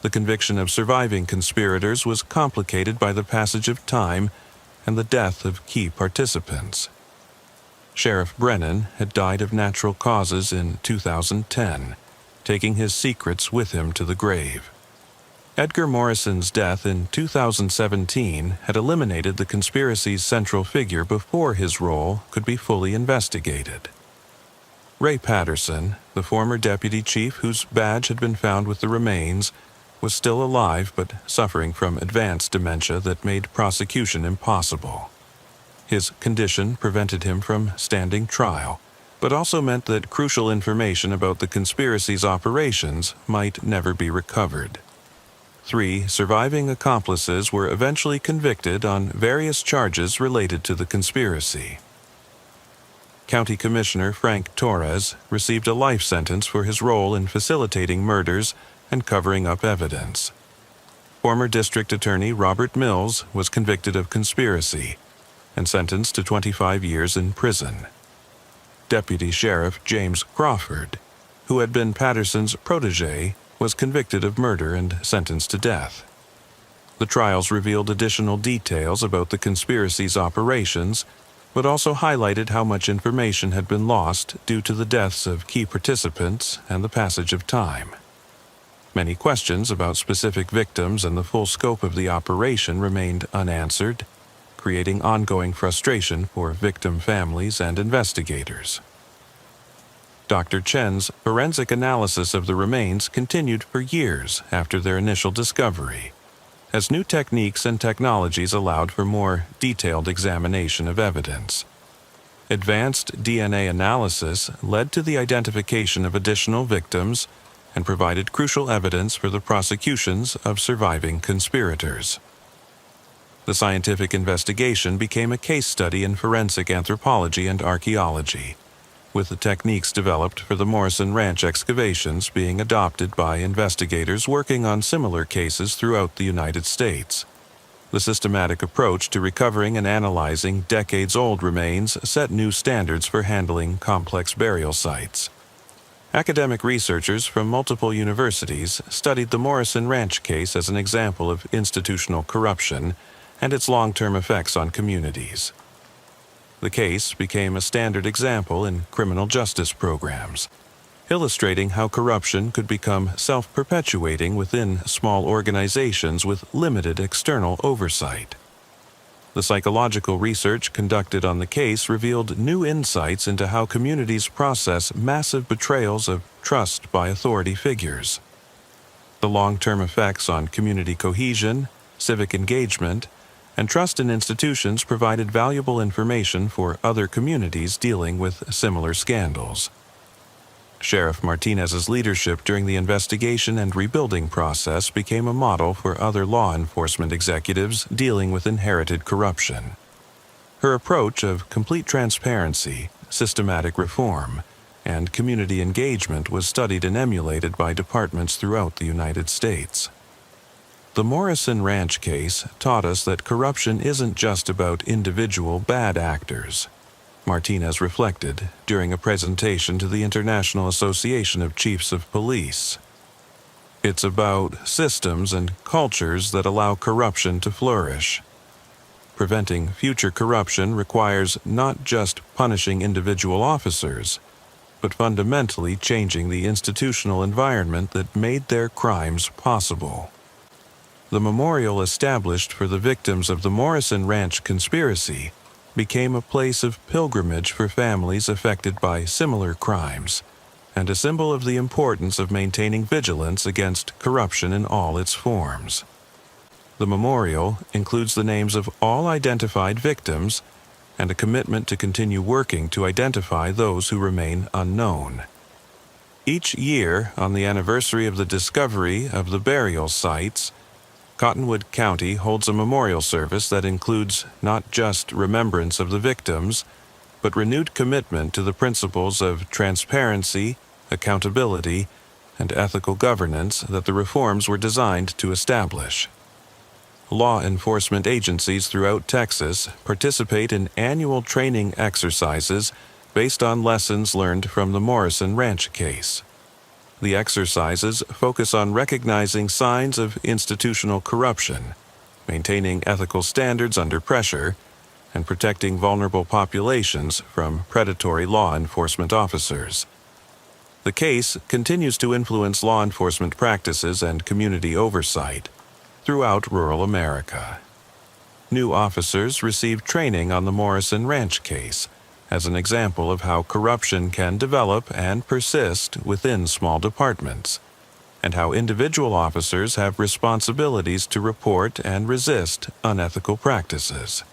The conviction of surviving conspirators was complicated by the passage of time and the death of key participants. Sheriff Brennan had died of natural causes in 2010, taking his secrets with him to the grave. Edgar Morrison's death in 2017 had eliminated the conspiracy's central figure before his role could be fully investigated. Ray Patterson, the former deputy chief whose badge had been found with the remains, was still alive but suffering from advanced dementia that made prosecution impossible. His condition prevented him from standing trial, but also meant that crucial information about the conspiracy's operations might never be recovered. 3 surviving accomplices were eventually convicted on various charges related to the conspiracy. County Commissioner Frank Torres received a life sentence for his role in facilitating murders and covering up evidence. Former District Attorney Robert Mills was convicted of conspiracy and sentenced to 25 years in prison. Deputy Sheriff James Crawford, who had been Patterson's protege, was convicted of murder and sentenced to death. The trials revealed additional details about the conspiracy's operations, but also highlighted how much information had been lost due to the deaths of key participants and the passage of time. Many questions about specific victims and the full scope of the operation remained unanswered, creating ongoing frustration for victim families and investigators. Dr. Chen's forensic analysis of the remains continued for years after their initial discovery, as new techniques and technologies allowed for more detailed examination of evidence. Advanced DNA analysis led to the identification of additional victims and provided crucial evidence for the prosecutions of surviving conspirators. The scientific investigation became a case study in forensic anthropology and archaeology, with the techniques developed for the Morrison Ranch excavations being adopted by investigators working on similar cases throughout the United States. The systematic approach to recovering and analyzing decades-old remains set new standards for handling complex burial sites. Academic researchers from multiple universities studied the Morrison Ranch case as an example of institutional corruption and its long-term effects on communities. The case became a standard example in criminal justice programs, illustrating how corruption could become self-perpetuating within small organizations with limited external oversight. The psychological research conducted on the case revealed new insights into how communities process massive betrayals of trust by authority figures. The long-term effects on community cohesion, civic engagement, and trust in institutions provided valuable information for other communities dealing with similar scandals. Sheriff Martinez's leadership during the investigation and rebuilding process became a model for other law enforcement executives dealing with inherited corruption. Her approach of complete transparency, systematic reform, and community engagement was studied and emulated by departments throughout the United States. The Morrison Ranch case taught us that corruption isn't just about individual bad actors, Martinez reflected during a presentation to the International Association of Chiefs of Police. It's about systems and cultures that allow corruption to flourish. Preventing future corruption requires not just punishing individual officers, but fundamentally changing the institutional environment that made their crimes possible. The memorial established for the victims of the Morrison Ranch conspiracy became a place of pilgrimage for families affected by similar crimes, and a symbol of the importance of maintaining vigilance against corruption in all its forms. The memorial includes the names of all identified victims and a commitment to continue working to identify those who remain unknown. Each year, on the anniversary of the discovery of the burial sites, Cottonwood County holds a memorial service that includes not just remembrance of the victims, but renewed commitment to the principles of transparency, accountability, and ethical governance that the reforms were designed to establish. Law enforcement agencies throughout Texas participate in annual training exercises based on lessons learned from the Morrison Ranch case. The exercises focus on recognizing signs of institutional corruption, maintaining ethical standards under pressure, and protecting vulnerable populations from predatory law enforcement officers. The case continues to influence law enforcement practices and community oversight throughout rural America. New officers receive training on the Morrison Ranch case, as an example of how corruption can develop and persist within small departments, and how individual officers have responsibilities to report and resist unethical practices.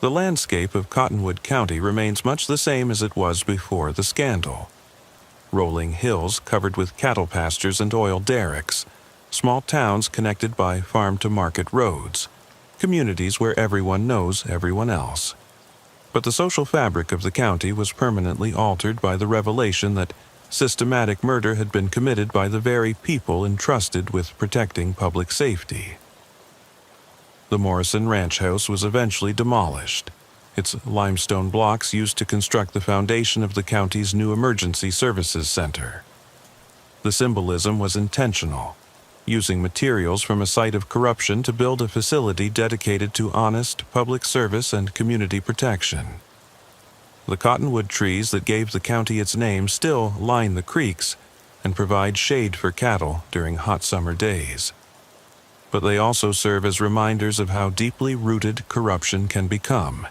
The landscape of Cottonwood County remains much the same as it was before the scandal. Rolling hills covered with cattle pastures and oil derricks, small towns connected by farm-to-market roads, communities where everyone knows everyone else. But the social fabric of the county was permanently altered by the revelation that systematic murder had been committed by the very people entrusted with protecting public safety. The Morrison Ranch House was eventually demolished, its limestone blocks used to construct the foundation of the county's new emergency services center. The symbolism was intentional, using materials from a site of corruption to build a facility dedicated to honest public service and community protection. The cottonwood trees that gave the county its name still line the creeks and provide shade for cattle during hot summer days. But they also serve as reminders of how deeply rooted corruption can become,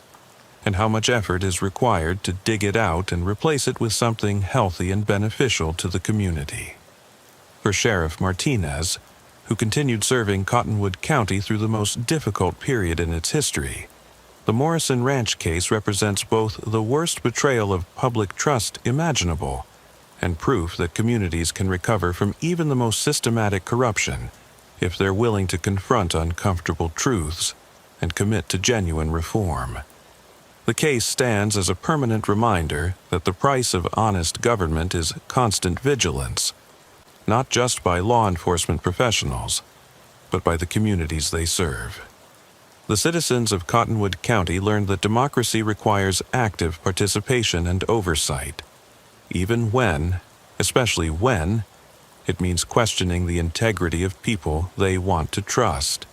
and how much effort is required to dig it out and replace it with something healthy and beneficial to the community. For Sheriff Martinez, who continued serving Cottonwood County through the most difficult period in its history, the Morrison Ranch case represents both the worst betrayal of public trust imaginable and proof that communities can recover from even the most systematic corruption if they're willing to confront uncomfortable truths and commit to genuine reform. The case stands as a permanent reminder that the price of honest government is constant vigilance, not just by law enforcement professionals, but by the communities they serve. The citizens of Cottonwood County learned that democracy requires active participation and oversight, even when, especially when, it means questioning the integrity of people they want to trust.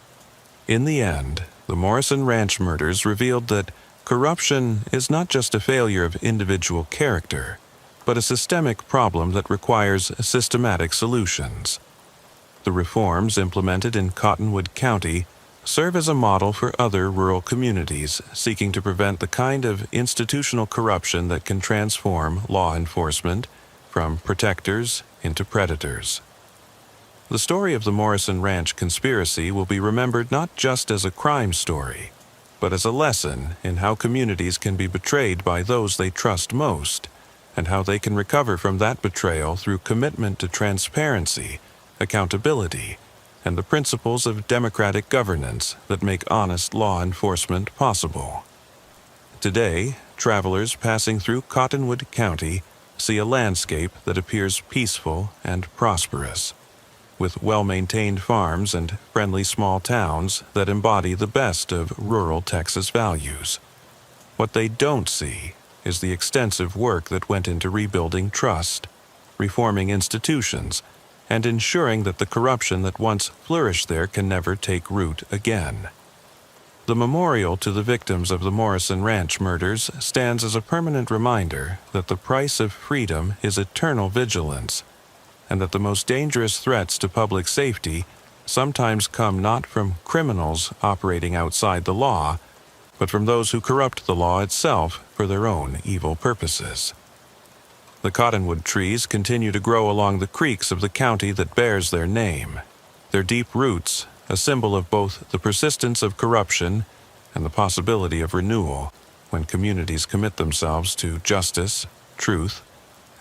In the end, the Morrison Ranch murders revealed that corruption is not just a failure of individual character, but a systemic problem that requires systematic solutions. The reforms implemented in Cottonwood County serve as a model for other rural communities seeking to prevent the kind of institutional corruption that can transform law enforcement from protectors into predators. The story of the Morrison Ranch conspiracy will be remembered not just as a crime story, but as a lesson in how communities can be betrayed by those they trust most, and how they can recover from that betrayal through commitment to transparency, accountability, and the principles of democratic governance that make honest law enforcement possible. Today, travelers passing through Cottonwood County see a landscape that appears peaceful and prosperous, with well-maintained farms and friendly small towns that embody the best of rural Texas values. What they don't see is the extensive work that went into rebuilding trust, reforming institutions, and ensuring that the corruption that once flourished there can never take root again. The memorial to the victims of the Morrison Ranch murders stands as a permanent reminder that the price of freedom is eternal vigilance, and that the most dangerous threats to public safety sometimes come not from criminals operating outside the law, but from those who corrupt the law itself for their own evil purposes. The cottonwood trees continue to grow along the creeks of the county that bears their name, their deep roots a symbol of both the persistence of corruption and the possibility of renewal when communities commit themselves to justice, truth,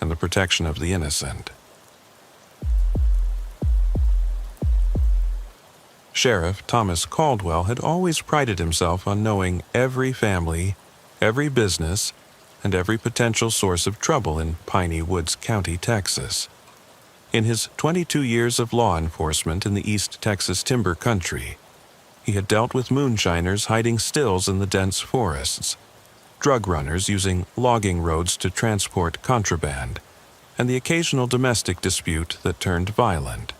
and the protection of the innocent. Sheriff Thomas Caldwell had always prided himself on knowing every family, every business, and every potential source of trouble in Piney Woods County, Texas. In his 22 years of law enforcement in the East Texas timber country, he had dealt with moonshiners hiding stills in the dense forests, drug runners using logging roads to transport contraband, and the occasional domestic dispute that turned violent.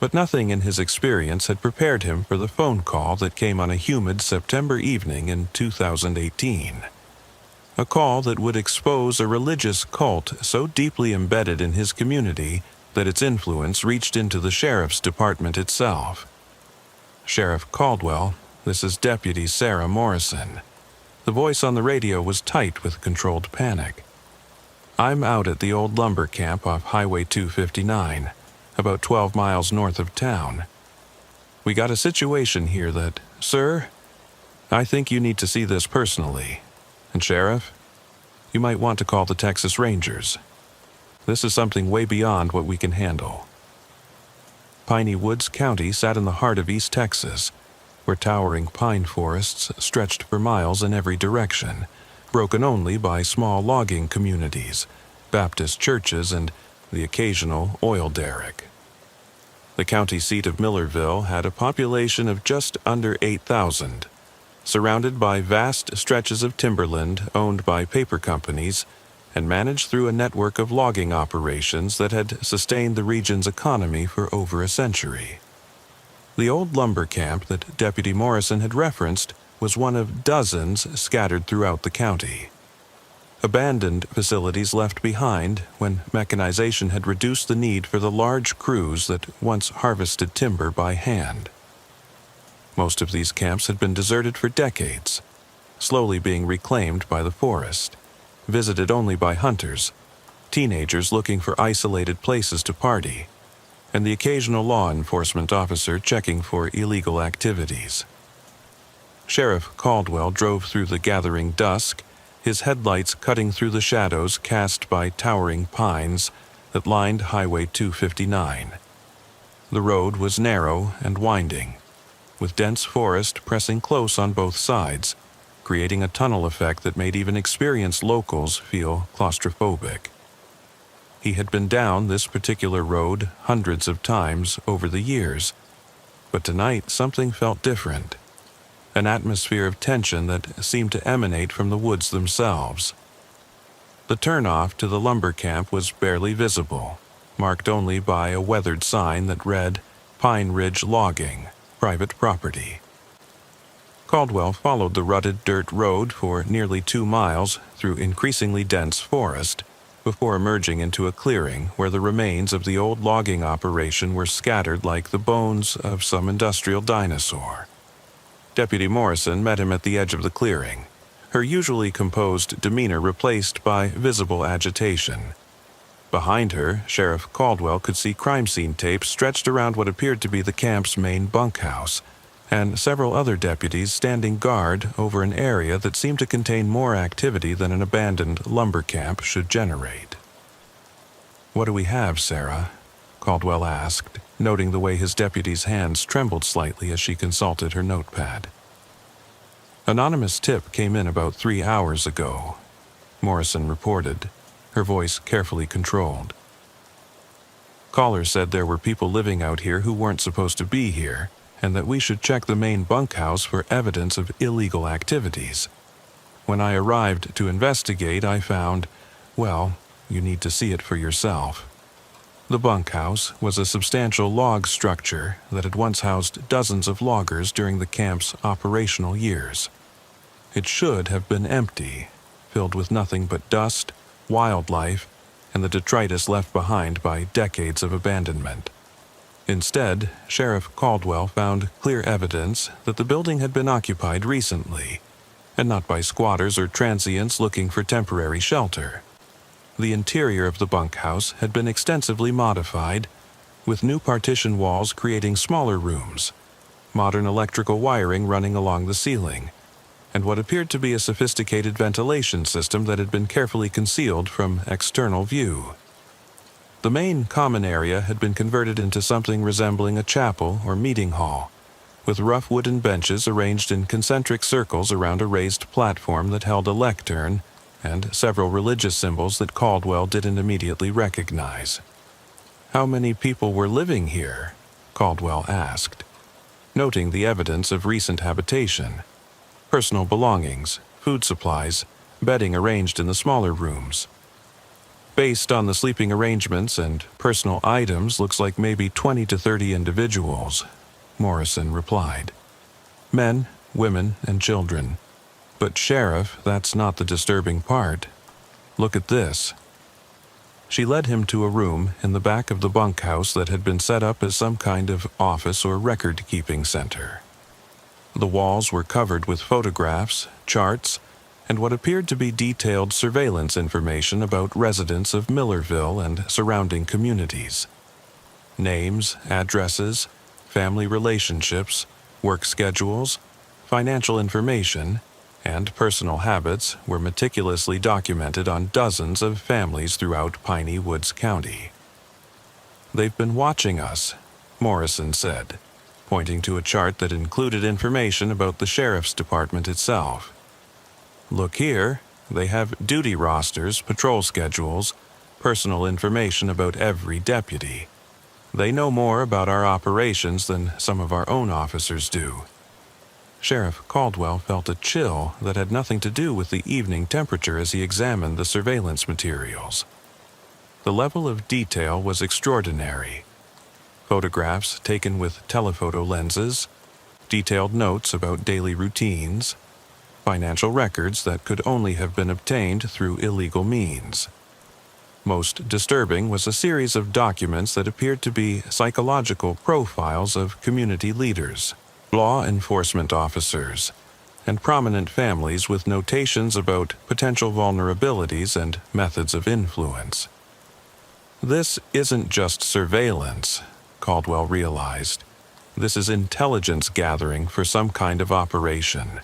But nothing in his experience had prepared him for the phone call that came on a humid September evening in 2018. A call that would expose a religious cult so deeply embedded in his community that its influence reached into the sheriff's department itself. Sheriff Caldwell, this is Deputy Sarah Morrison. The voice on the radio was tight with controlled panic. I'm out at the old lumber camp off Highway 259, about 12 miles north of town. We got a situation here that, sir, I think you need to see this personally. And Sheriff, you might want to call the Texas Rangers. This is something way beyond what we can handle. Piney Woods County sat in the heart of East Texas, where towering pine forests stretched for miles in every direction, broken only by small logging communities, Baptist churches, and the occasional oil derrick. The county seat of Millerville had a population of just under 8,000, surrounded by vast stretches of timberland owned by paper companies and managed through a network of logging operations that had sustained the region's economy for over a century. The old lumber camp that Deputy Morrison had referenced was one of dozens scattered throughout the county. Abandoned facilities left behind when mechanization had reduced the need for the large crews that once harvested timber by hand. Most of these camps had been deserted for decades, slowly being reclaimed by the forest, visited only by hunters, teenagers looking for isolated places to party, and the occasional law enforcement officer checking for illegal activities. Sheriff Caldwell drove through the gathering dusk, his headlights cutting through the shadows cast by towering pines that lined Highway 259. The road was narrow and winding, with dense forest pressing close on both sides, creating a tunnel effect that made even experienced locals feel claustrophobic. He had been down this particular road hundreds of times over the years, but tonight something felt different, an atmosphere of tension that seemed to emanate from the woods themselves. The turnoff to the lumber camp was barely visible, marked only by a weathered sign that read, "Pine Ridge Logging, Private Property." Caldwell followed the rutted dirt road for nearly 2 miles through increasingly dense forest before emerging into a clearing where the remains of the old logging operation were scattered like the bones of some industrial dinosaur. Deputy Morrison met him at the edge of the clearing, her usually composed demeanor replaced by visible agitation. Behind her, Sheriff Caldwell could see crime scene tapes stretched around what appeared to be the camp's main bunkhouse, and several other deputies standing guard over an area that seemed to contain more activity than an abandoned lumber camp should generate. "What do we have, Sarah?" Caldwell asked, noting the way his deputy's hands trembled slightly as she consulted her notepad. "Anonymous tip came in about 3 hours ago," Morrison reported, her voice carefully controlled. "Caller said there were people living out here who weren't supposed to be here, and that we should check the main bunkhouse for evidence of illegal activities. When I arrived to investigate, I found, well, you need to see it for yourself." The bunkhouse was a substantial log structure that had once housed dozens of loggers during the camp's operational years. It should have been empty, filled with nothing but dust, wildlife, and the detritus left behind by decades of abandonment. Instead, Sheriff Caldwell found clear evidence that the building had been occupied recently, and not by squatters or transients looking for temporary shelter. The interior of the bunkhouse had been extensively modified, with new partition walls creating smaller rooms, modern electrical wiring running along the ceiling, and what appeared to be a sophisticated ventilation system that had been carefully concealed from external view. The main common area had been converted into something resembling a chapel or meeting hall, with rough wooden benches arranged in concentric circles around a raised platform that held a lectern and several religious symbols that Caldwell didn't immediately recognize. "How many people were living here?" Caldwell asked, noting the evidence of recent habitation: personal belongings, food supplies, bedding arranged in the smaller rooms. "Based on the sleeping arrangements and personal items, looks like maybe 20 to 30 individuals," Morrison replied. "Men, women, and children. But Sheriff, that's not the disturbing part. Look at this." She led him to a room in the back of the bunkhouse that had been set up as some kind of office or record-keeping center. The walls were covered with photographs, charts, and what appeared to be detailed surveillance information about residents of Millerville and surrounding communities. Names, addresses, family relationships, work schedules, financial information, and personal habits were meticulously documented on dozens of families throughout Piney Woods County. "They've been watching us," Morrison said, pointing to a chart that included information about the sheriff's department itself. Look here, they have duty rosters, patrol schedules, personal information about every deputy. They know more about our operations than some of our own officers do. Sheriff Caldwell felt a chill that had nothing to do with the evening temperature as he examined the surveillance materials. The level of detail was extraordinary. Photographs taken with telephoto lenses, detailed notes about daily routines, financial records that could only have been obtained through illegal means. Most disturbing was a series of documents that appeared to be psychological profiles of community leaders, law enforcement officers, and prominent families with notations about potential vulnerabilities and methods of influence. This isn't just surveillance, Caldwell realized. This is intelligence gathering for some kind of operation.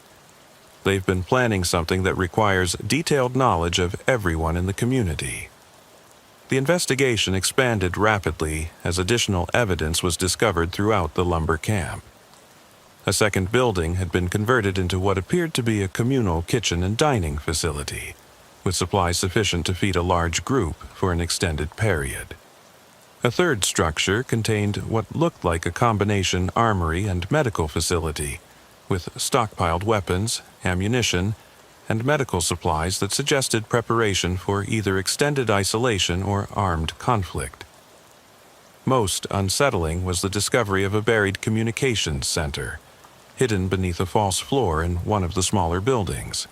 They've been planning something that requires detailed knowledge of everyone in the community. The investigation expanded rapidly as additional evidence was discovered throughout the lumber camp. A second building had been converted into what appeared to be a communal kitchen and dining facility, with supplies sufficient to feed a large group for an extended period. A third structure contained what looked like a combination armory and medical facility, with stockpiled weapons, ammunition, and medical supplies that suggested preparation for either extended isolation or armed conflict. Most unsettling was the discovery of a buried communications center, hidden beneath a false floor in one of the smaller buildings.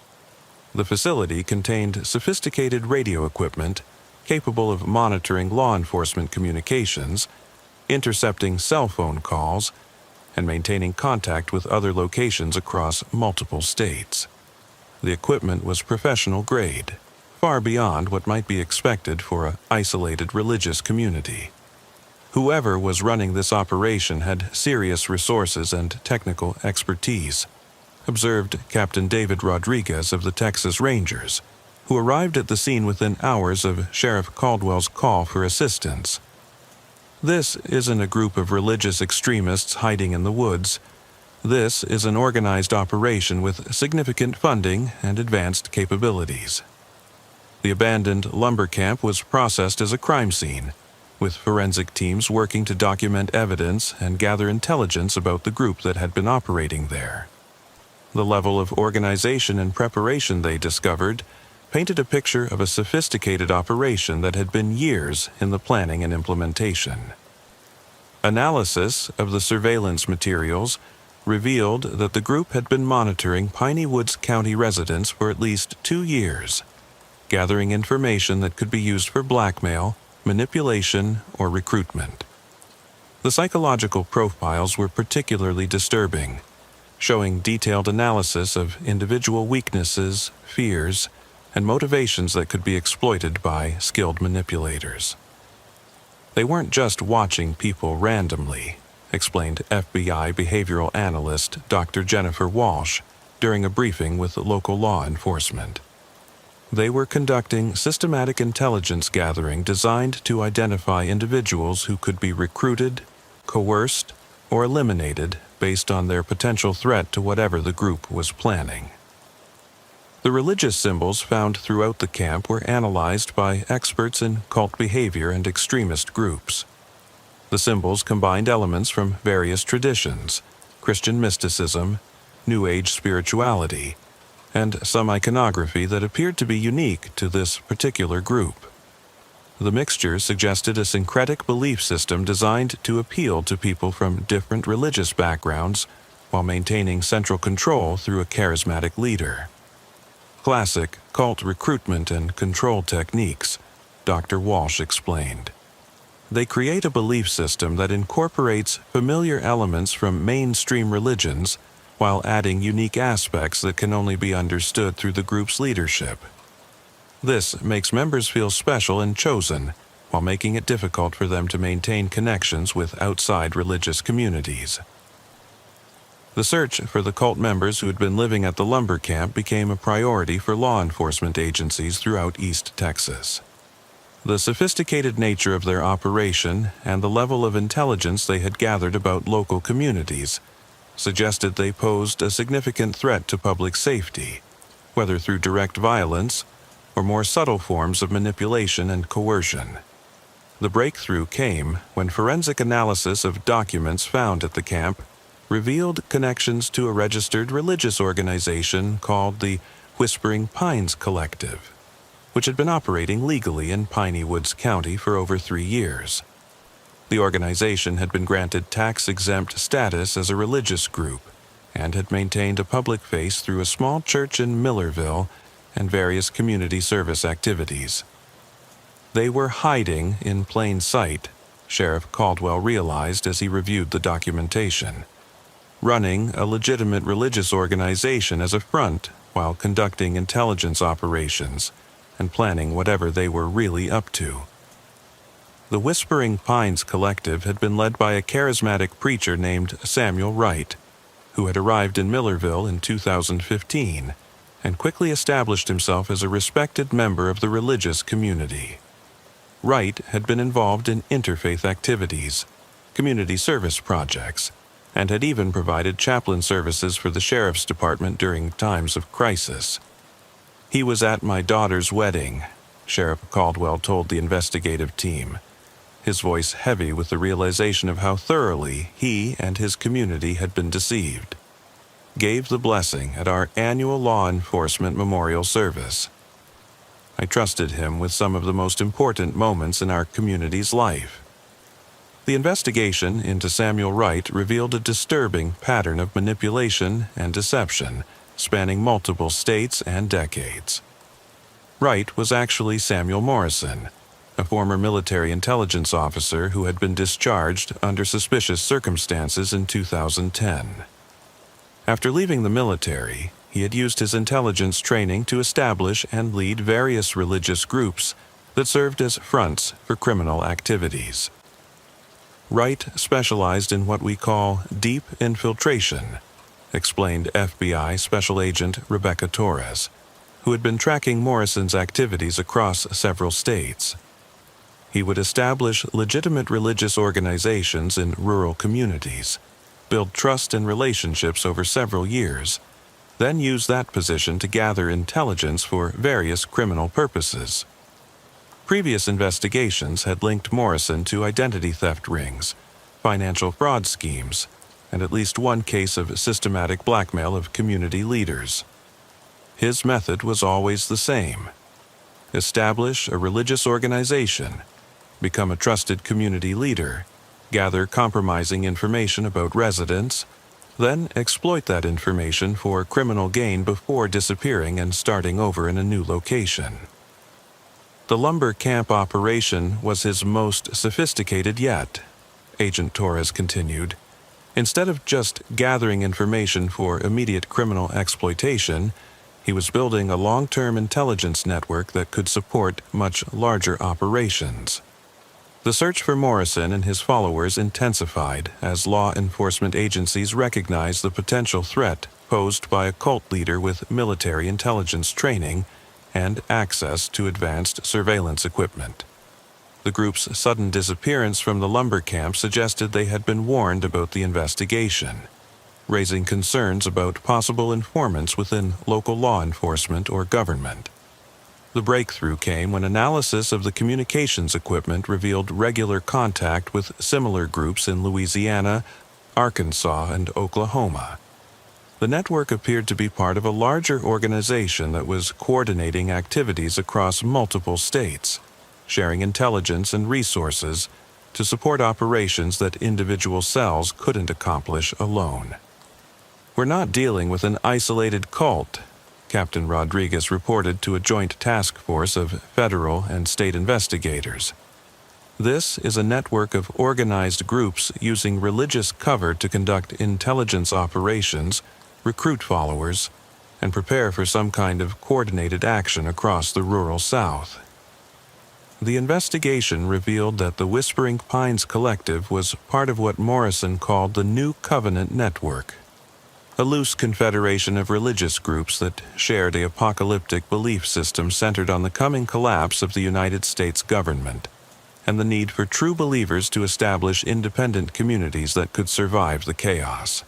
The facility contained sophisticated radio equipment capable of monitoring law enforcement communications, intercepting cell phone calls, and maintaining contact with other locations across multiple states. The equipment was professional grade, far beyond what might be expected for an isolated religious community. Whoever was running this operation had serious resources and technical expertise, observed Captain David Rodriguez of the Texas Rangers, who arrived at the scene within hours of Sheriff Caldwell's call for assistance. This isn't a group of religious extremists hiding in the woods. This is an organized operation with significant funding and advanced capabilities. The abandoned lumber camp was processed as a crime scene, with forensic teams working to document evidence and gather intelligence about the group that had been operating there. The level of organization and preparation they discovered painted a picture of a sophisticated operation that had been years in the planning and implementation. Analysis of the surveillance materials revealed that the group had been monitoring Piney Woods County residents for at least 2 years, gathering information that could be used for blackmail, manipulation, or recruitment. The psychological profiles were particularly disturbing, showing detailed analysis of individual weaknesses, fears, and motivations that could be exploited by skilled manipulators. They weren't just watching people randomly, explained FBI behavioral analyst Dr. Jennifer Walsh during a briefing with local law enforcement. They were conducting systematic intelligence gathering designed to identify individuals who could be recruited, coerced, or eliminated based on their potential threat to whatever the group was planning. The religious symbols found throughout the camp were analyzed by experts in cult behavior and extremist groups. The symbols combined elements from various traditions, Christian mysticism, New Age spirituality, and some iconography that appeared to be unique to this particular group. The mixture suggested a syncretic belief system designed to appeal to people from different religious backgrounds while maintaining central control through a charismatic leader. Classic cult recruitment and control techniques, Dr. Walsh explained. They create a belief system that incorporates familiar elements from mainstream religions while adding unique aspects that can only be understood through the group's leadership. This makes members feel special and chosen, while making it difficult for them to maintain connections with outside religious communities. The search for the cult members who had been living at the lumber camp became a priority for law enforcement agencies throughout East Texas. The sophisticated nature of their operation and the level of intelligence they had gathered about local communities suggested they posed a significant threat to public safety, whether through direct violence or more subtle forms of manipulation and coercion. The breakthrough came when forensic analysis of documents found at the camp revealed connections to a registered religious organization called the Whispering Pines Collective, which had been operating legally in Piney Woods County for over 3 years. The organization had been granted tax-exempt status as a religious group and had maintained a public face through a small church in Millerville and various community service activities. They were hiding in plain sight, Sheriff Caldwell realized as he reviewed the documentation, running a legitimate religious organization as a front while conducting intelligence operations and planning whatever they were really up to. The Whispering Pines Collective had been led by a charismatic preacher named Samuel Wright, who had arrived in Millerville in 2015 and quickly established himself as a respected member of the religious community. Wright had been involved in interfaith activities, community service projects, and had even provided chaplain services for the sheriff's department during times of crisis. "He was at my daughter's wedding," Sheriff Caldwell told the investigative team, his voice heavy with the realization of how thoroughly he and his community had been deceived. "Gave the blessing at our annual law enforcement memorial service. I trusted him with some of the most important moments in our community's life." The investigation into Samuel Wright revealed a disturbing pattern of manipulation and deception spanning multiple states and decades. Wright was actually Samuel Morrison, a former military intelligence officer who had been discharged under suspicious circumstances in 2010. After leaving the military, he had used his intelligence training to establish and lead various religious groups that served as fronts for criminal activities. Wright specialized in what we call deep infiltration, explained FBI Special Agent Rebecca Torres, who had been tracking Morrison's activities across several states. He would establish legitimate religious organizations in rural communities, build trust and relationships over several years, then use that position to gather intelligence for various criminal purposes. Previous investigations had linked Morrison to identity theft rings, financial fraud schemes, and at least one case of systematic blackmail of community leaders. His method was always the same: establish a religious organization, become a trusted community leader, gather compromising information about residents, then exploit that information for criminal gain before disappearing and starting over in a new location. The lumber camp operation was his most sophisticated yet, Agent Torres continued. Instead of just gathering information for immediate criminal exploitation, he was building a long-term intelligence network that could support much larger operations. The search for Morrison and his followers intensified as law enforcement agencies recognized the potential threat posed by a cult leader with military intelligence training and access to advanced surveillance equipment. The group's sudden disappearance from the lumber camp suggested they had been warned about the investigation, raising concerns about possible informants within local law enforcement or government. The breakthrough came when analysis of the communications equipment revealed regular contact with similar groups in Louisiana, Arkansas, and Oklahoma. The network appeared to be part of a larger organization that was coordinating activities across multiple states, sharing intelligence and resources to support operations that individual cells couldn't accomplish alone. "We're not dealing with an isolated cult," Captain Rodriguez reported to a joint task force of federal and state investigators. "This is a network of organized groups using religious cover to conduct intelligence operations, recruit followers, and prepare for some kind of coordinated action across the rural South." The investigation revealed that the Whispering Pines Collective was part of what Morrison called the New Covenant Network, a loose confederation of religious groups that shared an apocalyptic belief system centered on the coming collapse of the United States government and the need for true believers to establish independent communities that could survive the chaos.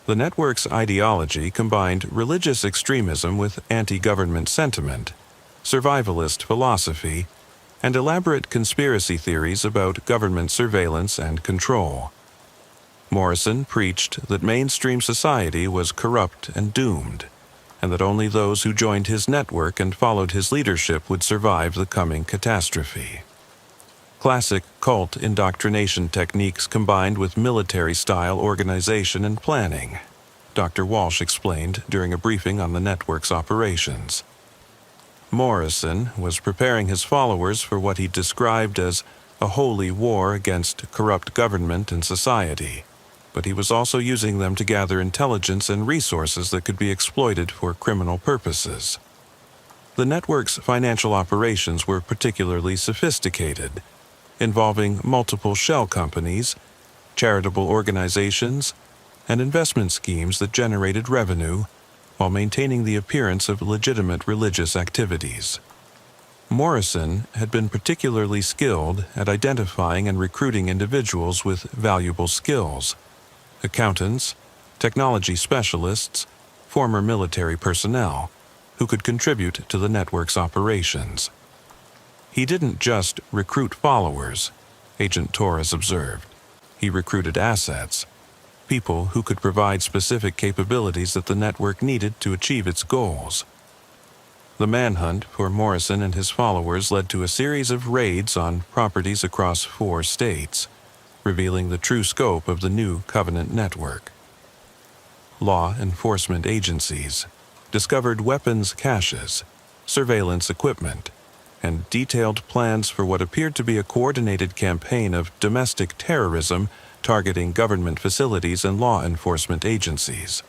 The network's ideology combined religious extremism with anti-government sentiment, survivalist philosophy, and elaborate conspiracy theories about government surveillance and control. Morrison preached that mainstream society was corrupt and doomed, and that only those who joined his network and followed his leadership would survive the coming catastrophe. Classic cult indoctrination techniques combined with military-style organization and planning, Dr. Walsh explained during a briefing on the network's operations. Morrison was preparing his followers for what he described as a holy war against corrupt government and society, but he was also using them to gather intelligence and resources that could be exploited for criminal purposes. The network's financial operations were particularly sophisticated, involving multiple shell companies, charitable organizations, and investment schemes that generated revenue while maintaining the appearance of legitimate religious activities. Morrison had been particularly skilled at identifying and recruiting individuals with valuable skills: accountants, technology specialists, former military personnel, who could contribute to the network's operations. He didn't just recruit followers, Agent Torres observed. He recruited assets, people who could provide specific capabilities that the network needed to achieve its goals. The manhunt for Morrison and his followers led to a series of raids on properties across 4 states, revealing the true scope of the new Covenant network. Law enforcement agencies discovered weapons caches, surveillance equipment, and detailed plans for what appeared to be a coordinated campaign of domestic terrorism targeting government facilities and law enforcement agencies.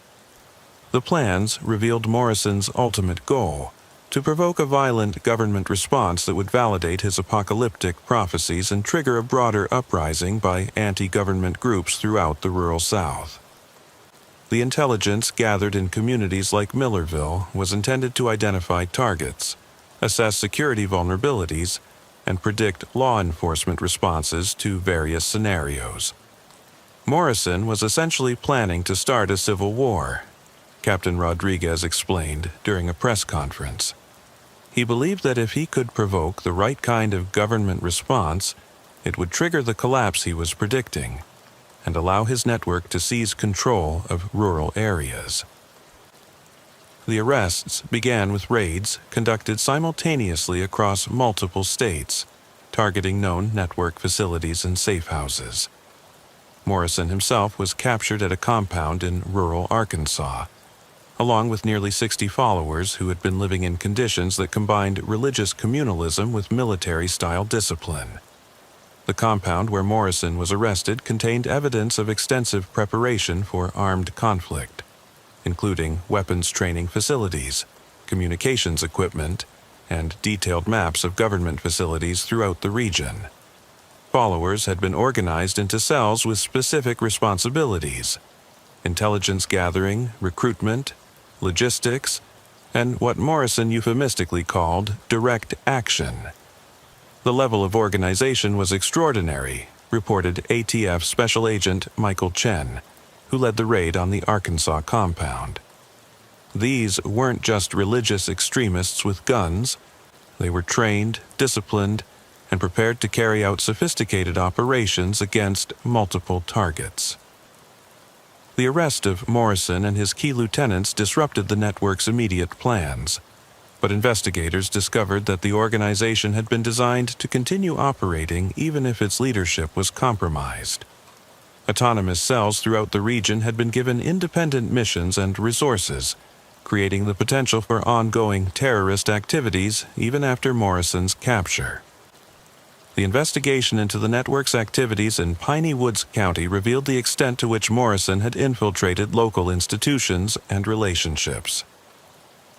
The plans revealed Morrison's ultimate goal: to provoke a violent government response that would validate his apocalyptic prophecies and trigger a broader uprising by anti-government groups throughout the rural South. The intelligence gathered in communities like Millerville was intended to identify targets, assess security vulnerabilities, and predict law enforcement responses to various scenarios. Morrison was essentially planning to start a civil war, Captain Rodriguez explained during a press conference. He believed that if he could provoke the right kind of government response, it would trigger the collapse he was predicting and allow his network to seize control of rural areas. The arrests began with raids conducted simultaneously across multiple states, targeting known network facilities and safe houses. Morrison himself was captured at a compound in rural Arkansas, along with nearly 60 followers who had been living in conditions that combined religious communalism with military-style discipline. The compound where Morrison was arrested contained evidence of extensive preparation for armed conflict, including weapons training facilities, communications equipment, and detailed maps of government facilities throughout the region. Followers had been organized into cells with specific responsibilities: intelligence gathering, recruitment, logistics, and what Morrison euphemistically called direct action. The level of organization was extraordinary, reported ATF Special Agent Michael Chen, who led the raid on the Arkansas compound. These weren't just religious extremists with guns. They were trained, disciplined, and prepared to carry out sophisticated operations against multiple targets. The arrest of Morrison and his key lieutenants disrupted the network's immediate plans, but investigators discovered that the organization had been designed to continue operating even if its leadership was compromised. Autonomous cells throughout the region had been given independent missions and resources, creating the potential for ongoing terrorist activities even after Morrison's capture. The investigation into the network's activities in Piney Woods County revealed the extent to which Morrison had infiltrated local institutions and relationships.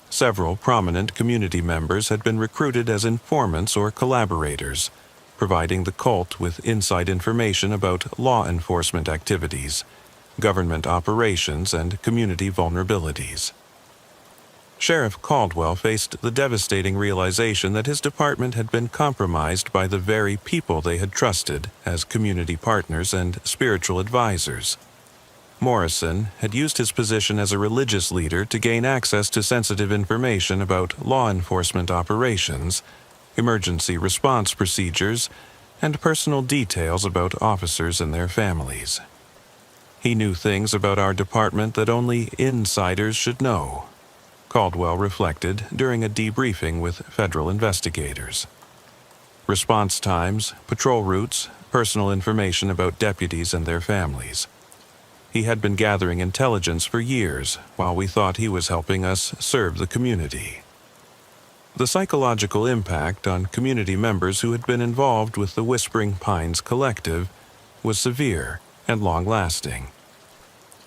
Several prominent community members had been recruited as informants or collaborators, providing the cult with inside information about law enforcement activities, government operations, and community vulnerabilities. Sheriff Caldwell faced the devastating realization that his department had been compromised by the very people they had trusted as community partners and spiritual advisors. Morrison had used his position as a religious leader to gain access to sensitive information about law enforcement operations, emergency response procedures, and personal details about officers and their families. He knew things about our department that only insiders should know, Caldwell reflected during a debriefing with federal investigators. Response times, patrol routes, personal information about deputies and their families. He had been gathering intelligence for years while we thought he was helping us serve the community. The psychological impact on community members who had been involved with the Whispering Pines Collective was severe and long-lasting.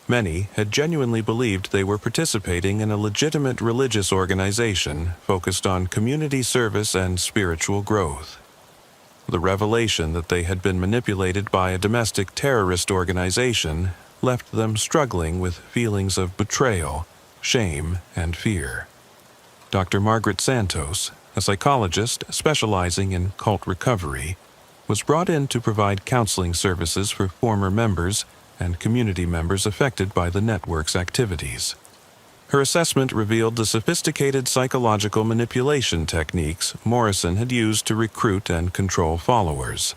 Many had genuinely believed they were participating in a legitimate religious organization focused on community service and spiritual growth. The revelation that they had been manipulated by a domestic terrorist organization left them struggling with feelings of betrayal, shame, and fear. Dr. Margaret Santos, a psychologist specializing in cult recovery, was brought in to provide counseling services for former members and community members affected by the network's activities. Her assessment revealed the sophisticated psychological manipulation techniques Morrison had used to recruit and control followers.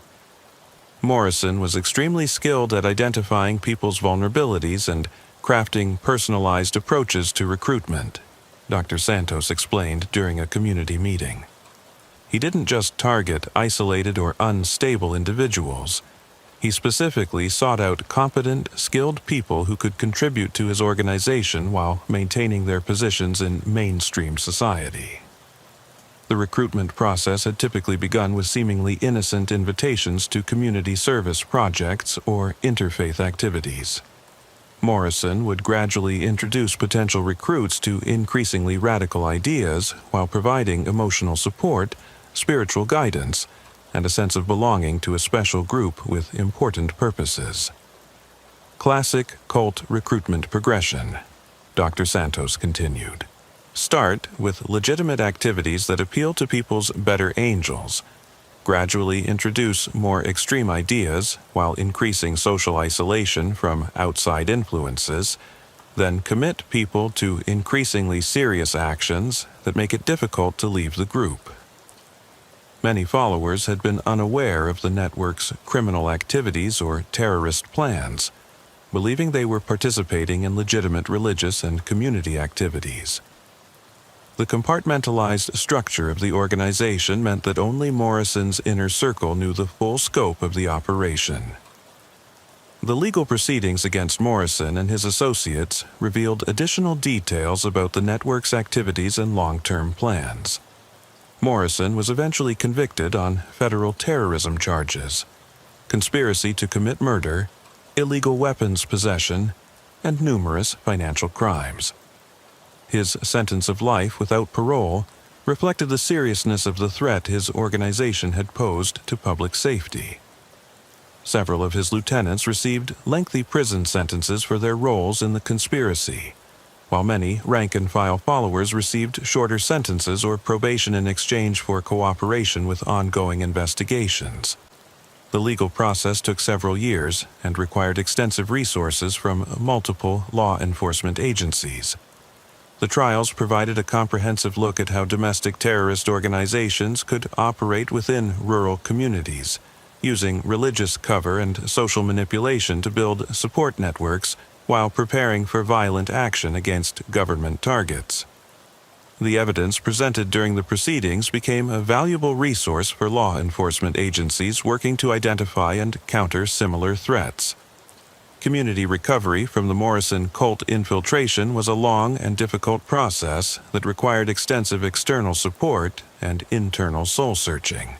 Morrison was extremely skilled at identifying people's vulnerabilities and crafting personalized approaches to recruitment, Dr. Santos explained during a community meeting. He didn't just target isolated or unstable individuals. He specifically sought out competent, skilled people who could contribute to his organization while maintaining their positions in mainstream society. The recruitment process had typically begun with seemingly innocent invitations to community service projects or interfaith activities. Morrison would gradually introduce potential recruits to increasingly radical ideas while providing emotional support, spiritual guidance, and a sense of belonging to a special group with important purposes. Classic cult recruitment progression, Dr. Santos continued. Start with legitimate activities that appeal to people's better angels. Gradually introduce more extreme ideas while increasing social isolation from outside influences. Then commit people to increasingly serious actions that make it difficult to leave the group. Many followers had been unaware of the network's criminal activities or terrorist plans, believing they were participating in legitimate religious and community activities. The compartmentalized structure of the organization meant that only Morrison's inner circle knew the full scope of the operation. The legal proceedings against Morrison and his associates revealed additional details about the network's activities and long-term plans. Morrison was eventually convicted on federal terrorism charges, conspiracy to commit murder, illegal weapons possession, and numerous financial crimes. His sentence of life without parole reflected the seriousness of the threat his organization had posed to public safety. Several of his lieutenants received lengthy prison sentences for their roles in the conspiracy, while many rank-and-file followers received shorter sentences or probation in exchange for cooperation with ongoing investigations. The legal process took several years and required extensive resources from multiple law enforcement agencies. The trials provided a comprehensive look at how domestic terrorist organizations could operate within rural communities, using religious cover and social manipulation to build support networks while preparing for violent action against government targets. The evidence presented during the proceedings became a valuable resource for law enforcement agencies working to identify and counter similar threats. Community recovery from the Morrison cult infiltration was a long and difficult process that required extensive external support and internal soul-searching.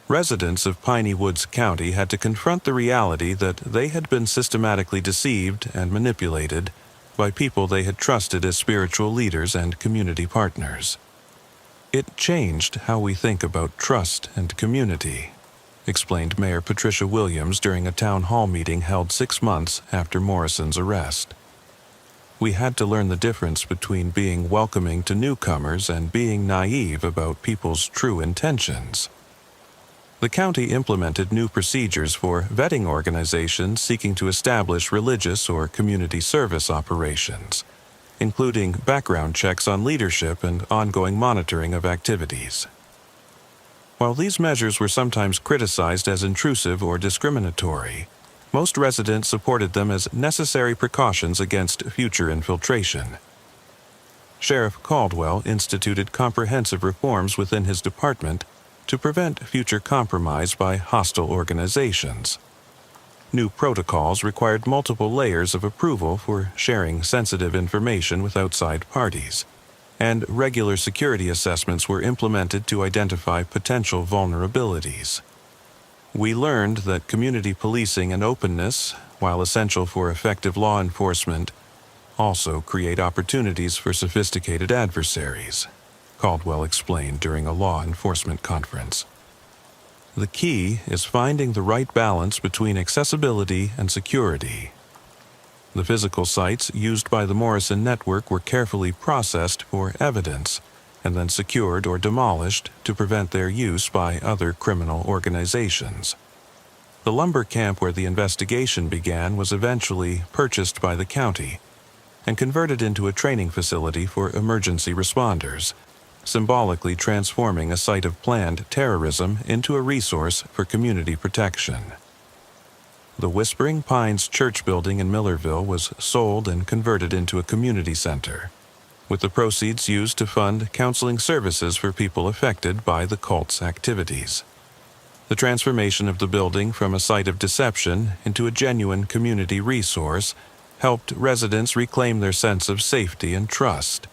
Residents of Piney Woods County had to confront the reality that they had been systematically deceived and manipulated by people they had trusted as spiritual leaders and community partners. It changed how we think about trust and community, explained Mayor Patricia Williams during a town hall meeting held 6 months after Morrison's arrest. We had to learn the difference between being welcoming to newcomers and being naive about people's true intentions. The county implemented new procedures for vetting organizations seeking to establish religious or community service operations, including background checks on leadership and ongoing monitoring of activities. While these measures were sometimes criticized as intrusive or discriminatory, most residents supported them as necessary precautions against future infiltration. Sheriff Caldwell instituted comprehensive reforms within his department to prevent future compromise by hostile organizations. New protocols required multiple layers of approval for sharing sensitive information with outside parties, and regular security assessments were implemented to identify potential vulnerabilities. We learned that community policing and openness, while essential for effective law enforcement, also create opportunities for sophisticated adversaries, Caldwell explained during a law enforcement conference. The key is finding the right balance between accessibility and security. The physical sites used by the Morrison Network were carefully processed for evidence and then secured or demolished to prevent their use by other criminal organizations. The lumber camp where the investigation began was eventually purchased by the county and converted into a training facility for emergency responders, symbolically transforming a site of planned terrorism into a resource for community protection. The Whispering Pines Church building in Millerville was sold and converted into a community center, with the proceeds used to fund counseling services for people affected by the cult's activities. The transformation of the building from a site of deception into a genuine community resource helped residents reclaim their sense of safety and trust.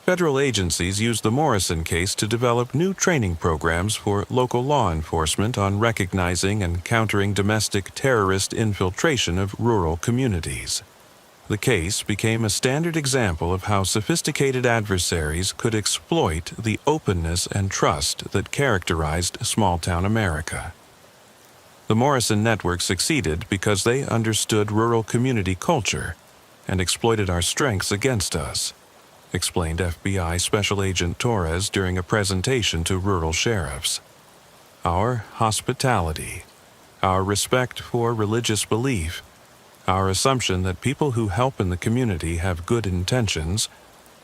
Federal agencies used the Morrison case to develop new training programs for local law enforcement on recognizing and countering domestic terrorist infiltration of rural communities. The case became a standard example of how sophisticated adversaries could exploit the openness and trust that characterized small-town America. The Morrison Network succeeded because they understood rural community culture and exploited our strengths against us, explained FBI Special Agent Torres during a presentation to rural sheriffs. Our hospitality, our respect for religious belief, our assumption that people who help in the community have good intentions,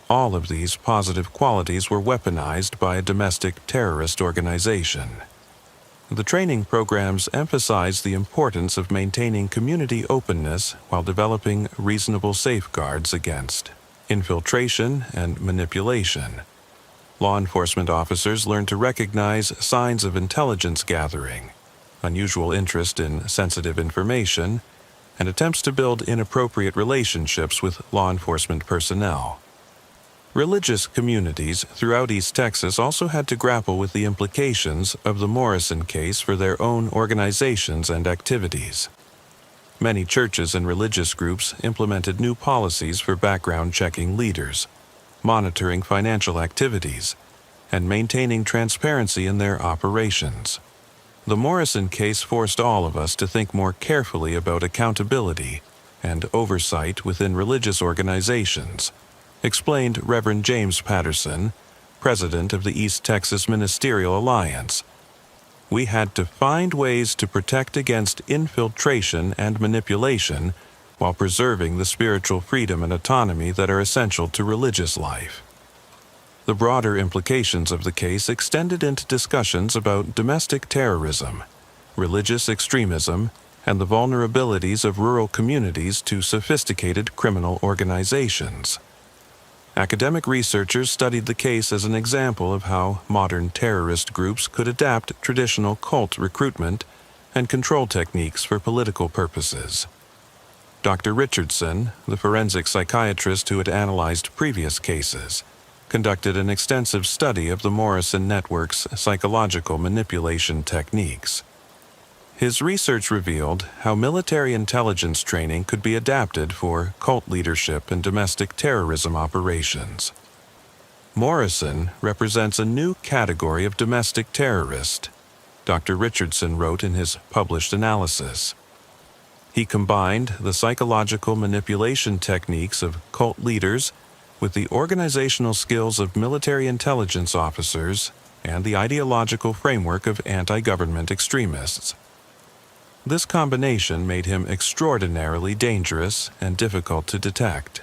all of these positive qualities were weaponized by a domestic terrorist organization. The training programs emphasize the importance of maintaining community openness while developing reasonable safeguards against infiltration and manipulation. Law enforcement officers learn to recognize signs of intelligence gathering, unusual interest in sensitive information, and attempts to build inappropriate relationships with law enforcement personnel. Religious communities throughout East Texas also had to grapple with the implications of the Morrison case for their own organizations and activities. Many churches and religious groups implemented new policies for background checking leaders, monitoring financial activities, and maintaining transparency in their operations. The Morrison case forced all of us to think more carefully about accountability and oversight within religious organizations, explained Reverend James Patterson, president of the East Texas Ministerial Alliance. We had to find ways to protect against infiltration and manipulation while preserving the spiritual freedom and autonomy that are essential to religious life. The broader implications of the case extended into discussions about domestic terrorism, religious extremism, and the vulnerabilities of rural communities to sophisticated criminal organizations. Academic researchers studied the case as an example of how modern terrorist groups could adapt traditional cult recruitment and control techniques for political purposes. Dr. Richardson, the forensic psychiatrist who had analyzed previous cases, conducted an extensive study of the Morrison Network's psychological manipulation techniques. His research revealed how military intelligence training could be adapted for cult leadership and domestic terrorism operations. Morrison represents a new category of domestic terrorist, Dr. Richardson wrote in his published analysis. He combined the psychological manipulation techniques of cult leaders with the organizational skills of military intelligence officers and the ideological framework of anti-government extremists. This combination made him extraordinarily dangerous and difficult to detect.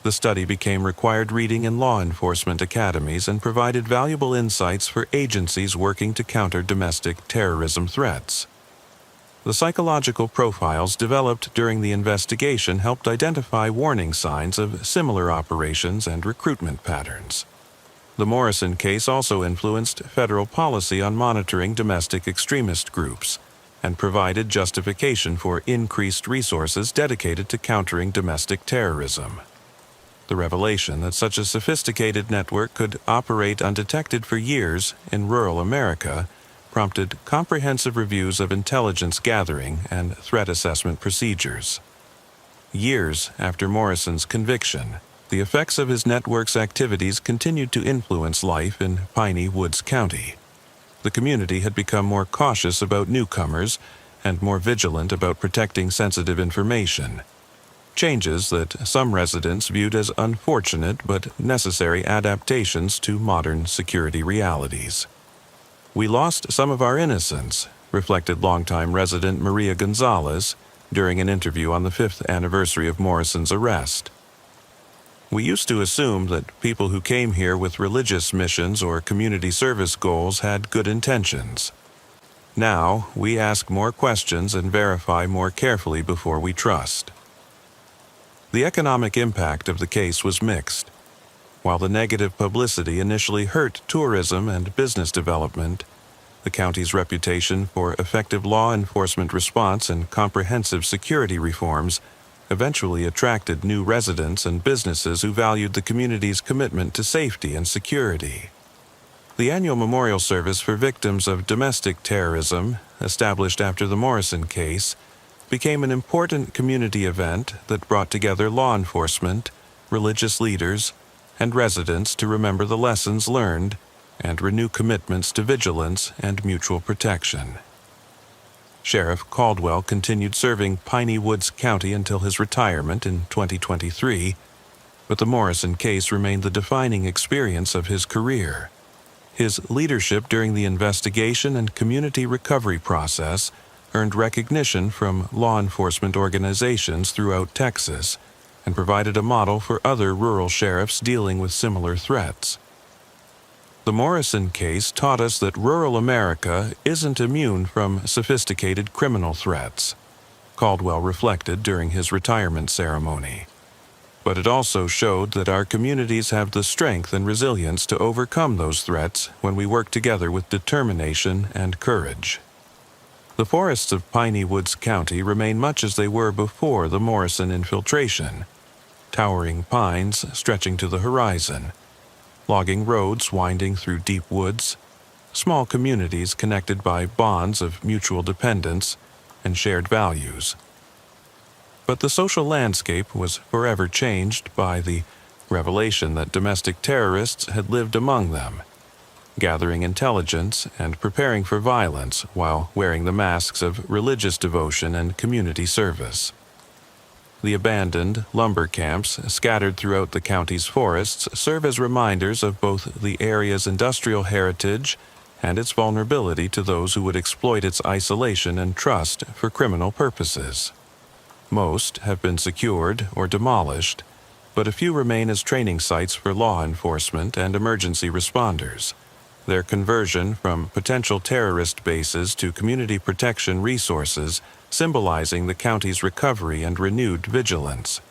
The study became required reading in law enforcement academies and provided valuable insights for agencies working to counter domestic terrorism threats. The psychological profiles developed during the investigation helped identify warning signs of similar operations and recruitment patterns. The Morrison case also influenced federal policy on monitoring domestic extremist groups and provided justification for increased resources dedicated to countering domestic terrorism. The revelation that such a sophisticated network could operate undetected for years in rural America prompted comprehensive reviews of intelligence gathering and threat assessment procedures. Years after Morrison's conviction, the effects of his network's activities continued to influence life in Piney Woods County. The community had become more cautious about newcomers and more vigilant about protecting sensitive information. Changes that some residents viewed as unfortunate but necessary adaptations to modern security realities. "We lost some of our innocence," reflected longtime resident Maria Gonzalez during an interview on the 5th anniversary of Morrison's arrest. "We used to assume that people who came here with religious missions or community service goals had good intentions. Now, we ask more questions and verify more carefully before we trust." The economic impact of the case was mixed. While the negative publicity initially hurt tourism and business development, the county's reputation for effective law enforcement response and comprehensive security reforms eventually attracted new residents and businesses who valued the community's commitment to safety and security. The annual memorial service for victims of domestic terrorism, established after the Morrison case, became an important community event that brought together law enforcement, religious leaders, and residents to remember the lessons learned and renew commitments to vigilance and mutual protection. Sheriff Caldwell continued serving Piney Woods County until his retirement in 2023, but the Morrison case remained the defining experience of his career. His leadership during the investigation and community recovery process earned recognition from law enforcement organizations throughout Texas and provided a model for other rural sheriffs dealing with similar threats. The Morrison case taught us that rural America isn't immune from sophisticated criminal threats, Caldwell reflected during his retirement ceremony. But it also showed that our communities have the strength and resilience to overcome those threats when we work together with determination and courage. The forests of Piney Woods County remain much as they were before the Morrison infiltration, towering pines stretching to the horizon, logging roads winding through deep woods, small communities connected by bonds of mutual dependence and shared values. But the social landscape was forever changed by the revelation that domestic terrorists had lived among them, gathering intelligence and preparing for violence while wearing the masks of religious devotion and community service. The abandoned lumber camps scattered throughout the county's forests serve as reminders of both the area's industrial heritage and its vulnerability to those who would exploit its isolation and trust for criminal purposes. Most have been secured or demolished, but a few remain as training sites for law enforcement and emergency responders. Their conversion from potential terrorist bases to community protection resources symbolizing the county's recovery and renewed vigilance.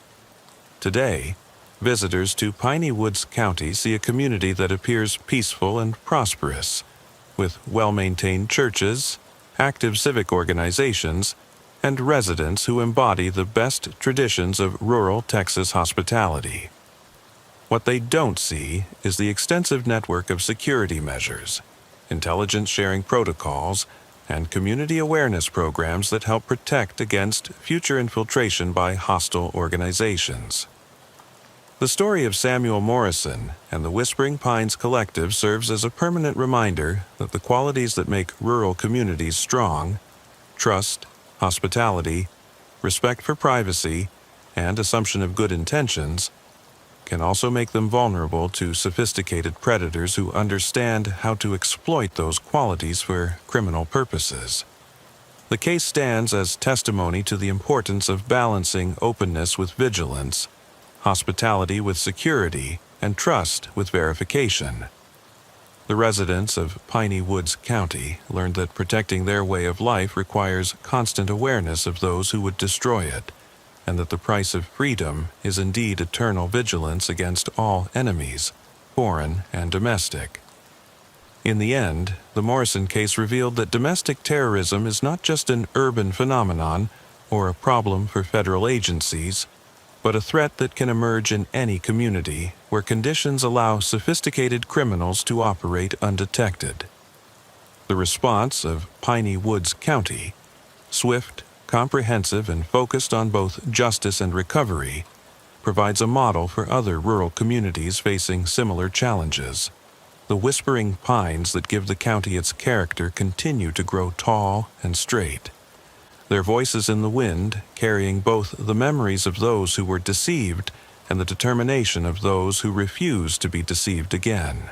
Today, visitors to Piney Woods County see a community that appears peaceful and prosperous, with well-maintained churches, active civic organizations, and residents who embody the best traditions of rural Texas hospitality. What they don't see is the extensive network of security measures, intelligence sharing protocols, and community awareness programs that help protect against future infiltration by hostile organizations. The story of Samuel Morrison and the Whispering Pines Collective serves as a permanent reminder that the qualities that make rural communities strong, trust, hospitality, respect for privacy, and assumption of good intentions, can also make them vulnerable to sophisticated predators who understand how to exploit those qualities for criminal purposes. The case stands as testimony to the importance of balancing openness with vigilance, hospitality with security, and trust with verification. The residents of Piney Woods County learned that protecting their way of life requires constant awareness of those who would destroy it, and that the price of freedom is indeed eternal vigilance against all enemies, foreign and domestic. In the end, the Morrison case revealed that domestic terrorism is not just an urban phenomenon or a problem for federal agencies, but a threat that can emerge in any community where conditions allow sophisticated criminals to operate undetected. The response of Piney Woods County, swift, comprehensive, and focused on both justice and recovery, provides a model for other rural communities facing similar challenges. The whispering pines that give the county its character continue to grow tall and straight, their voices in the wind carrying both the memories of those who were deceived and the determination of those who refuse to be deceived again.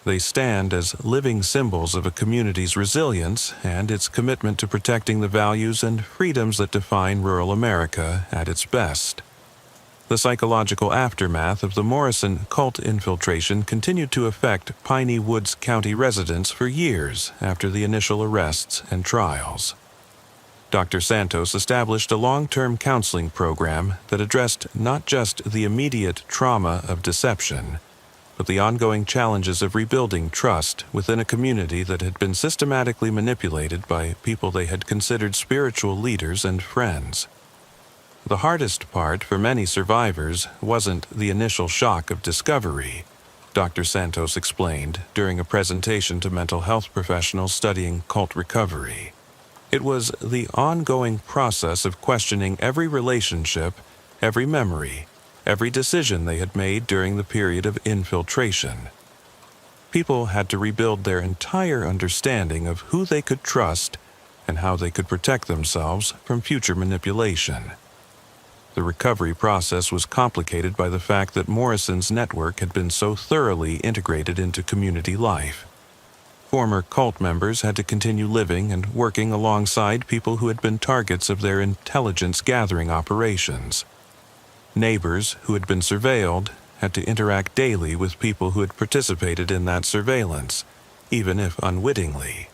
They stand as living symbols of a community's resilience and its commitment to protecting the values and freedoms that define rural America at its best. The psychological aftermath of the Morrison cult infiltration continued to affect Piney Woods County residents for years after the initial arrests and trials. Dr. Santos established a long-term counseling program that addressed not just the immediate trauma of deception, but the ongoing challenges of rebuilding trust within a community that had been systematically manipulated by people they had considered spiritual leaders and friends. The hardest part for many survivors wasn't the initial shock of discovery, Dr. Santos explained during a presentation to mental health professionals studying cult recovery. It was the ongoing process of questioning every relationship, every memory, every decision they had made during the period of infiltration. People had to rebuild their entire understanding of who they could trust and how they could protect themselves from future manipulation. The recovery process was complicated by the fact that Morrison's network had been so thoroughly integrated into community life. Former cult members had to continue living and working alongside people who had been targets of their intelligence-gathering operations. Neighbors who had been surveilled had to interact daily with people who had participated in that surveillance, even if unwittingly.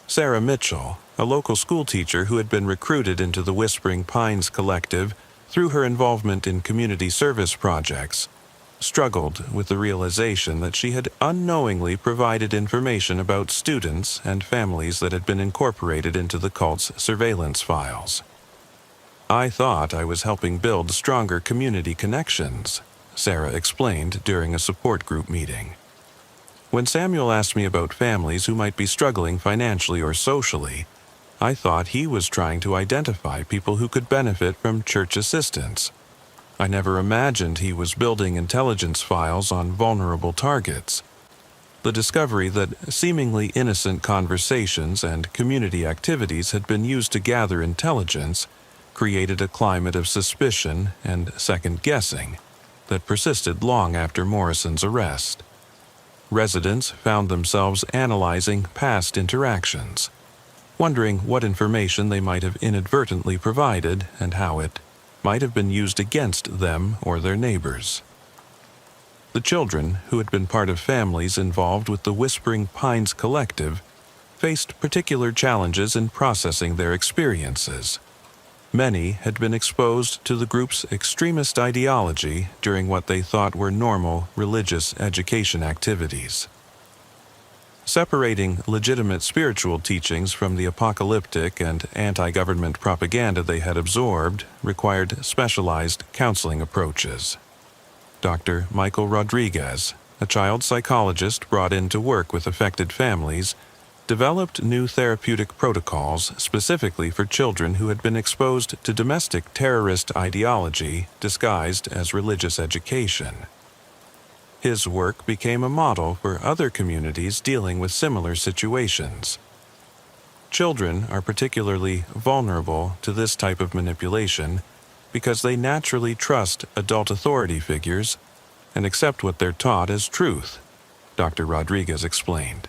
Sarah Mitchell, a local schoolteacher who had been recruited into the Whispering Pines Collective through her involvement in community service projects, struggled with the realization that she had unknowingly provided information about students and families that had been incorporated into the cult's surveillance files. "I thought I was helping build stronger community connections," Sarah explained during a support group meeting. "When Samuel asked me about families who might be struggling financially or socially, I thought he was trying to identify people who could benefit from church assistance. I never imagined he was building intelligence files on vulnerable targets." The discovery that seemingly innocent conversations and community activities had been used to gather intelligence created a climate of suspicion and second-guessing that persisted long after Morrison's arrest. Residents found themselves analyzing past interactions, wondering what information they might have inadvertently provided and how it might have been used against them or their neighbors. The children, who had been part of families involved with the Whispering Pines Collective, faced particular challenges in processing their experiences. Many had been exposed to the group's extremist ideology during what they thought were normal religious education activities. Separating legitimate spiritual teachings from the apocalyptic and anti-government propaganda they had absorbed required specialized counseling approaches. Dr. Michael Rodriguez, a child psychologist brought in to work with affected families, developed new therapeutic protocols specifically for children who had been exposed to domestic terrorist ideology disguised as religious education. His work became a model for other communities dealing with similar situations. Children are particularly vulnerable to this type of manipulation because they naturally trust adult authority figures and accept what they're taught as truth, Dr. Rodriguez explained.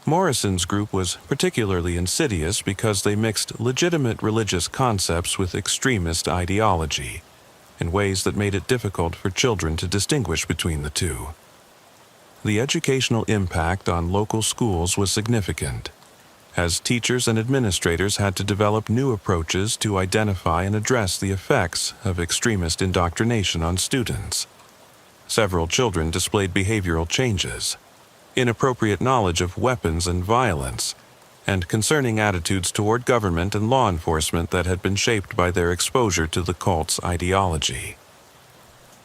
Morrison's group was particularly insidious because they mixed legitimate religious concepts with extremist ideology in ways that made it difficult for children to distinguish between the two. The educational impact on local schools was significant, as teachers and administrators had to develop new approaches to identify and address the effects of extremist indoctrination on students. Several children displayed behavioral changes, inappropriate knowledge of weapons and violence, and concerning attitudes toward government and law enforcement that had been shaped by their exposure to the cult's ideology.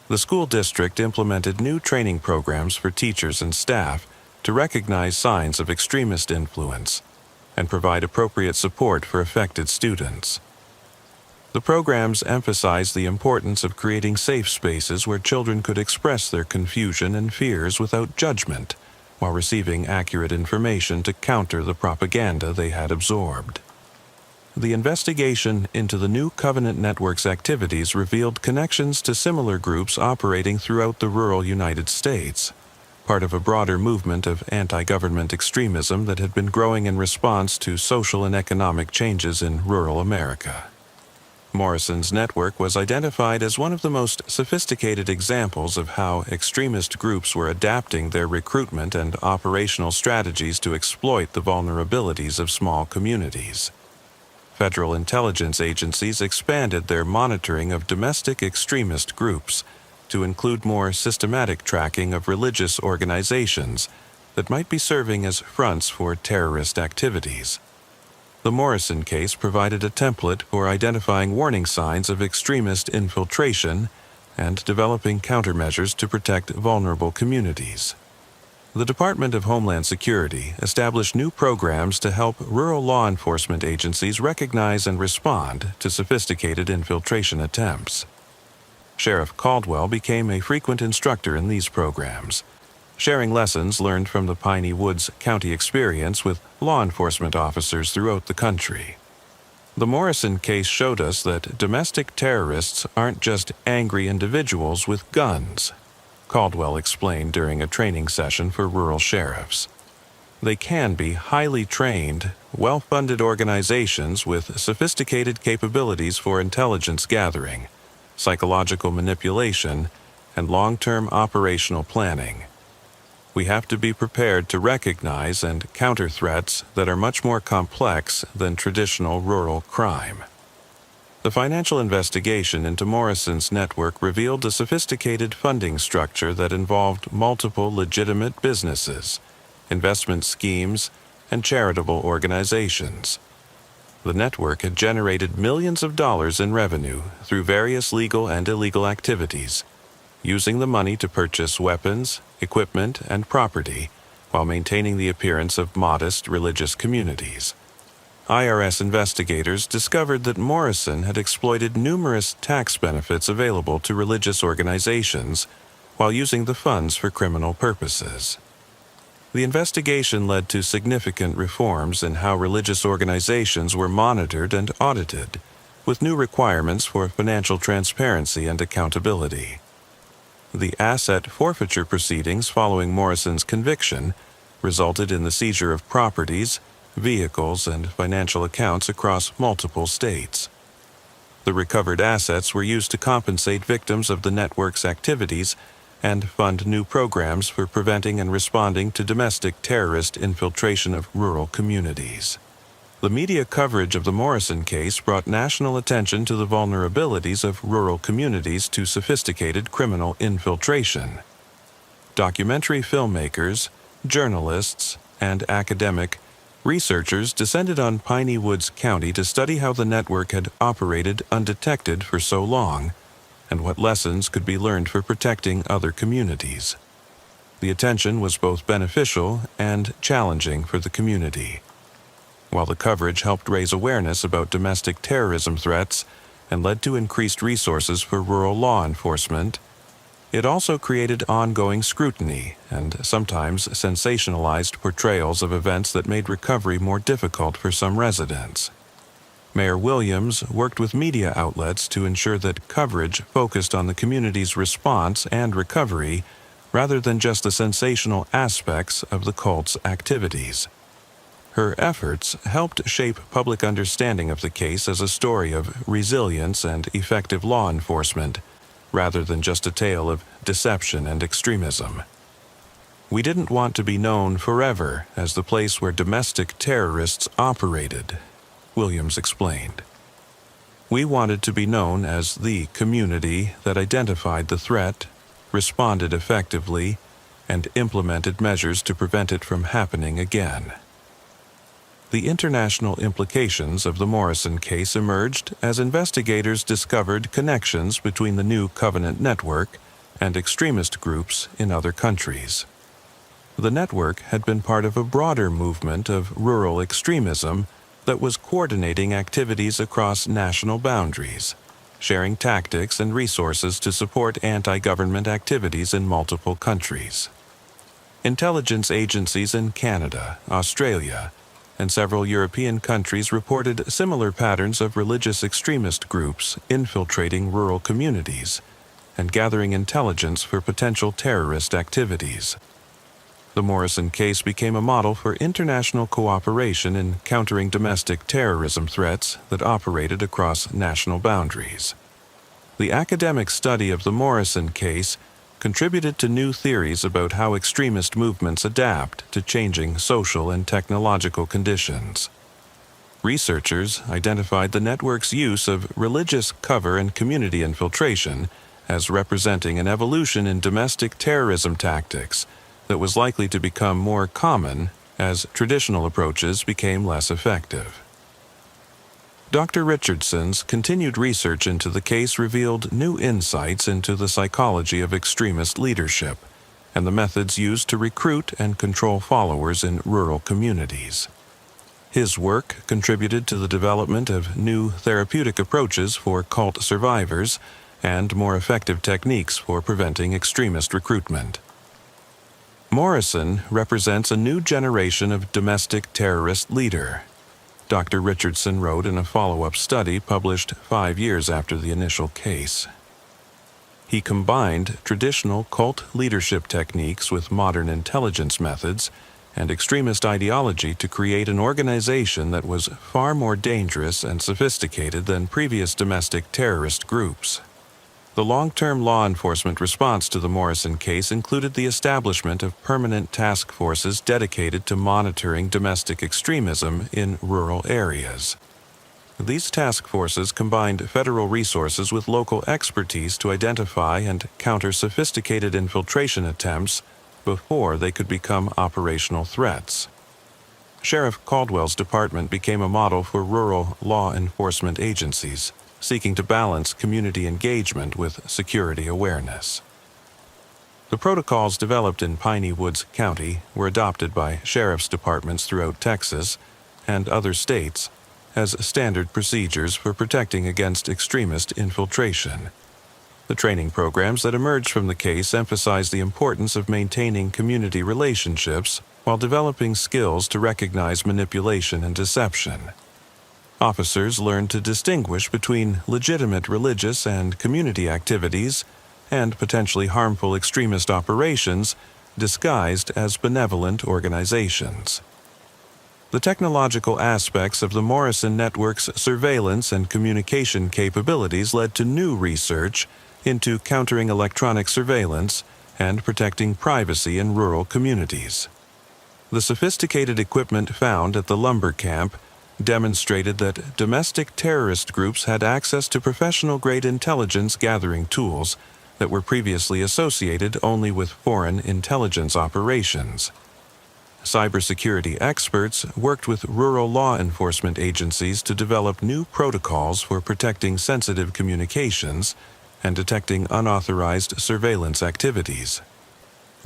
The school district implemented new training programs for teachers and staff to recognize signs of extremist influence and provide appropriate support for affected students. The programs emphasized the importance of creating safe spaces where children could express their confusion and fears without judgment, while receiving accurate information to counter the propaganda they had absorbed. The investigation into the new Covenant Network's activities revealed connections to similar groups operating throughout the rural United States, part of a broader movement of anti-government extremism that had been growing in response to social and economic changes in rural America. Morrison's network was identified as one of the most sophisticated examples of how extremist groups were adapting their recruitment and operational strategies to exploit the vulnerabilities of small communities. Federal intelligence agencies expanded their monitoring of domestic extremist groups to include more systematic tracking of religious organizations that might be serving as fronts for terrorist activities. The Morrison case provided a template for identifying warning signs of extremist infiltration and developing countermeasures to protect vulnerable communities. The Department of Homeland Security established new programs to help rural law enforcement agencies recognize and respond to sophisticated infiltration attempts. Sheriff Caldwell became a frequent instructor in these programs, sharing lessons learned from the Piney Woods County experience with law enforcement officers throughout the country. The Morrison case showed us that domestic terrorists aren't just angry individuals with guns, Caldwell explained during a training session for rural sheriffs. They can be highly trained, well-funded organizations with sophisticated capabilities for intelligence gathering, psychological manipulation, and long-term operational planning. We have to be prepared to recognize and counter threats that are much more complex than traditional rural crime. The financial investigation into Morrison's network revealed a sophisticated funding structure that involved multiple legitimate businesses, investment schemes, and charitable organizations. The network had generated millions of dollars in revenue through various legal and illegal activities, using the money to purchase weapons, equipment, and property while maintaining the appearance of modest religious communities. IRS investigators discovered that Morrison had exploited numerous tax benefits available to religious organizations while using the funds for criminal purposes. The investigation led to significant reforms in how religious organizations were monitored and audited, with new requirements for financial transparency and accountability. The asset forfeiture proceedings following Morrison's conviction resulted in the seizure of properties, vehicles, and financial accounts across multiple states. The recovered assets were used to compensate victims of the network's activities and fund new programs for preventing and responding to domestic terrorist infiltration of rural communities. The media coverage of the Morrison case brought national attention to the vulnerabilities of rural communities to sophisticated criminal infiltration. Documentary filmmakers, journalists, and academic researchers descended on Piney Woods County to study how the network had operated undetected for so long and what lessons could be learned for protecting other communities. The attention was both beneficial and challenging for the community. While the coverage helped raise awareness about domestic terrorism threats and led to increased resources for rural law enforcement, it also created ongoing scrutiny and sometimes sensationalized portrayals of events that made recovery more difficult for some residents. Mayor Williams worked with media outlets to ensure that coverage focused on the community's response and recovery rather than just the sensational aspects of the cult's activities. Her efforts helped shape public understanding of the case as a story of resilience and effective law enforcement, rather than just a tale of deception and extremism. We didn't want to be known forever as the place where domestic terrorists operated, Williams explained. We wanted to be known as the community that identified the threat, responded effectively, and implemented measures to prevent it from happening again. The international implications of the Morrison case emerged as investigators discovered connections between the new Covenant network and extremist groups in other countries. The network had been part of a broader movement of rural extremism that was coordinating activities across national boundaries, sharing tactics and resources to support anti-government activities in multiple countries. Intelligence agencies in Canada, Australia, and several European countries reported similar patterns of religious extremist groups infiltrating rural communities and gathering intelligence for potential terrorist activities. The Morrison case became a model for international cooperation in countering domestic terrorism threats that operated across national boundaries. The academic study of the Morrison case contributed to new theories about how extremist movements adapt to changing social and technological conditions. Researchers identified the network's use of religious cover and community infiltration as representing an evolution in domestic terrorism tactics that was likely to become more common as traditional approaches became less effective. Dr. Richardson's continued research into the case revealed new insights into the psychology of extremist leadership and the methods used to recruit and control followers in rural communities. His work contributed to the development of new therapeutic approaches for cult survivors and more effective techniques for preventing extremist recruitment. Morrison represents a new generation of domestic terrorist leader, Dr. Richardson wrote in a follow-up study published 5 years after the initial case. He combined traditional cult leadership techniques with modern intelligence methods and extremist ideology to create an organization that was far more dangerous and sophisticated than previous domestic terrorist groups. The long-term law enforcement response to the Morrison case included the establishment of permanent task forces dedicated to monitoring domestic extremism in rural areas. These task forces combined federal resources with local expertise to identify and counter sophisticated infiltration attempts before they could become operational threats. Sheriff Caldwell's department became a model for rural law enforcement agencies, seeking to balance community engagement with security awareness. The protocols developed in Piney Woods County were adopted by sheriff's departments throughout Texas and other states as standard procedures for protecting against extremist infiltration. The training programs that emerged from the case emphasized the importance of maintaining community relationships while developing skills to recognize manipulation and deception. Officers learned to distinguish between legitimate religious and community activities and potentially harmful extremist operations disguised as benevolent organizations. The technological aspects of the Morrison Network's surveillance and communication capabilities led to new research into countering electronic surveillance and protecting privacy in rural communities. The sophisticated equipment found at the lumber camp demonstrated that domestic terrorist groups had access to professional-grade intelligence gathering tools that were previously associated only with foreign intelligence operations. Cybersecurity experts worked with rural law enforcement agencies to develop new protocols for protecting sensitive communications and detecting unauthorized surveillance activities.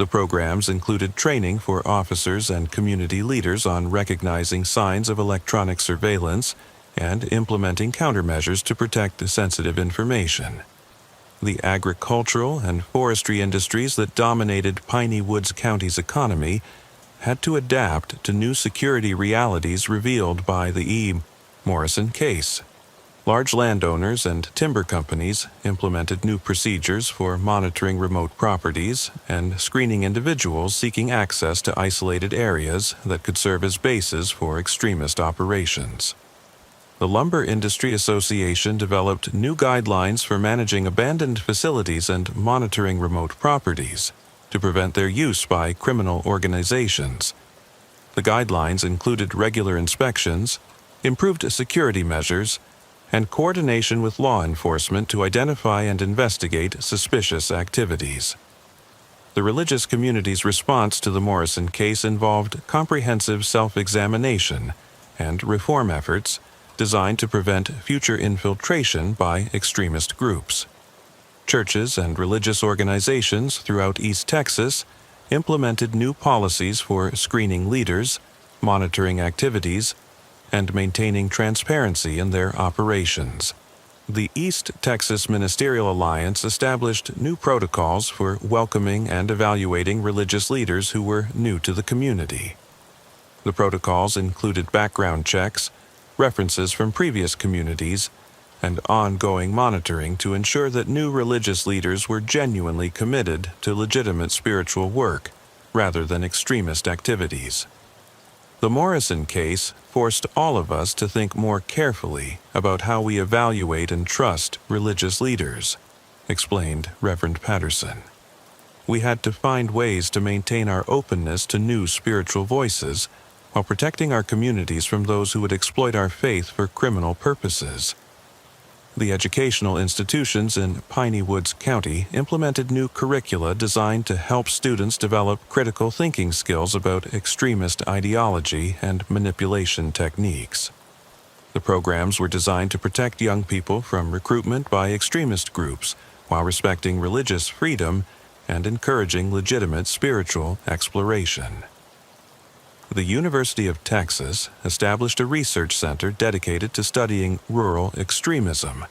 The programs included training for officers and community leaders on recognizing signs of electronic surveillance and implementing countermeasures to protect sensitive information. The agricultural and forestry industries that dominated Piney Woods County's economy had to adapt to new security realities revealed by the E. Morrison case. Large landowners and timber companies implemented new procedures for monitoring remote properties and screening individuals seeking access to isolated areas that could serve as bases for extremist operations. The Lumber Industry Association developed new guidelines for managing abandoned facilities and monitoring remote properties to prevent their use by criminal organizations. The guidelines included regular inspections, improved security measures, and coordination with law enforcement to identify and investigate suspicious activities. The religious community's response to the Morrison case involved comprehensive self-examination and reform efforts designed to prevent future infiltration by extremist groups. Churches and religious organizations throughout East Texas implemented new policies for screening leaders, monitoring activities, and maintaining transparency in their operations. The East Texas Ministerial Alliance established new protocols for welcoming and evaluating religious leaders who were new to the community. The protocols included background checks, references from previous communities, and ongoing monitoring to ensure that new religious leaders were genuinely committed to legitimate spiritual work rather than extremist activities. The Morrison case forced all of us to think more carefully about how we evaluate and trust religious leaders, explained Reverend Patterson. We had to find ways to maintain our openness to new spiritual voices while protecting our communities from those who would exploit our faith for criminal purposes. The educational institutions in Piney Woods County implemented new curricula designed to help students develop critical thinking skills about extremist ideology and manipulation techniques. The programs were designed to protect young people from recruitment by extremist groups while respecting religious freedom and encouraging legitimate spiritual exploration. The University of Texas established a research center dedicated to studying rural extremism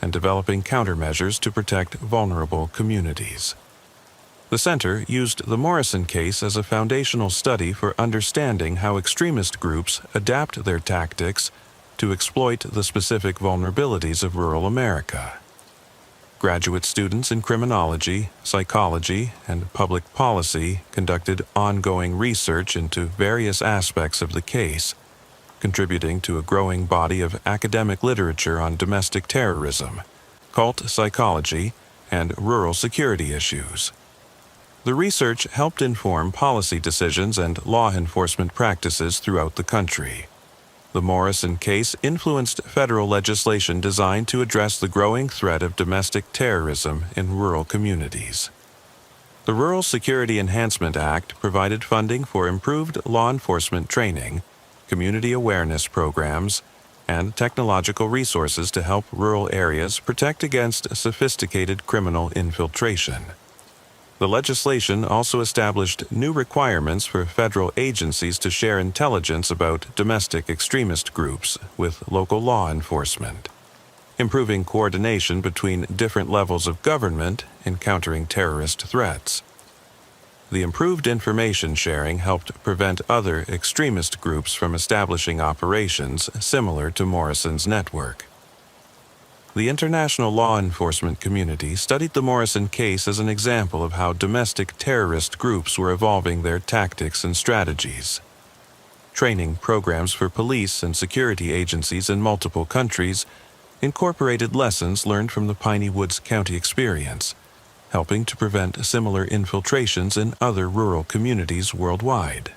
and developing countermeasures to protect vulnerable communities. The center used the Morrison case as a foundational study for understanding how extremist groups adapt their tactics to exploit the specific vulnerabilities of rural America. Graduate students in criminology, psychology, and public policy conducted ongoing research into various aspects of the case, contributing to a growing body of academic literature on domestic terrorism, cult psychology, and rural security issues. The research helped inform policy decisions and law enforcement practices throughout the country. The Morrison case influenced federal legislation designed to address the growing threat of domestic terrorism in rural communities. The Rural Security Enhancement Act provided funding for improved law enforcement training, community awareness programs, and technological resources to help rural areas protect against sophisticated criminal infiltration. The legislation also established new requirements for federal agencies to share intelligence about domestic extremist groups with local law enforcement, improving coordination between different levels of government in countering terrorist threats. The improved information sharing helped prevent other extremist groups from establishing operations similar to Morrison's network. The international law enforcement community studied the Morrison case as an example of how domestic terrorist groups were evolving their tactics and strategies. Training programs for police and security agencies in multiple countries incorporated lessons learned from the Piney Woods County experience, helping to prevent similar infiltrations in other rural communities worldwide.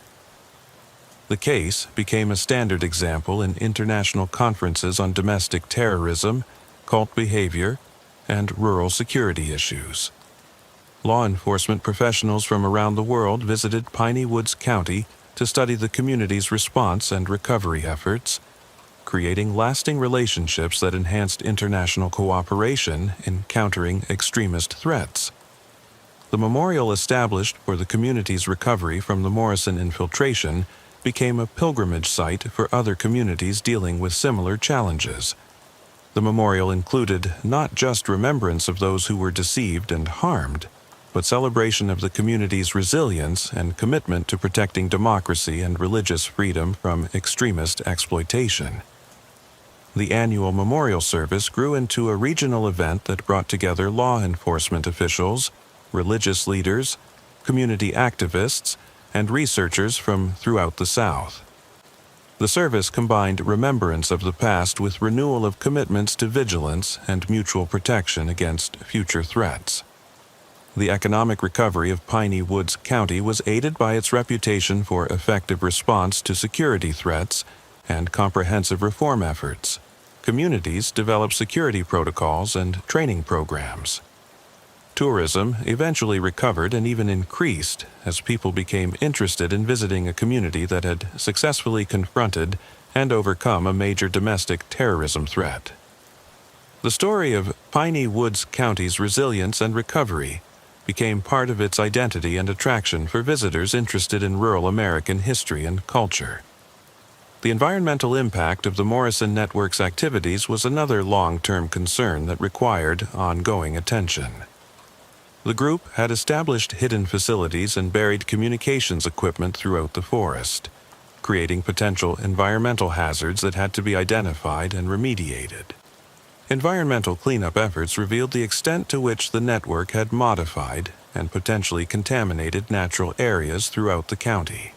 The case became a standard example in international conferences on domestic terrorism, cult behavior, and rural security issues. Law enforcement professionals from around the world visited Piney Woods County to study the community's response and recovery efforts, creating lasting relationships that enhanced international cooperation in countering extremist threats. The memorial established for the community's recovery from the Morrison infiltration became a pilgrimage site for other communities dealing with similar challenges. The memorial included not just remembrance of those who were deceived and harmed, but celebration of the community's resilience and commitment to protecting democracy and religious freedom from extremist exploitation. The annual memorial service grew into a regional event that brought together law enforcement officials, religious leaders, community activists, and researchers from throughout the South. The service combined remembrance of the past with renewal of commitments to vigilance and mutual protection against future threats. The economic recovery of Piney Woods County was aided by its reputation for effective response to security threats and comprehensive reform efforts. Communities developed security protocols and training programs. Tourism eventually recovered and even increased as people became interested in visiting a community that had successfully confronted and overcome a major domestic terrorism threat. The story of Piney Woods County's resilience and recovery became part of its identity and attraction for visitors interested in rural American history and culture. The environmental impact of the Morrison Network's activities was another long-term concern that required ongoing attention. The group had established hidden facilities and buried communications equipment throughout the forest, creating potential environmental hazards that had to be identified and remediated. Environmental cleanup efforts revealed the extent to which the network had modified and potentially contaminated natural areas throughout the county.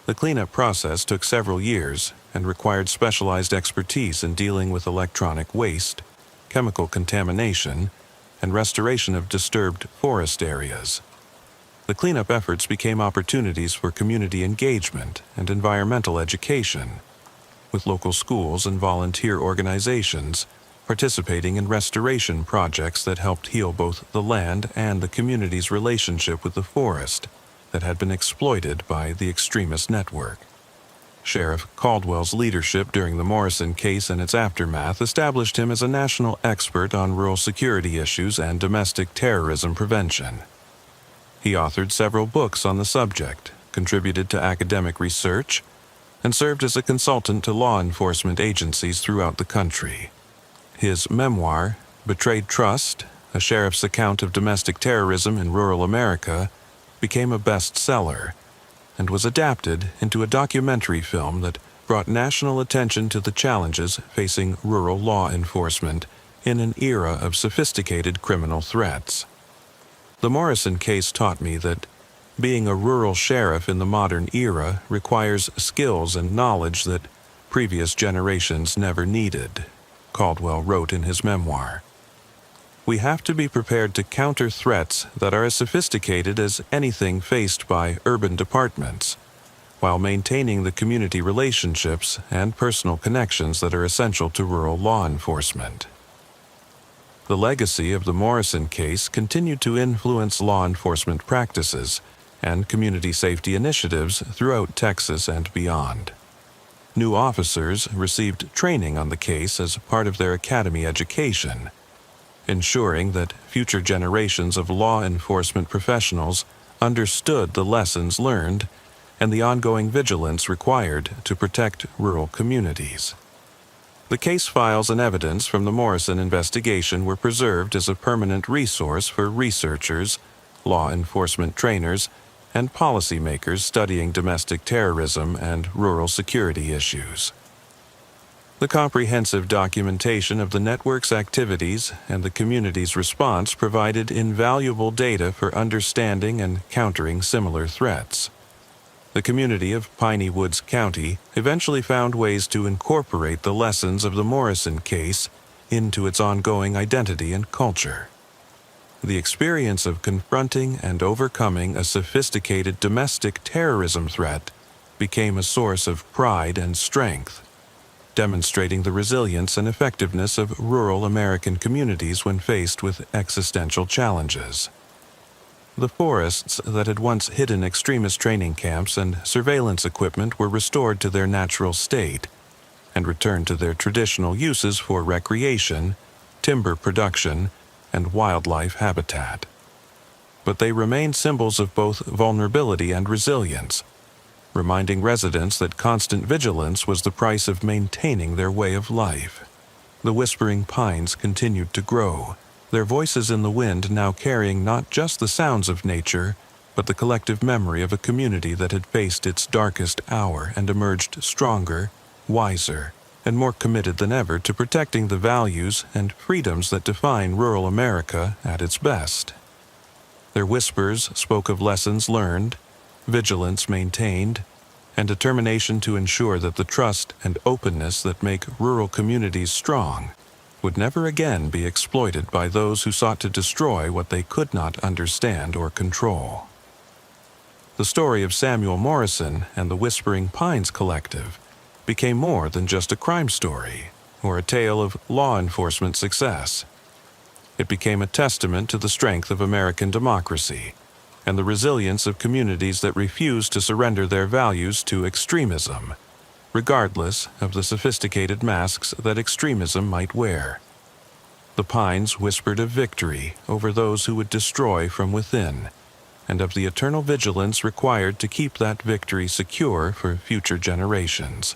The cleanup process took several years and required specialized expertise in dealing with electronic waste, chemical contamination, and restoration of disturbed forest areas. The cleanup efforts became opportunities for community engagement and environmental education, with local schools and volunteer organizations participating in restoration projects that helped heal both the land and the community's relationship with the forest that had been exploited by the extremist network. Sheriff Caldwell's leadership during the Morrison case and its aftermath established him as a national expert on rural security issues and domestic terrorism prevention. He authored several books on the subject, contributed to academic research, and served as a consultant to law enforcement agencies throughout the country. His memoir, Betrayed Trust, A Sheriff's Account of Domestic Terrorism in Rural America, became a bestseller and was adapted into a documentary film that brought national attention to the challenges facing rural law enforcement in an era of sophisticated criminal threats. The Morrison case taught me that being a rural sheriff in the modern era requires skills and knowledge that previous generations never needed, Caldwell wrote in his memoir. We have to be prepared to counter threats that are as sophisticated as anything faced by urban departments, while maintaining the community relationships and personal connections that are essential to rural law enforcement. The legacy of the Morrison case continued to influence law enforcement practices and community safety initiatives throughout Texas and beyond. New officers received training on the case as part of their academy education, ensuring that future generations of law enforcement professionals understood the lessons learned and the ongoing vigilance required to protect rural communities. The case files and evidence from the Morrison investigation were preserved as a permanent resource for researchers, law enforcement trainers, and policymakers studying domestic terrorism and rural security issues. The comprehensive documentation of the network's activities and the community's response provided invaluable data for understanding and countering similar threats. The community of Piney Woods County eventually found ways to incorporate the lessons of the Morrison case into its ongoing identity and culture. The experience of confronting and overcoming a sophisticated domestic terrorism threat became a source of pride and strength, demonstrating the resilience and effectiveness of rural American communities when faced with existential challenges. The forests that had once hidden extremist training camps and surveillance equipment were restored to their natural state and returned to their traditional uses for recreation, timber production, and wildlife habitat. but they remain symbols of both vulnerability and resilience, reminding residents that constant vigilance was the price of maintaining their way of life. The whispering pines continued to grow, their voices in the wind now carrying not just the sounds of nature, but the collective memory of a community that had faced its darkest hour and emerged stronger, wiser, and more committed than ever to protecting the values and freedoms that define rural America at its best. Their whispers spoke of lessons learned, vigilance maintained, and determination to ensure that the trust and openness that make rural communities strong would never again be exploited by those who sought to destroy what they could not understand or control. The story of Samuel Morrison and the Whispering Pines Collective became more than just a crime story or a tale of law enforcement success. It became a testament to the strength of American democracy and the resilience of communities that refuse to surrender their values to extremism, regardless of the sophisticated masks that extremism might wear. The pines whispered of victory over those who would destroy from within, and of the eternal vigilance required to keep that victory secure for future generations.